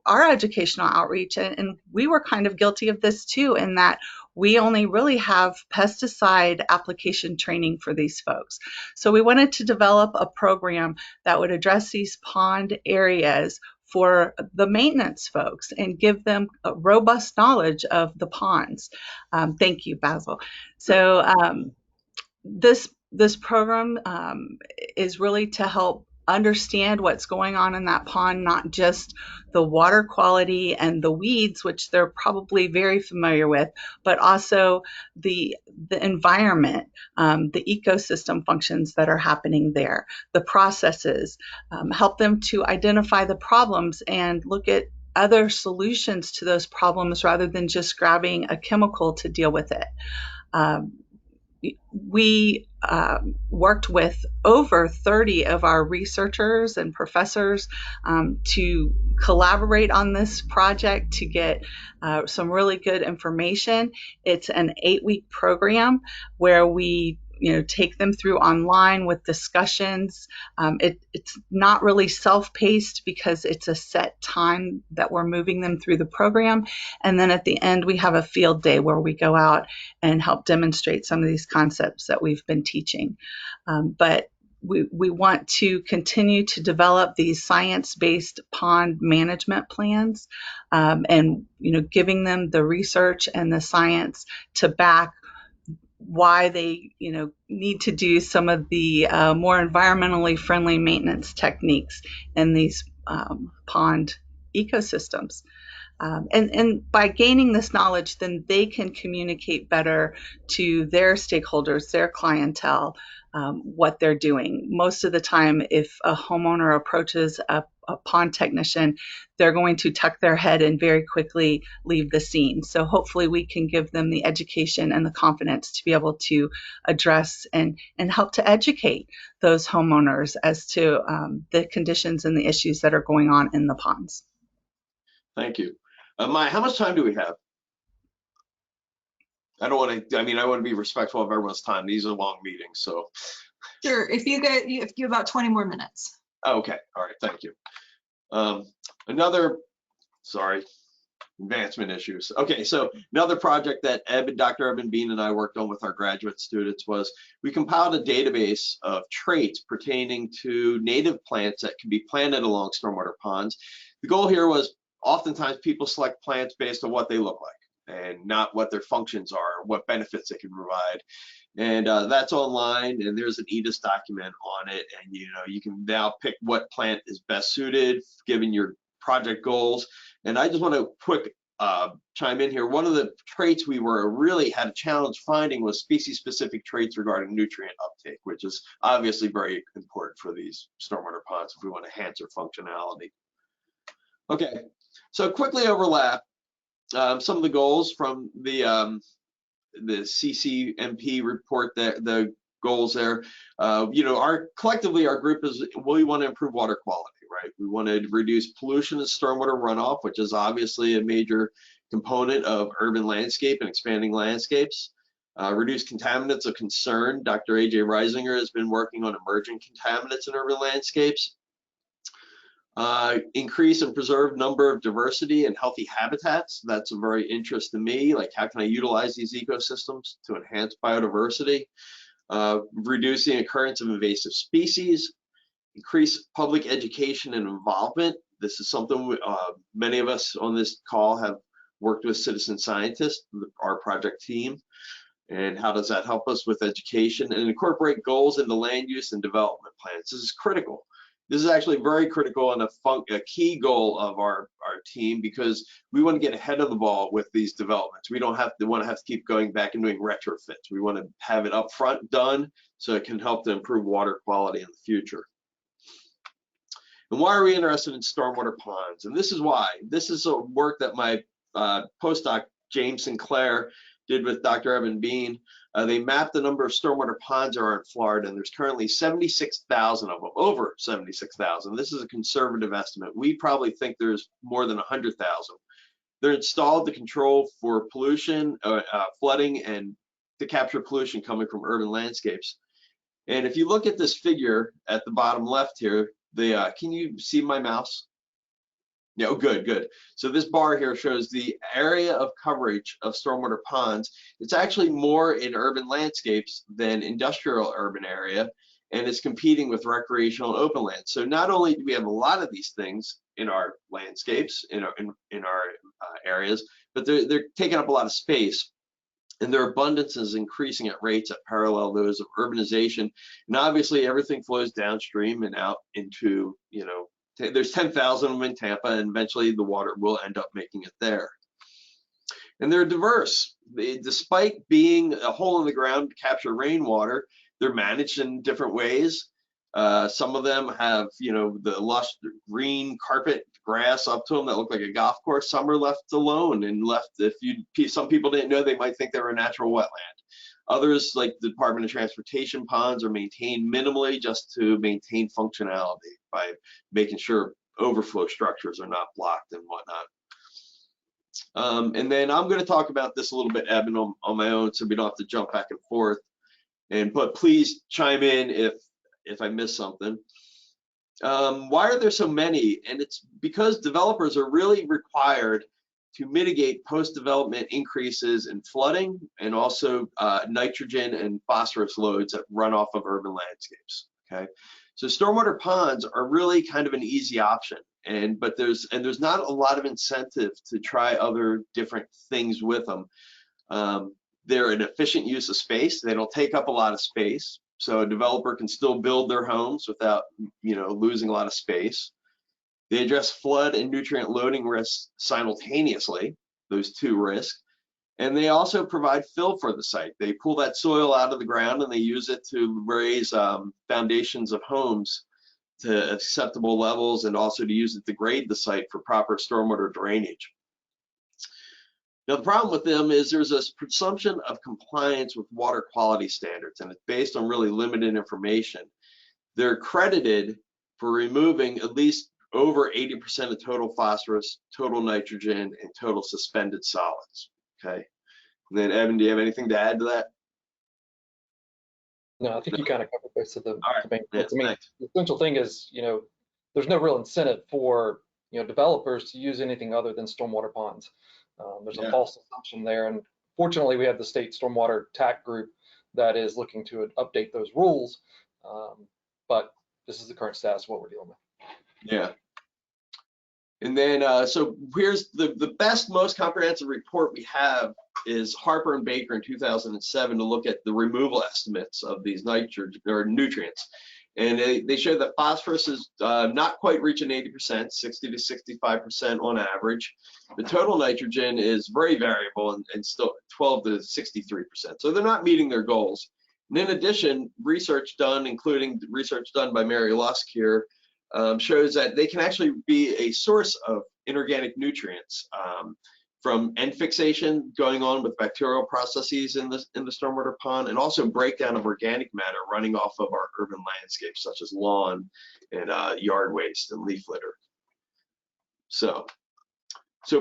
our educational outreach, and we were kind of guilty of this too, in that we only really have pesticide application training for these folks. So we wanted to develop a program that would address these pond areas for the maintenance folks and give them a robust knowledge of the ponds. Thank you, Basil. So this program is really to help understand what's going on in that pond, not just the water quality and the weeds, which they're probably very familiar with, but also the environment, the ecosystem functions that are happening there, the processes, help them to identify the problems and look at other solutions to those problems rather than just grabbing a chemical to deal with it. We worked with over 30 of our researchers and professors to collaborate on this project to get some really good information. It's an 8-week program where we take them through online with discussions. It's not really self-paced because it's a set time that we're moving them through the program. And then at the end, we have a field day where we go out and help demonstrate some of these concepts that we've been teaching. But we want to continue to develop these science-based pond management plans, and giving them the research and the science to back why they need to do some of the more environmentally friendly maintenance techniques in these pond ecosystems. And by gaining this knowledge, then they can communicate better to their stakeholders, their clientele, what they're doing. Most of the time, if a homeowner approaches a pond technician, they're going to tuck their head and very quickly leave the scene. So hopefully we can give them the education and the confidence to be able to address and help to educate those homeowners as to the conditions and the issues that are going on in the ponds. Thank you. Maya, how much time do we have? I want to be respectful of everyone's time. These are long meetings, so. Sure, if you about 20 more minutes. Okay, all right, thank you. Advancement issues. Okay, so another project that Dr. Evan Bean and I worked on with our graduate students was we compiled a database of traits pertaining to native plants that can be planted along stormwater ponds. The goal here was oftentimes people select plants based on what they look like and not what their functions are, what benefits they can provide. And that's online, and there's an EDIS document on it, and you can now pick what plant is best suited given your project goals. And I just want to quick chime in here. One of the traits we really had a challenge finding was species-specific traits regarding nutrient uptake, which is obviously very important for these stormwater ponds if we want to enhance their functionality. Okay, so quickly overlap some of the goals from the CCMP report, that the goals there. You know, collectively our group is, we want to improve water quality, right? We want to reduce pollution and stormwater runoff, which is obviously a major component of urban landscape and expanding landscapes. Reduce contaminants of concern. Dr. A.J. Reisinger has been working on emerging contaminants in urban landscapes. Increase and preserve number of diversity and healthy habitats. That's of very interest to me. Like, how can I utilize these ecosystems to enhance biodiversity? Reduce the occurrence of invasive species. Increase public education and involvement. This is something many of us on this call have worked with citizen scientists, our project team. And how does that help us with education? And incorporate goals into land use and development plans. This is critical. This is actually very critical and a key goal of our team, because we want to get ahead of the ball with these developments. We don't have to keep going back and doing retrofits. We want to have it up front done so it can help to improve water quality in the future. And why are we interested in stormwater ponds? And this is why. This is a work that my postdoc, James Sinclair, did with Dr. Evan Bean. They mapped the number of stormwater ponds that are in Florida, and there's currently 76,000 of them, over 76,000. This is a conservative estimate. We probably think there's more than 100,000. They're installed to control for pollution, flooding, and to capture pollution coming from urban landscapes. And if you look at this figure at the bottom left here, can you see my mouse? Yeah, oh, good, good. So this bar here shows the area of coverage of stormwater ponds. It's actually more in urban landscapes than industrial urban area, and it's competing with recreational and open land. So not only do we have a lot of these things in our landscapes, in our areas, but they're taking up a lot of space, and their abundance is increasing at rates that parallel those of urbanization. And obviously everything flows downstream and out into, you know, there's 10,000 of them in Tampa, and eventually the water will end up making it there. And they're diverse. Despite being a hole in the ground to capture rainwater, they're managed in different ways. Some of them have, you know, the lush green carpet grass up to them that look like a golf course. Some are left alone and left, some people didn't know, they might think they were a natural wetland. Others, like the Department of Transportation ponds, are maintained minimally just to maintain functionality by making sure overflow structures are not blocked and whatnot. And then I'm going to talk about this a little bit, Evan, on my own, so we don't have to jump back and forth. But please chime in if I miss something. Why are there so many? And it's because developers are really required to mitigate post-development increases in flooding and also nitrogen and phosphorus loads that run off of urban landscapes. Okay, so stormwater ponds are really kind of an easy option, but there's not a lot of incentive to try other different things with them. They're an efficient use of space. They don't take up a lot of space, so a developer can still build their homes without, you know, losing a lot of space. They address flood and nutrient loading risks simultaneously, those two risks, and they also provide fill for the site. They pull that soil out of the ground and they use it to raise foundations of homes to acceptable levels, and also to use it to grade the site for proper stormwater drainage. Now, the problem with them is there's a presumption of compliance with water quality standards, and it's based on really limited information. They're credited for removing at least over 80% of total phosphorus, total nitrogen, and total suspended solids. Okay. And then, Evan, do you have anything to add to that? No, I think you kind of covered most of the main points. Yeah, I mean, the essential thing is, you know, there's no real incentive for, you know, developers to use anything other than stormwater ponds. There's a false assumption there, and fortunately, we have the state stormwater TAC group that is looking to update those rules. But this is the current status of what we're dealing with. Yeah. And then, so here's the best, most comprehensive report we have is Harper and Baker in 2007 to look at the removal estimates of these nitrogen or nutrients. And they show that phosphorus is not quite reaching 80%, 60 to 65% on average. The total nitrogen is very variable and still 12 to 63%. So they're not meeting their goals. And in addition, research done, including research done by Mary Lusk here, shows that they can actually be a source of inorganic nutrients from end fixation going on with bacterial processes in the stormwater pond, and also breakdown of organic matter running off of our urban landscapes, such as lawn and yard waste and leaf litter. So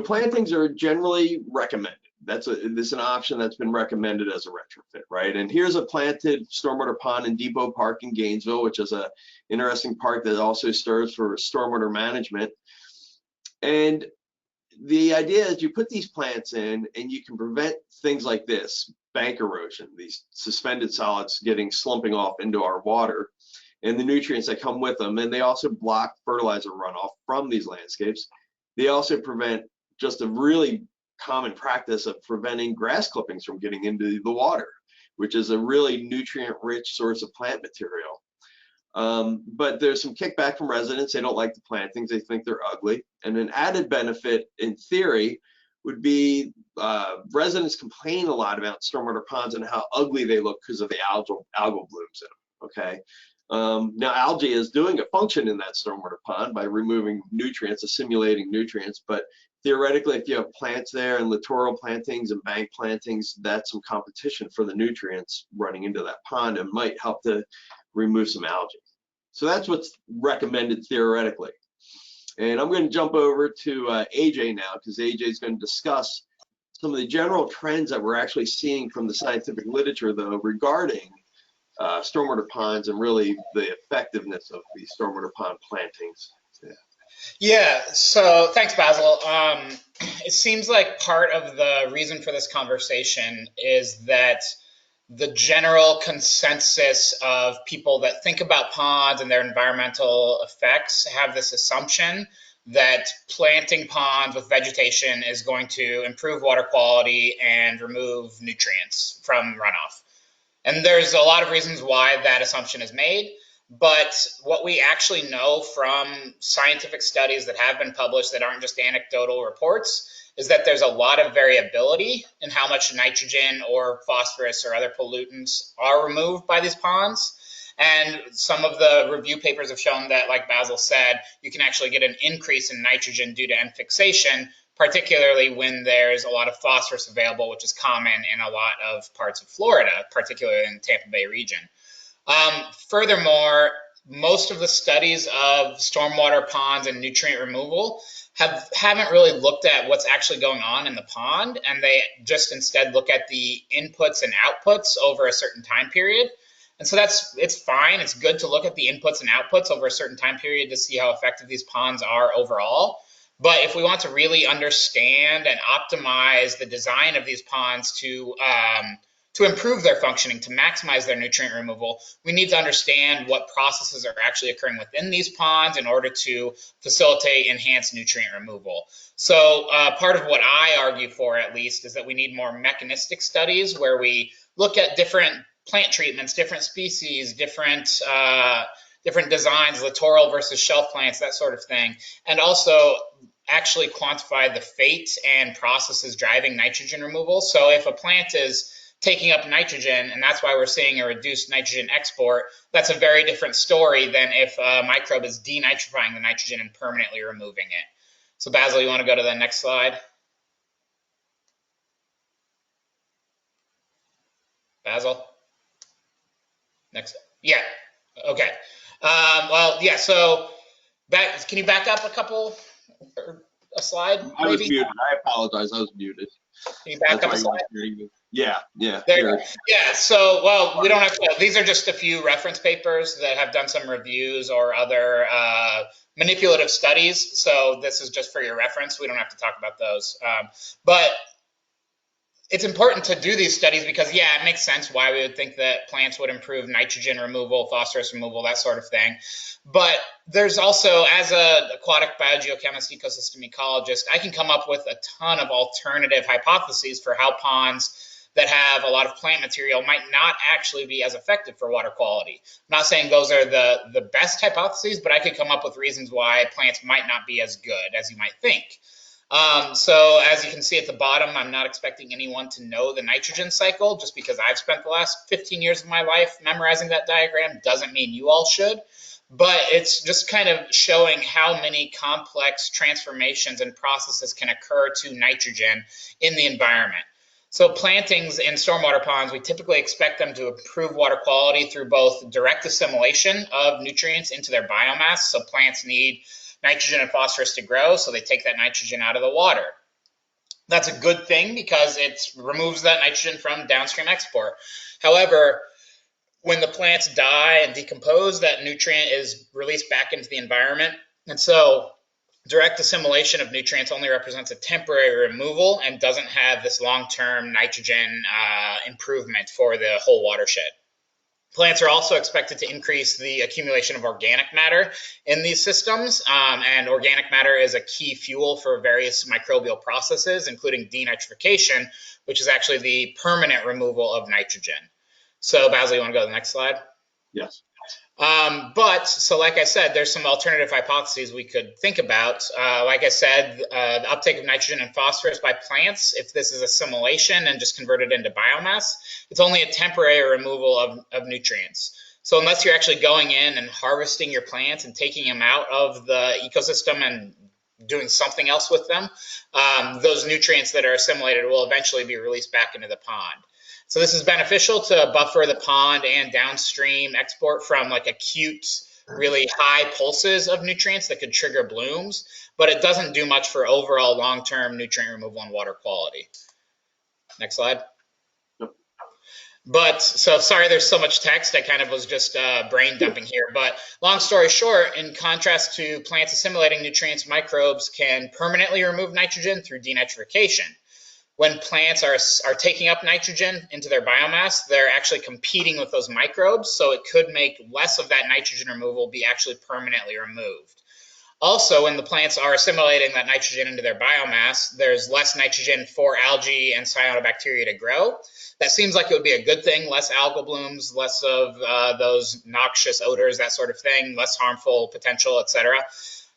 plantings are generally recommended. This is an option that's been recommended as a retrofit, right? And here's a planted stormwater pond in Depot Park in Gainesville, which is a interesting park that also serves for stormwater management. And the idea is you put these plants in and you can prevent things like this, bank erosion, these suspended solids slumping off into our water and the nutrients that come with them. And they also block fertilizer runoff from these landscapes. They also prevent just a really common practice of preventing grass clippings from getting into the water, which is a really nutrient-rich source of plant material. But there's some kickback from residents. They don't like the plantings. They think they're ugly. And an added benefit, in theory, would be residents complain a lot about stormwater ponds and how ugly they look because of the algal blooms in them, okay? Now, algae is doing a function in that stormwater pond by removing nutrients, assimilating nutrients, but theoretically, if you have plants there and littoral plantings and bank plantings, that's some competition for the nutrients running into that pond and might help to remove some algae. So that's what's recommended theoretically. And I'm going to jump over to AJ now, because AJ is going to discuss some of the general trends that we're actually seeing from the scientific literature, though, regarding stormwater ponds and really the effectiveness of these stormwater pond plantings. Yeah, so thanks, Basil. It seems like part of the reason for this conversation is that the general consensus of people that think about ponds and their environmental effects have this assumption that planting ponds with vegetation is going to improve water quality and remove nutrients from runoff. And there's a lot of reasons why that assumption is made. But what we actually know from scientific studies that have been published that aren't just anecdotal reports is that there's a lot of variability in how much nitrogen or phosphorus or other pollutants are removed by these ponds. And some of the review papers have shown that, like Basil said, you can actually get an increase in nitrogen due to end fixation, particularly when there's a lot of phosphorus available, which is common in a lot of parts of Florida, particularly in the Tampa Bay region. Furthermore, most of the studies of stormwater ponds and nutrient removal haven't really looked at what's actually going on in the pond, and they just instead look at the inputs and outputs over a certain time period. And so it's fine. It's good to look at the inputs and outputs over a certain time period to see how effective these ponds are overall. But if we want to really understand and optimize the design of these ponds to improve their functioning, to maximize their nutrient removal, we need to understand what processes are actually occurring within these ponds in order to facilitate enhanced nutrient removal. So part of what I argue for, at least, is that we need more mechanistic studies where we look at different plant treatments, different species, different designs, littoral versus shelf plants, that sort of thing, and also actually quantify the fate and processes driving nitrogen removal. So if a plant is taking up nitrogen, and that's why we're seeing a reduced nitrogen export, that's a very different story than if a microbe is denitrifying the nitrogen and permanently removing it. So Basil, you want to go to the next slide? Basil? Next. Yeah. Okay. Well, yeah, so can you back up a slide, maybe? I was muted. I apologize. I was muted. Can you back up a slide? Yeah. There. Yeah, so, well, we don't have to, these are just a few reference papers that have done some reviews or other manipulative studies. So this is just for your reference. We don't have to talk about those. But it's important to do these studies because, yeah, it makes sense why we would think that plants would improve nitrogen removal, phosphorus removal, that sort of thing. But there's also, as an aquatic biogeochemist, ecosystem ecologist, I can come up with a ton of alternative hypotheses for how ponds that have a lot of plant material might not actually be as effective for water quality. I'm not saying those are the best hypotheses, but I could come up with reasons why plants might not be as good as you might think. So as you can see at the bottom, I'm not expecting anyone to know the nitrogen cycle. Just because I've spent the last 15 years of my life memorizing that diagram doesn't mean you all should. but it's just kind of showing how many complex transformations and processes can occur to nitrogen in the environment. So plantings in stormwater ponds, we typically expect them to improve water quality through both direct assimilation of nutrients into their biomass. So plants need nitrogen and phosphorus to grow, so they take that nitrogen out of the water. That's a good thing because it removes that nitrogen from downstream export. However, when the plants die and decompose, that nutrient is released back into the environment. And so direct assimilation of nutrients only represents a temporary removal and doesn't have this long-term nitrogen improvement for the whole watershed. Plants are also expected to increase the accumulation of organic matter in these systems, and organic matter is a key fuel for various microbial processes, including denitrification, which is actually the permanent removal of nitrogen. So Basil, you want to go to the next slide? Yes. So like I said, there's some alternative hypotheses we could think about. Like I said, the uptake of nitrogen and phosphorus by plants, if this is assimilation and just converted into biomass, it's only a temporary removal of nutrients. So unless you're actually going in and harvesting your plants and taking them out of the ecosystem and doing something else with them, those nutrients that are assimilated will eventually be released back into the pond. So this is beneficial to buffer the pond and downstream export from like acute, really high pulses of nutrients that could trigger blooms, but it doesn't do much for overall long-term nutrient removal and water quality. Next slide. But so sorry, there's so much text. I kind of was just brain dumping here. But long story short, in contrast to plants assimilating nutrients, microbes can permanently remove nitrogen through denitrification. When plants are taking up nitrogen into their biomass, they're actually competing with those microbes, so it could make less of that nitrogen removal be actually permanently removed. Also, when the plants are assimilating that nitrogen into their biomass, there's less nitrogen for algae and cyanobacteria to grow. That seems like it would be a good thing, less algal blooms, less of those noxious odors, that sort of thing, less harmful potential, etc.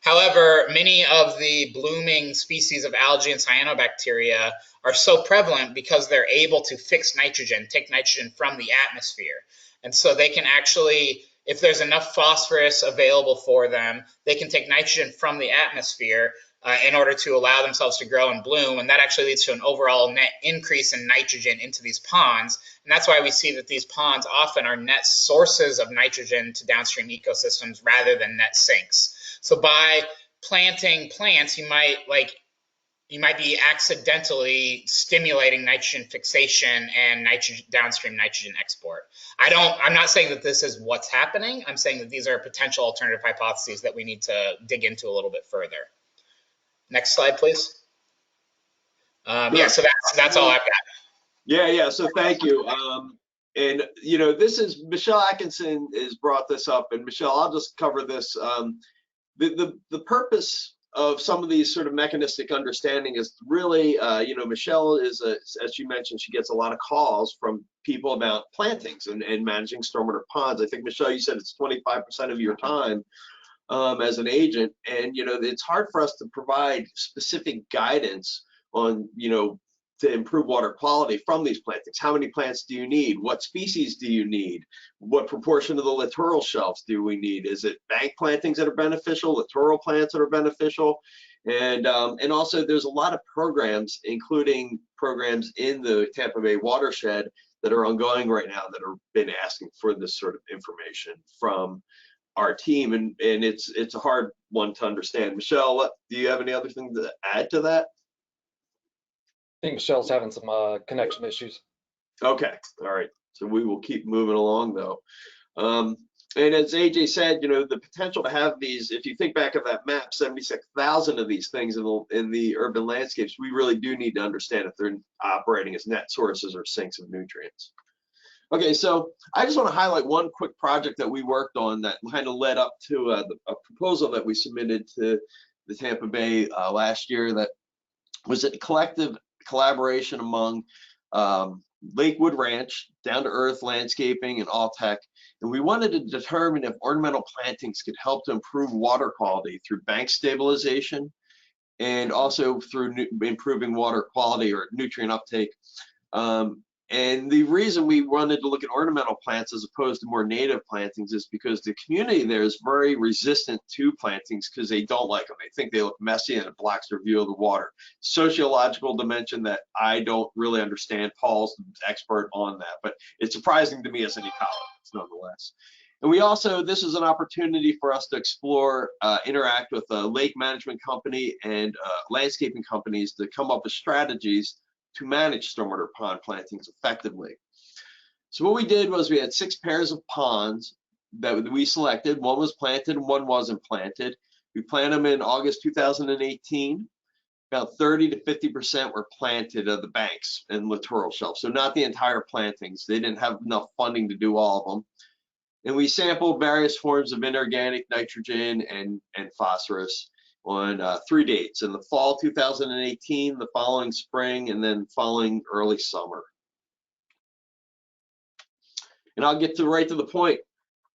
However, many of the blooming species of algae and cyanobacteria are so prevalent because they're able to fix nitrogen, take nitrogen from the atmosphere. And so they can actually, if there's enough phosphorus available for them, they can take nitrogen from the atmosphere in order to allow themselves to grow and bloom. And that actually leads to an overall net increase in nitrogen into these ponds. And that's why we see that these ponds often are net sources of nitrogen to downstream ecosystems rather than net sinks. So by planting plants, you might be accidentally stimulating nitrogen fixation and downstream nitrogen export. I'm not saying that this is what's happening. I'm saying that these are potential alternative hypotheses that we need to dig into a little bit further. Next slide, please. Yeah, so that's all I've got. Yeah. So thank you. And this is Michelle Atkinson has brought this up, and Michelle, I'll just cover this. The purpose of some of these sort of mechanistic understanding is really, Michelle is, as you mentioned, she gets a lot of calls from people about plantings and managing stormwater ponds. I think, Michelle, you said it's 25% of your time as an agent, and it's hard for us to provide specific guidance on, to improve water quality from these plantings. How many plants do you need? What species do you need? What proportion of the littoral shelves do we need? Is it bank plantings that are beneficial, littoral plants that are beneficial? And also there's a lot of programs, including programs in the Tampa Bay watershed that are ongoing right now that have been asking for this sort of information from our team, and it's a hard one to understand. Michelle, do you have any other thing to add to that? I think Michelle's having some connection issues. Okay, all right. So we will keep moving along though. And as AJ said, the potential to have these, if you think back of that map, 76,000 of these things in the urban landscapes, we really do need to understand if they're operating as net sources or sinks of nutrients. Okay, so I just want to highlight one quick project that we worked on that kind of led up to a proposal that we submitted to the Tampa Bay last year that was a collective collaboration among Lakewood Ranch, Down to Earth Landscaping, and Alltech. And we wanted to determine if ornamental plantings could help to improve water quality through bank stabilization and also through improving water quality or nutrient uptake. And the reason we wanted to look at ornamental plants as opposed to more native plantings is because the community there is very resistant to plantings because they don't like them. They think they look messy and it blocks their view of the water. Sociological dimension that I don't really understand. Paul's the expert on that, but it's surprising to me as an ecologist nonetheless. And we also, this is an opportunity for us to explore, interact with a lake management company and landscaping companies to come up with strategies to manage stormwater pond plantings effectively. So what we did was we had 6 pairs of ponds that we selected. One was planted and one wasn't planted. We planted them in August 2018. About 30 to 50% were planted of the banks and littoral shelf. So not the entire plantings. They didn't have enough funding to do all of them. And we sampled various forms of inorganic nitrogen and phosphorus on 3 dates, in the fall 2018, the following spring, and then following early summer. And I'll get right to the point.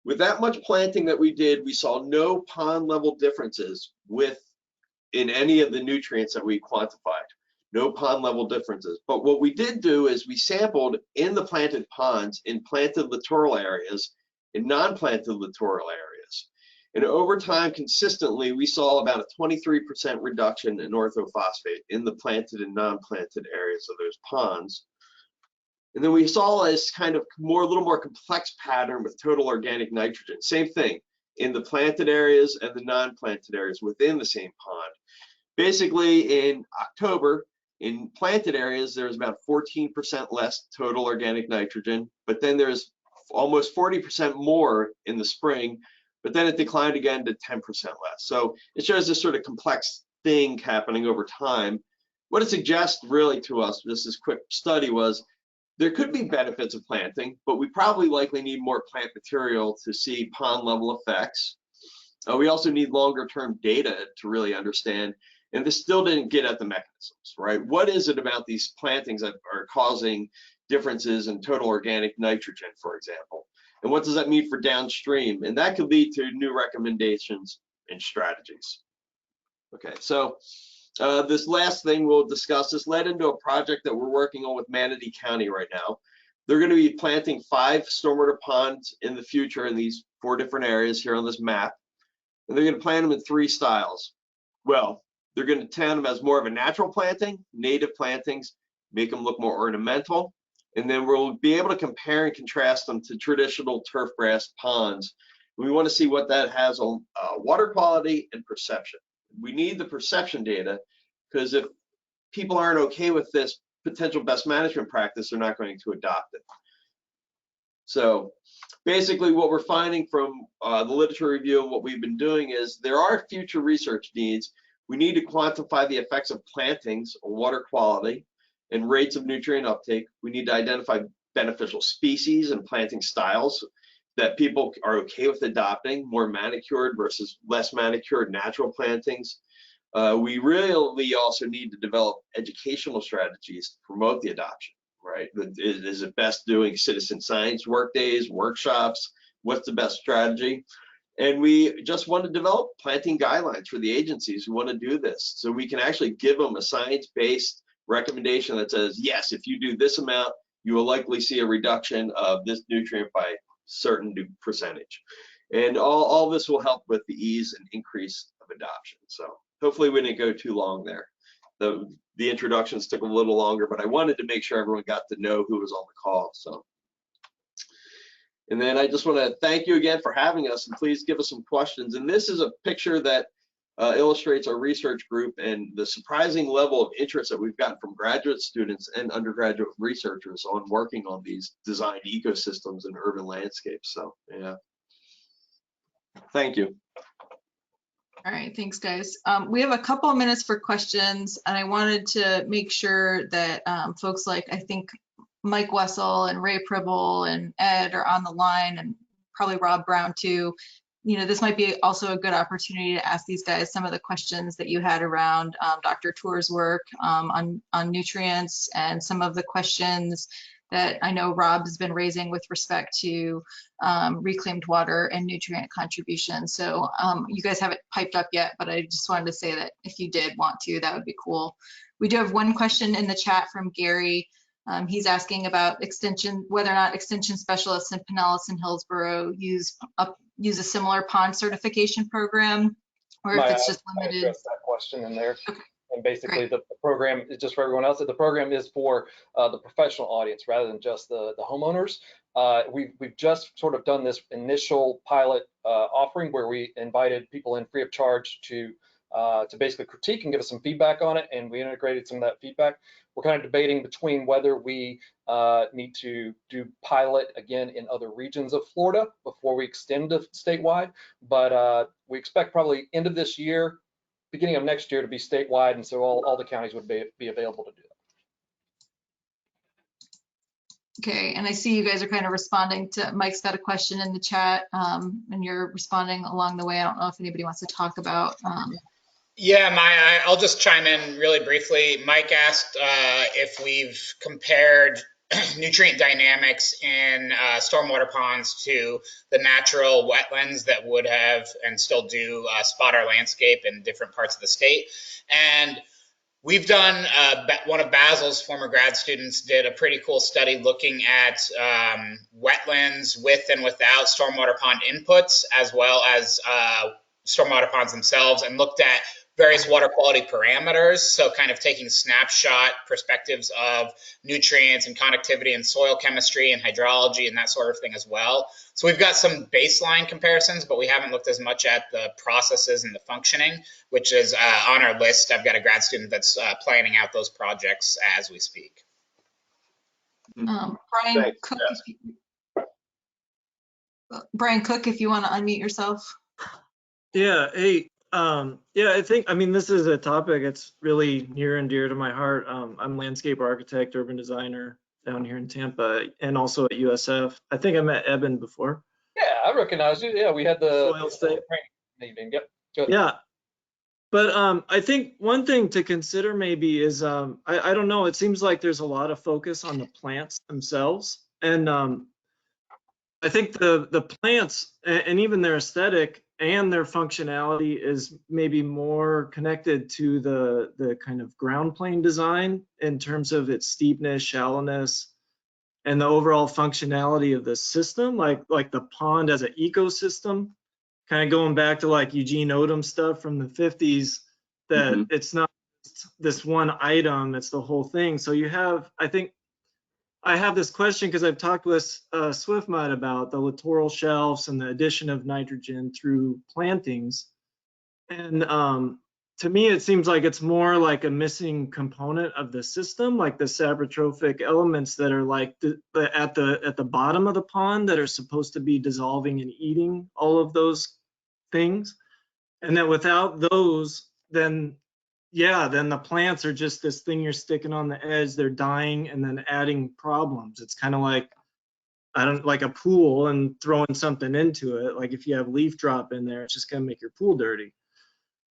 With that much planting that we did, we saw no pond level differences in any of the nutrients that we quantified. No pond level differences. But what we did do is we sampled in the planted ponds in planted littoral areas and non-planted littoral areas. And over time, consistently, we saw about a 23% reduction in orthophosphate in the planted and non-planted areas of those ponds. And then we saw this kind of a little more complex pattern with total organic nitrogen. Same thing in the planted areas and the non-planted areas within the same pond. Basically, in October, in planted areas, there's about 14% less total organic nitrogen, but then there's almost 40% more in the spring, but then it declined again to 10% less. So it shows this sort of complex thing happening over time. What it suggests really to us, this quick study, was there could be benefits of planting, but we probably likely need more plant material to see pond level effects. We also need longer term data to really understand, and this still didn't get at the mechanisms, right? What is it about these plantings that are causing differences in total organic nitrogen, for example? And what does that mean for downstream? And that could lead to new recommendations and strategies. Okay, so this last thing we'll discuss, this led into a project that we're working on with Manatee County right now. They're going to be planting 5 stormwater ponds in the future in these 4 different areas here on this map. And they're going to plant them in 3 styles. Well, they're going to plant them as more of a natural planting, native plantings, make them look more ornamental. And then we'll be able to compare and contrast them to traditional turf grass ponds. We want to see what that has on water quality and perception. We need the perception data, because if people aren't okay with this potential best management practice, they're not going to adopt it. So basically what we're finding from the literature review and what we've been doing is there are future research needs. We need to quantify the effects of plantings on water quality and rates of nutrient uptake. We need to identify beneficial species and planting styles that people are okay with adopting, more manicured versus less manicured natural plantings. We really also need to develop educational strategies to promote the adoption, right? Is it best doing citizen science work days, workshops? What's the best strategy? And we just want to develop planting guidelines for the agencies who want to do this, so we can actually give them a science-based recommendation that says, yes, if you do this amount, you will likely see a reduction of this nutrient by a certain percentage. And all this will help with the ease and increase of adoption. So hopefully we didn't go too long there. The introductions took a little longer, but I wanted to make sure everyone got to know who was on the call. So, and then I just want to thank you again for having us, and please give us some questions. And this is a picture that illustrates our research group and the surprising level of interest that we've gotten from graduate students and undergraduate researchers on working on these designed ecosystems and urban landscapes. So yeah, thank you. All right, thanks guys. We have a couple of minutes for questions, and I wanted to make sure that folks like, I think Mike Wessel and Ray Pribble and Ed are on the line, and probably Rob Brown too. You know, this might be also a good opportunity to ask these guys some of the questions that you had around Dr. Tour's work on nutrients, and some of the questions that I know Rob has been raising with respect to reclaimed water and nutrient contribution. So you guys haven't piped up yet, but I just wanted to say that if you did want to, that would be cool. We do have one question in the chat from Gary. He's asking about extension, whether or not extension specialists in Pinellas and Hillsborough use a similar pond certification program, or if it's just I limited. addressed that question in there. Okay. And basically the program is just for everyone else. The program is for the professional audience rather than just the homeowners. We've just sort of done this initial pilot offering where we invited people in free of charge to basically critique and give us some feedback on it, and we integrated some of that feedback. We're kind of debating between whether we need to do pilot again in other regions of Florida before we extend to statewide, but we expect probably end of this year, beginning of next year to be statewide, and so all the counties would be available to do that. Okay, and I see you guys are kind of responding to, Mike's got a question in the chat, and you're responding along the way. I don't know if anybody wants to talk about. Yeah, I'll just chime in really briefly. Mike asked if we've compared nutrient dynamics in stormwater ponds to the natural wetlands that would have and still do spot our landscape in different parts of the state. And we've done, one of Basil's former grad students did a pretty cool study looking at wetlands with and without stormwater pond inputs, as well as stormwater ponds themselves, and looked at various water quality parameters. So kind of taking snapshot perspectives of nutrients and connectivity and soil chemistry and hydrology and that sort of thing as well. So we've got some baseline comparisons, but we haven't looked as much at the processes and the functioning, which is on our list. I've got a grad student that's planning out those projects as we speak. Brian Cook, if you want to unmute yourself. Yeah, hey, yeah, I mean, this is a topic that's really near and dear to my heart. I'm landscape architect, urban designer down here in Tampa, and also at USF. I think I met Eben before. Yeah, I recognize you. Yeah, we had the Soil state meeting. Yep. Good. Yeah, but I think one thing to consider maybe is, I don't know, it seems like there's a lot of focus on the plants themselves, and I think the plants and even their aesthetic and their functionality is maybe more connected to the kind of ground plane design in terms of its steepness, shallowness, and the overall functionality of the system, like the pond as an ecosystem, kind of going back to like Eugene Odom stuff from the 50s, that it's not this one item, it's the whole thing. So you have, I think, I have this question because I've talked with SwiftMud about the littoral shelves and the addition of nitrogen through plantings. And to me, it seems like it's more like a missing component of the system, like the saprotrophic elements that are like at the bottom of the pond that are supposed to be dissolving and eating all of those things. And that without those, then the plants are just this thing you're sticking on the edge. They're dying and then adding problems. It's kind of like, like a pool and throwing something into it. Like if you have leaf drop in there, it's just gonna make your pool dirty.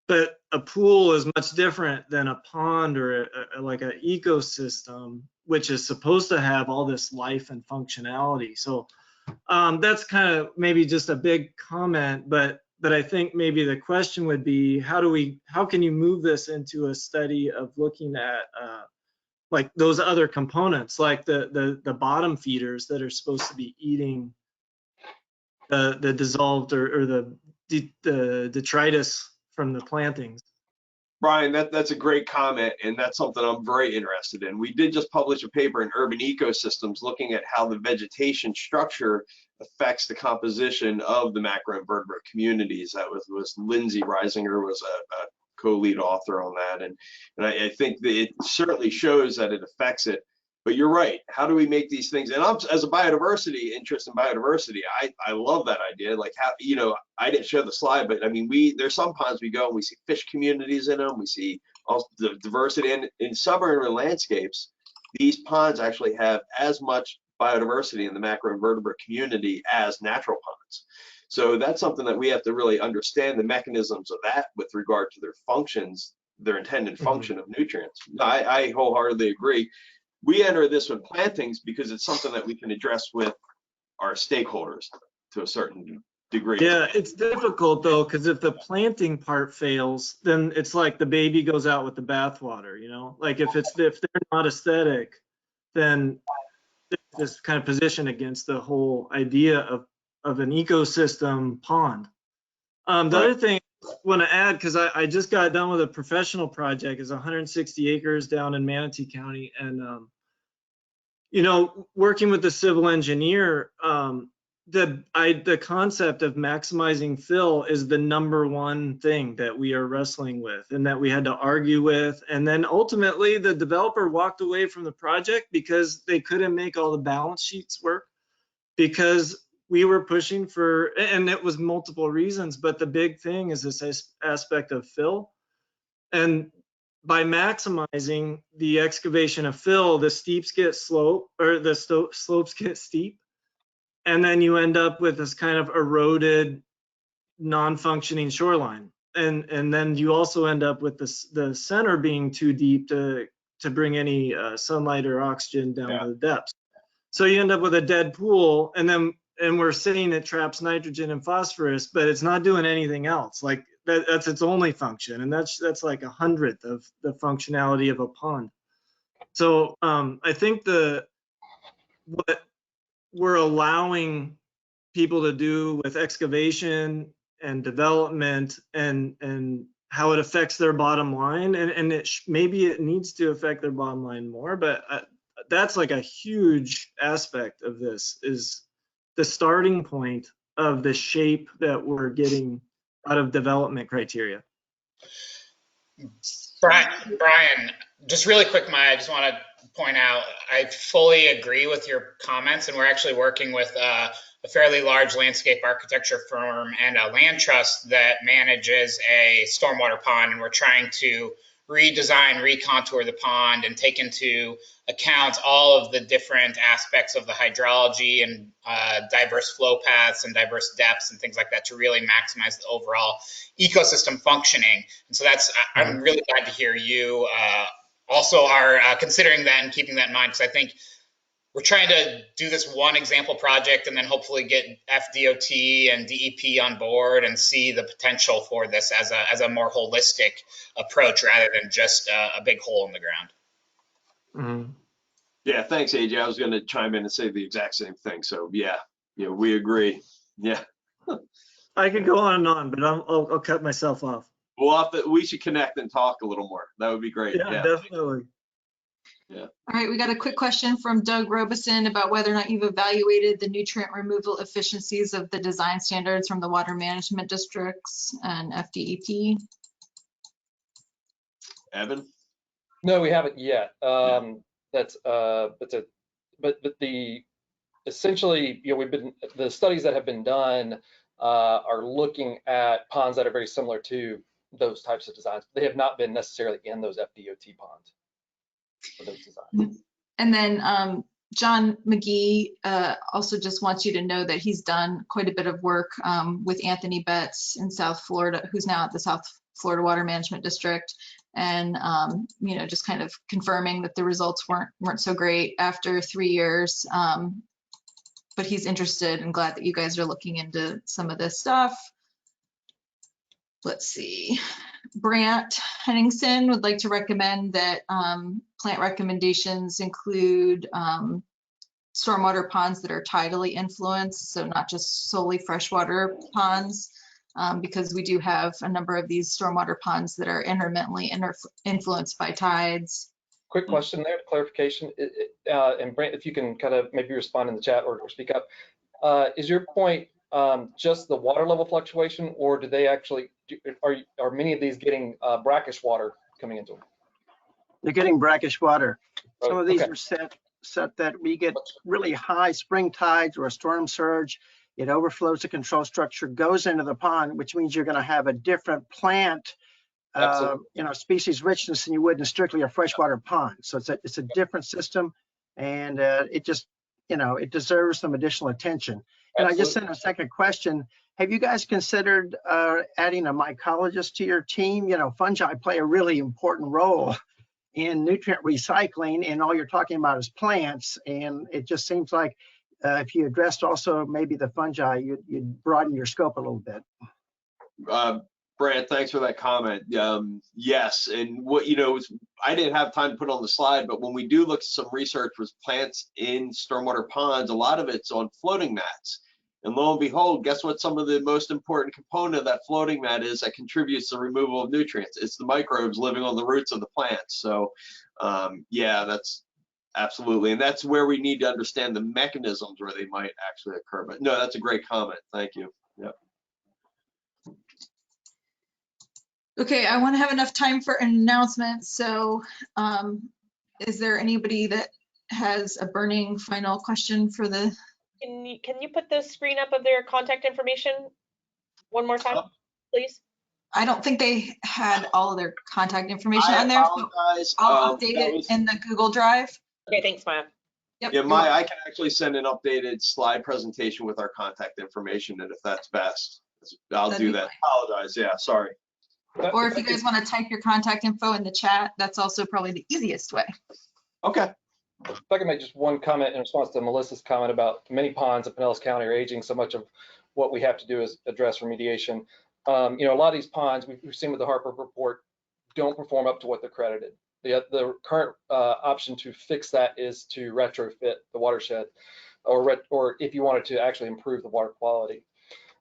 But a pool is much different than a pond or like an ecosystem, which is supposed to have all this life and functionality. So that's kind of maybe just a big comment, but I think maybe the question would be, how can you move this into a study of looking at like those other components, like the bottom feeders that are supposed to be eating the dissolved or the detritus from the plantings. Brian, that's a great comment, and that's something I'm very interested in. We did just publish a paper in Urban Ecosystems looking at how the vegetation structure affects the composition of the macroinvertebrate communities. That was Lindsay Reisinger was a co-lead author on that, and I think that it certainly shows that it affects it. But you're right. How do we make these things? And I'm, as a biodiversity interest in biodiversity, I love that idea. Like how, you know, I didn't show the slide, but I mean, there's some ponds we go and we see fish communities in them. We see all the diversity, and in suburban landscapes, these ponds actually have as much biodiversity in the macroinvertebrate community as natural ponds. So that's something that we have to really understand the mechanisms of that with regard to their functions, their intended function of nutrients. I wholeheartedly agree. We enter this with plantings because it's something that we can address with our stakeholders to a certain degree. Yeah, it's difficult though, because if the planting part fails, then it's like the baby goes out with the bathwater, you know? Like if they're not aesthetic, then this kind of position against the whole idea of an ecosystem pond. The other thing I want to add, because I just got done with a professional project, is 160 acres down in Manatee County, and you know, working with the civil engineer, the concept of maximizing fill is the #1 thing that we are wrestling with and that we had to argue with. And then ultimately the developer walked away from the project because they couldn't make all the balance sheets work, because we were pushing for, and it was multiple reasons, but the big thing is this aspect of fill. And by maximizing the excavation of fill, the steeps get slope, or the slopes get steep, and then you end up with this kind of eroded, non-functioning shoreline. And then you also end up with the center being too deep to bring any sunlight or oxygen down to the depths. So you end up with a dead pool, and we're saying it traps nitrogen and phosphorus, but it's not doing anything else. Like that's its only function, and that's like 100th of the functionality of a pond. So I think what we're allowing people to do with excavation and development and how it affects their bottom line, and maybe it needs to affect their bottom line more, but that's like a huge aspect of this, is the starting point of the shape that we're getting out of development criteria. Brian, just really quick, Maya, I just want to point out, I fully agree with your comments, and we're actually working with a fairly large landscape architecture firm and a land trust that manages a stormwater pond, and we're trying to redesign, recontour the pond and take into account all of the different aspects of the hydrology and diverse flow paths and diverse depths and things like that to really maximize the overall ecosystem functioning. And so I'm really glad to hear you also are considering that and keeping that in mind, because I think we're trying to do this one example project and then hopefully get FDOT and DEP on board and see the potential for this as a more holistic approach rather than just a big hole in the ground. Yeah, thanks, AJ. I was going to chime in and say the exact same thing. So yeah, we agree. Yeah. I could go on and on, but I'll cut myself off. We should connect and talk a little more. That would be great. Yeah, definitely. Yeah. All right, we got a quick question from Doug Robeson about whether or not you've evaluated the nutrient removal efficiencies of the design standards from the water management districts and FDEP. Evan? No, we haven't yet. Essentially, the studies that have been done are looking at ponds that are very similar to those types of designs. They have not been necessarily in those FDOT ponds for those designs. And then John McGee also just wants you to know that he's done quite a bit of work with Anthony Betts in South Florida, who's now at the South Florida Water Management District, and just kind of confirming that the results weren't so great after 3 years. But he's interested and glad that you guys are looking into some of this stuff. Let's see. Brant Henningsen would like to recommend that plant recommendations include stormwater ponds that are tidally influenced, so not just solely freshwater ponds, because we do have a number of these stormwater ponds that are intermittently influenced by tides. Quick question there, clarification, and Brant, if you can kind of maybe respond in the chat or speak up. Is your point just the water level fluctuation, or do they actually, are many of these getting brackish water coming into them? They're getting brackish water. Some of these are set that we get really high spring tides or a storm surge. It overflows the control structure, goes into the pond, which means you're going to have a different plant species richness than you would in strictly a freshwater pond. So it's a different system, and it just, it deserves some additional attention. And I just sent a second question. Have you guys considered adding a mycologist to your team? Fungi play a really important role in nutrient recycling, and all you're talking about is plants. And it just seems like if you addressed also maybe the fungi, you'd broaden your scope a little bit. Brant, thanks for that comment. Yes, and what I didn't have time to put on the slide, but when we do look at some research with plants in stormwater ponds, a lot of it's on floating mats. And lo and behold, guess what some of the most important component of that floating mat is that contributes to removal of nutrients? It's the microbes living on the roots of the plants. So yeah, that's absolutely. And that's where we need to understand the mechanisms where they might actually occur. But no, that's a great comment. Thank you. Yep. Okay, I want to have enough time for an announcement. So is there anybody that has a burning final question for the? Can you put the screen up of their contact information one more time, please? I don't think they had all of their contact information on there. I apologize. So I'll update it in the Google Drive. Okay, thanks, Maya. Yep, yeah, Maya, I can actually send an updated slide presentation with our contact information, and if that's best, I'll do that. Apologize. Yeah, sorry. Or if you guys want to type your contact info in the chat, that's also probably the easiest way. Okay. If I can make just one comment in response to Melissa's comment about many ponds in Pinellas County are aging, so much of what we have to do is address remediation. A lot of these ponds we've seen with the Harper report don't perform up to what they're credited. The current option to fix that is to retrofit the watershed, or if you wanted to actually improve the water quality.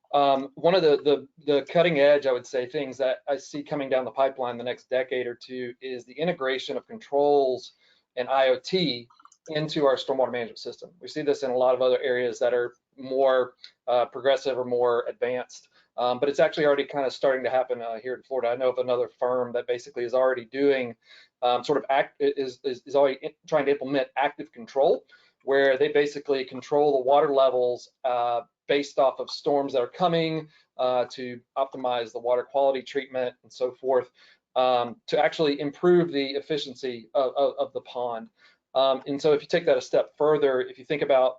One of the cutting edge, I would say, things that I see coming down the pipeline the next decade or two is the integration of controls and IoT into our stormwater management system. We see this in a lot of other areas that are more progressive or more advanced, but it's actually already kind of starting to happen here in Florida. I know of another firm that basically is already doing is already trying to implement active control, where they basically control the water levels based off of storms that are coming to optimize the water quality treatment and so forth, to actually improve the efficiency of the pond. And so if you take that a step further, if you think about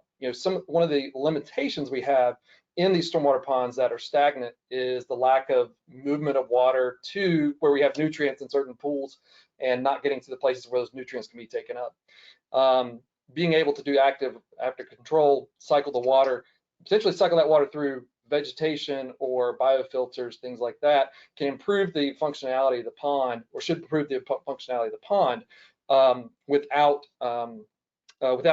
one of the limitations we have in these stormwater ponds that are stagnant is the lack of movement of water to where we have nutrients in certain pools and not getting to the places where those nutrients can be taken up. Being able to do active control, cycle the water, potentially cycle that water through vegetation or biofilters, things like that, can improve the functionality of the pond, or should improve the functionality of the pond without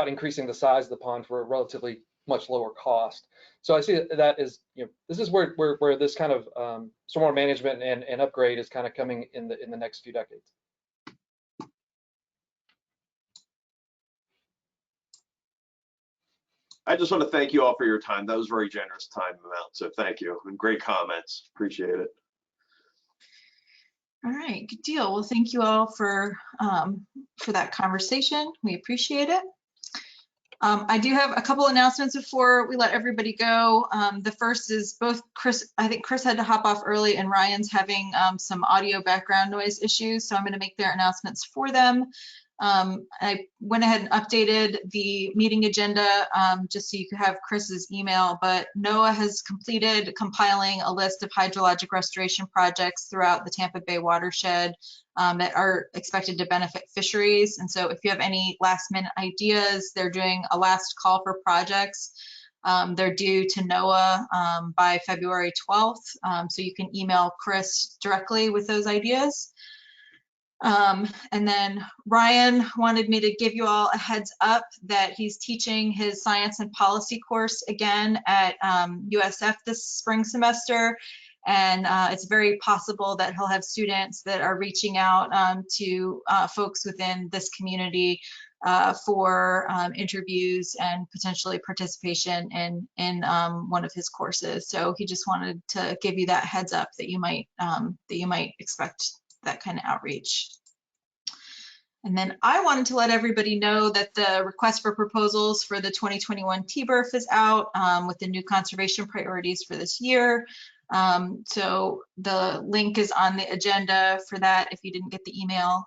increasing the size of the pond for a relatively much lower cost. So I see that as, this is where this kind of stormwater management and upgrade is kind of coming in the next few decades. I just want to thank you all for your time. That was very generous time amount, so thank you, and great comments. Appreciate it. All right, good deal. Well, thank you all for that conversation. We appreciate it. I do have a couple announcements before we let everybody go. The first is I think Chris had to hop off early, and Ryan's having some audio background noise issues, so I'm going to make their announcements for them. I went ahead and updated the meeting agenda just so you could have Chris's email, but NOAA has completed compiling a list of hydrologic restoration projects throughout the Tampa Bay watershed that are expected to benefit fisheries. And so if you have any last minute ideas, they're doing a last call for projects. They're due to NOAA by February 12th. So you can email Chris directly with those ideas. And then Ryan wanted me to give you all a heads up that he's teaching his science and policy course again at USF this spring semester. And it's very possible that he'll have students that are reaching out to folks within this community for interviews and potentially participation in one of his courses. So he just wanted to give you that heads up that you might expect that kind of outreach. And then I wanted to let everybody know that the request for proposals for the 2021 TBRF is out with the new conservation priorities for this year. So the link is on the agenda for that. If you didn't get the email,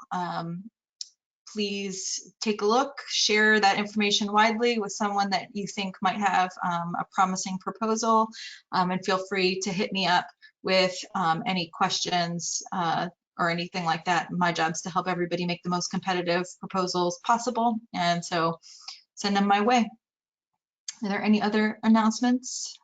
please take a look, share that information widely with someone that you think might have a promising proposal, and feel free to hit me up with any questions or anything like that. My job is to help everybody make the most competitive proposals possible, and so send them my way. Are there any other announcements?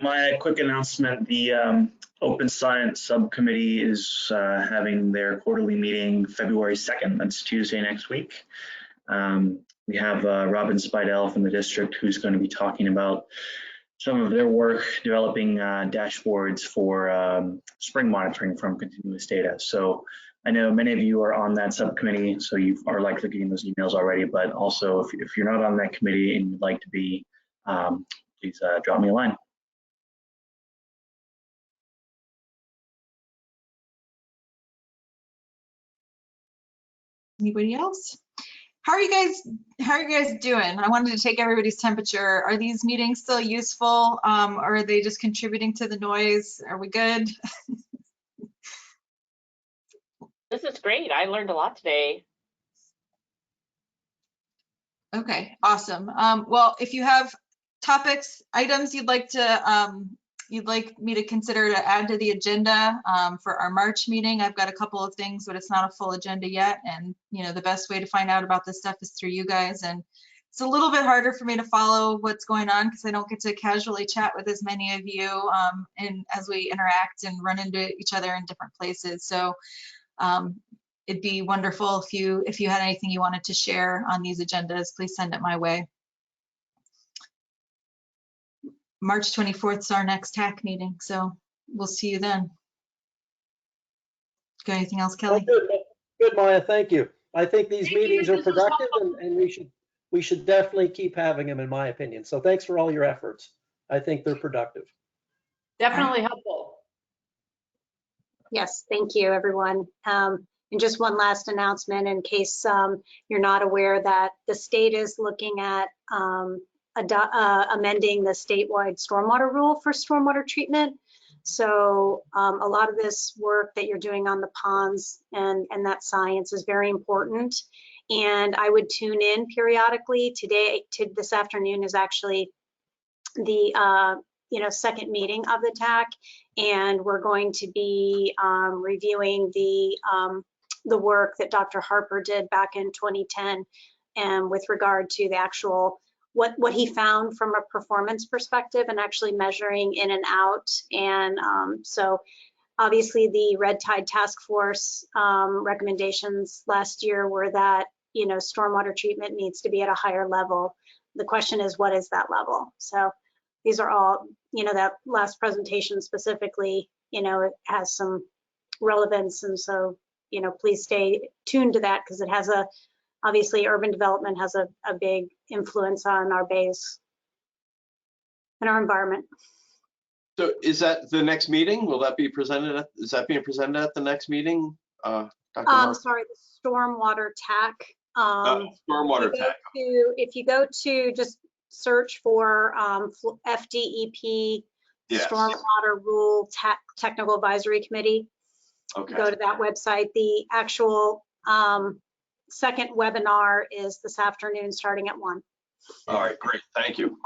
My quick announcement, the Open Science Subcommittee is having their quarterly meeting February 2nd. That's Tuesday next week. We have Robin Spidell from the district who's going to be talking about some of their work developing dashboards for spring monitoring from continuous data. So I know many of you are on that subcommittee, so you are likely getting those emails already, but also if you're not on that committee and you'd like to be, please drop me a line. Anybody else? How are you guys doing? I wanted to take everybody's temperature. Are these meetings still useful? Or are they just contributing to the noise? Are we good? This is great. I learned a lot today. Okay, awesome. Well, if you have topics, items you'd like me to consider to add to the agenda for our March meeting, I've got a couple of things, but it's not a full agenda yet. And the best way to find out about this stuff is through you guys. And it's a little bit harder for me to follow what's going on because I don't get to casually chat with as many of you and as we interact and run into each other in different places. So it'd be wonderful if you had anything you wanted to share on these agendas, please send it my way. March 24th is our next TAC meeting, so we'll see you then. Got anything else, Kelly? Good, Maya, thank you. I think these meetings are productive and we should definitely keep having them, in my opinion. So thanks for all your efforts. I think they're productive. Definitely helpful. Yes, thank you, everyone. And just one last announcement in case you're not aware that the state is looking at amending the statewide stormwater rule for stormwater treatment. So a lot of this work that you're doing on the ponds and that science is very important. And I would tune in periodically. This afternoon is actually the second meeting of the TAC, and we're going to be reviewing the work that Dr. Harper did back in 2010 and with regard to the actual what he found from a performance perspective and actually measuring in and out. And so obviously the Red Tide Task Force recommendations last year were that stormwater treatment needs to be at a higher level. The question is, what is that level? So these are all, that last presentation specifically, it has some relevance. And so, please stay tuned to that because it has obviously urban development has a big influence on our base and our environment. So is that the next meeting? Will that be presented? Is that being presented at the next meeting? Dr. Sorry, the stormwater TAC. Stormwater TAC. If you go to just search for FDEP Stormwater Rule Technical Advisory Committee. Okay. Go to that website. The actual second webinar is this afternoon starting at 1. All right, great. Thank you.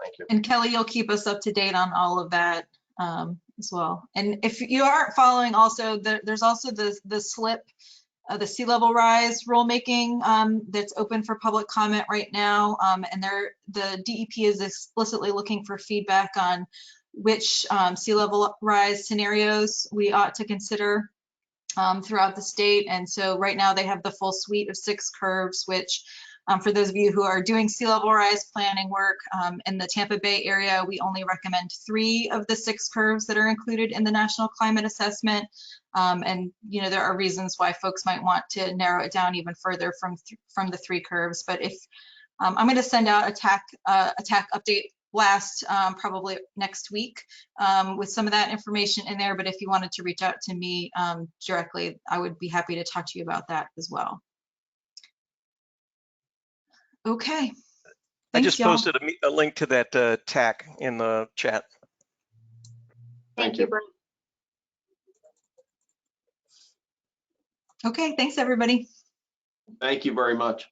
Thank you. And Kelly, you'll keep us up to date on all of that as well. And if you aren't following also, there's also the SLIP, the sea level rise rulemaking that's open for public comment right now. And the DEP is explicitly looking for feedback on which sea level rise scenarios we ought to consider throughout the state. And so right now they have the full suite of 6 curves, which for those of you who are doing sea level rise planning work in the Tampa Bay area, we only recommend 3 of the 6 curves that are included in the National Climate Assessment. And there are reasons why folks might want to narrow it down even further from the 3 curves. But if I'm going to send out a TAC update blast probably next week with some of that information in there. But if you wanted to reach out to me directly, I would be happy to talk to you about that as well. Okay. I just posted a link to that TAC in the chat. Thank you, Brent. Okay, thanks everybody. Thank you very much.